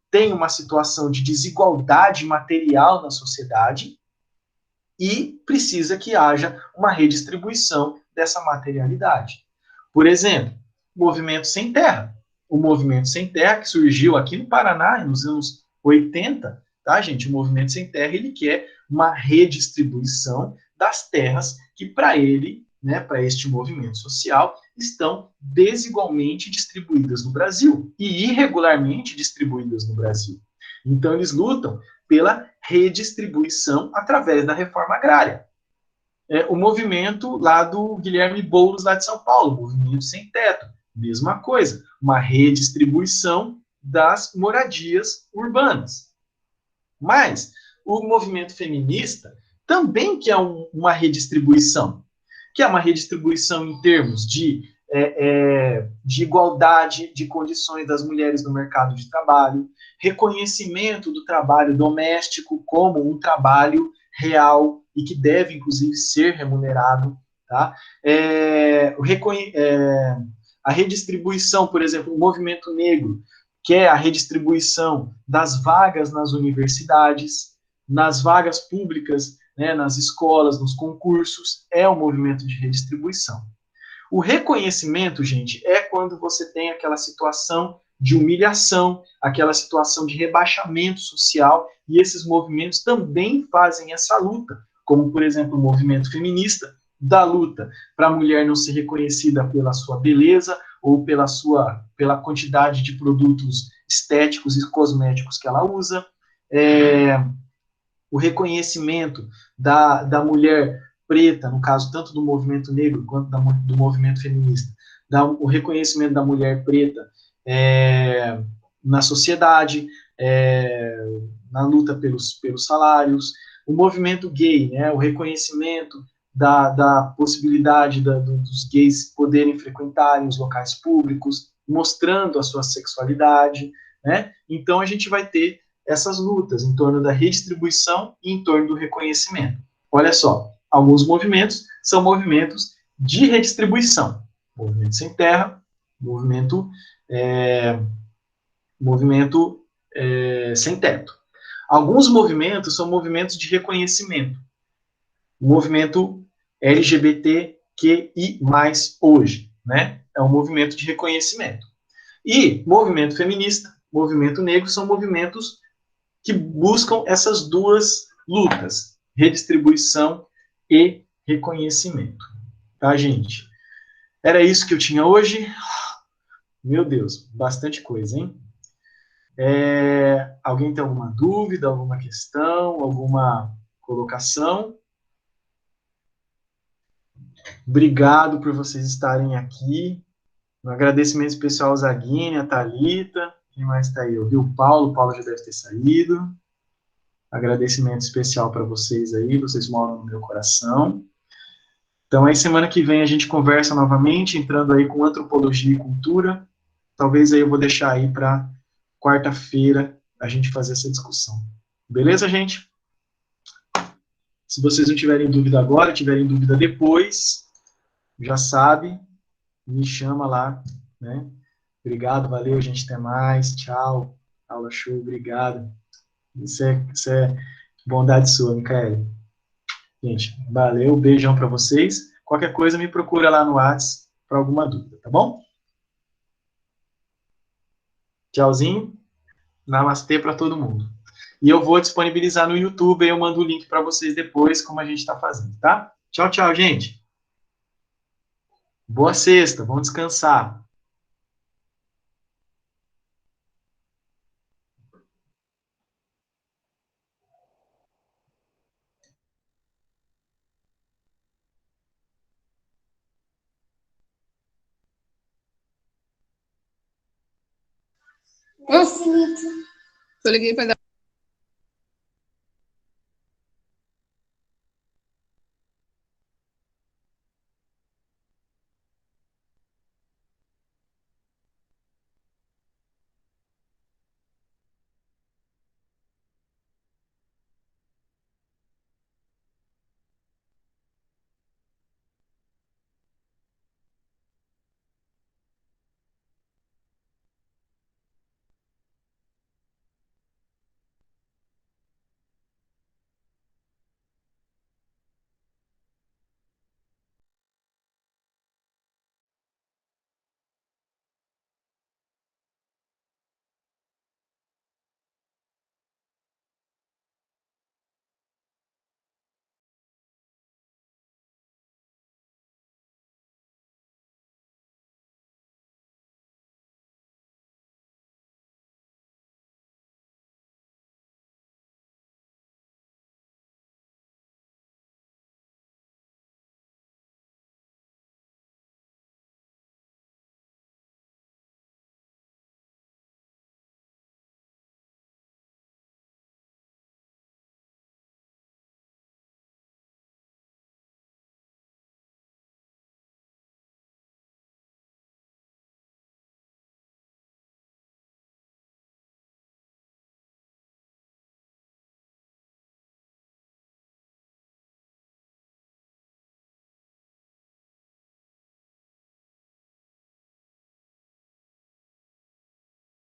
[SPEAKER 1] tem uma situação de desigualdade material na sociedade e precisa que haja uma redistribuição dessa materialidade. Por exemplo, o movimento sem terra. O movimento sem terra que surgiu aqui no Paraná nos anos 80, tá, gente? O movimento sem terra, ele quer uma redistribuição das terras que para ele, né, para este movimento social, estão desigualmente distribuídas no Brasil e irregularmente distribuídas no Brasil. Então, eles lutam pela redistribuição através da reforma agrária. O movimento lá do Guilherme Boulos, lá de São Paulo, movimento sem teto, mesma coisa, uma redistribuição das moradias urbanas. Mas o movimento feminista também quer uma redistribuição, que é uma redistribuição em termos de igualdade de condições das mulheres no mercado de trabalho, reconhecimento do trabalho doméstico como um trabalho real e que deve, inclusive, ser remunerado. Tá? A redistribuição, por exemplo, o movimento negro, que é a redistribuição das vagas nas universidades, nas vagas públicas, né, nas escolas, nos concursos, é um movimento de redistribuição. O reconhecimento, gente, é quando você tem aquela situação de humilhação, aquela situação de rebaixamento social, e esses movimentos também fazem essa luta, como, por exemplo, o movimento feminista, da luta para a mulher não ser reconhecida pela sua beleza ou pela quantidade de produtos estéticos e cosméticos que ela usa, o reconhecimento da mulher preta, no caso tanto do movimento negro quanto do movimento feminista, o reconhecimento da mulher preta na sociedade, na luta pelos salários, o movimento gay, né, o reconhecimento da possibilidade dos gays poderem frequentarem os locais públicos, mostrando a sua sexualidade, né? Então a gente vai ter essas lutas em torno da redistribuição e em torno do reconhecimento. Olha só, alguns movimentos são movimentos de redistribuição. Movimento sem terra, movimento sem teto. Alguns movimentos são movimentos de reconhecimento. O movimento LGBTQI+, hoje, né? É um movimento de reconhecimento. E movimento feminista, movimento negro, são movimentos que buscam essas duas lutas, redistribuição e reconhecimento. Tá, gente? Era isso que eu tinha hoje. Meu Deus, bastante coisa, hein? Alguém tem alguma dúvida, alguma questão, alguma colocação? Obrigado por vocês estarem aqui. Um agradecimento especial ao Zaguini, a Thalita. Quem mais está aí? Eu vi o Paulo já deve ter saído. Agradecimento especial para vocês aí, vocês moram no meu coração. Então, aí semana que vem a gente conversa novamente, entrando aí com antropologia e cultura. Talvez aí eu vou deixar aí para quarta-feira a gente fazer essa discussão. Beleza, gente? Se vocês não tiverem dúvida agora, tiverem dúvida depois, já sabe, me chama lá, né? Obrigado, valeu, gente, até mais, tchau, aula show, obrigado. Isso é bondade sua, Micaele. Gente, valeu, beijão para vocês. Qualquer coisa me procura lá no WhatsApp para alguma dúvida, tá bom? Tchauzinho, namastê para todo mundo. E eu vou disponibilizar no YouTube, aí eu mando o link para vocês depois, como a gente está fazendo, tá? Tchau, tchau, gente. Boa sexta, vamos descansar.
[SPEAKER 3] Eu liguei para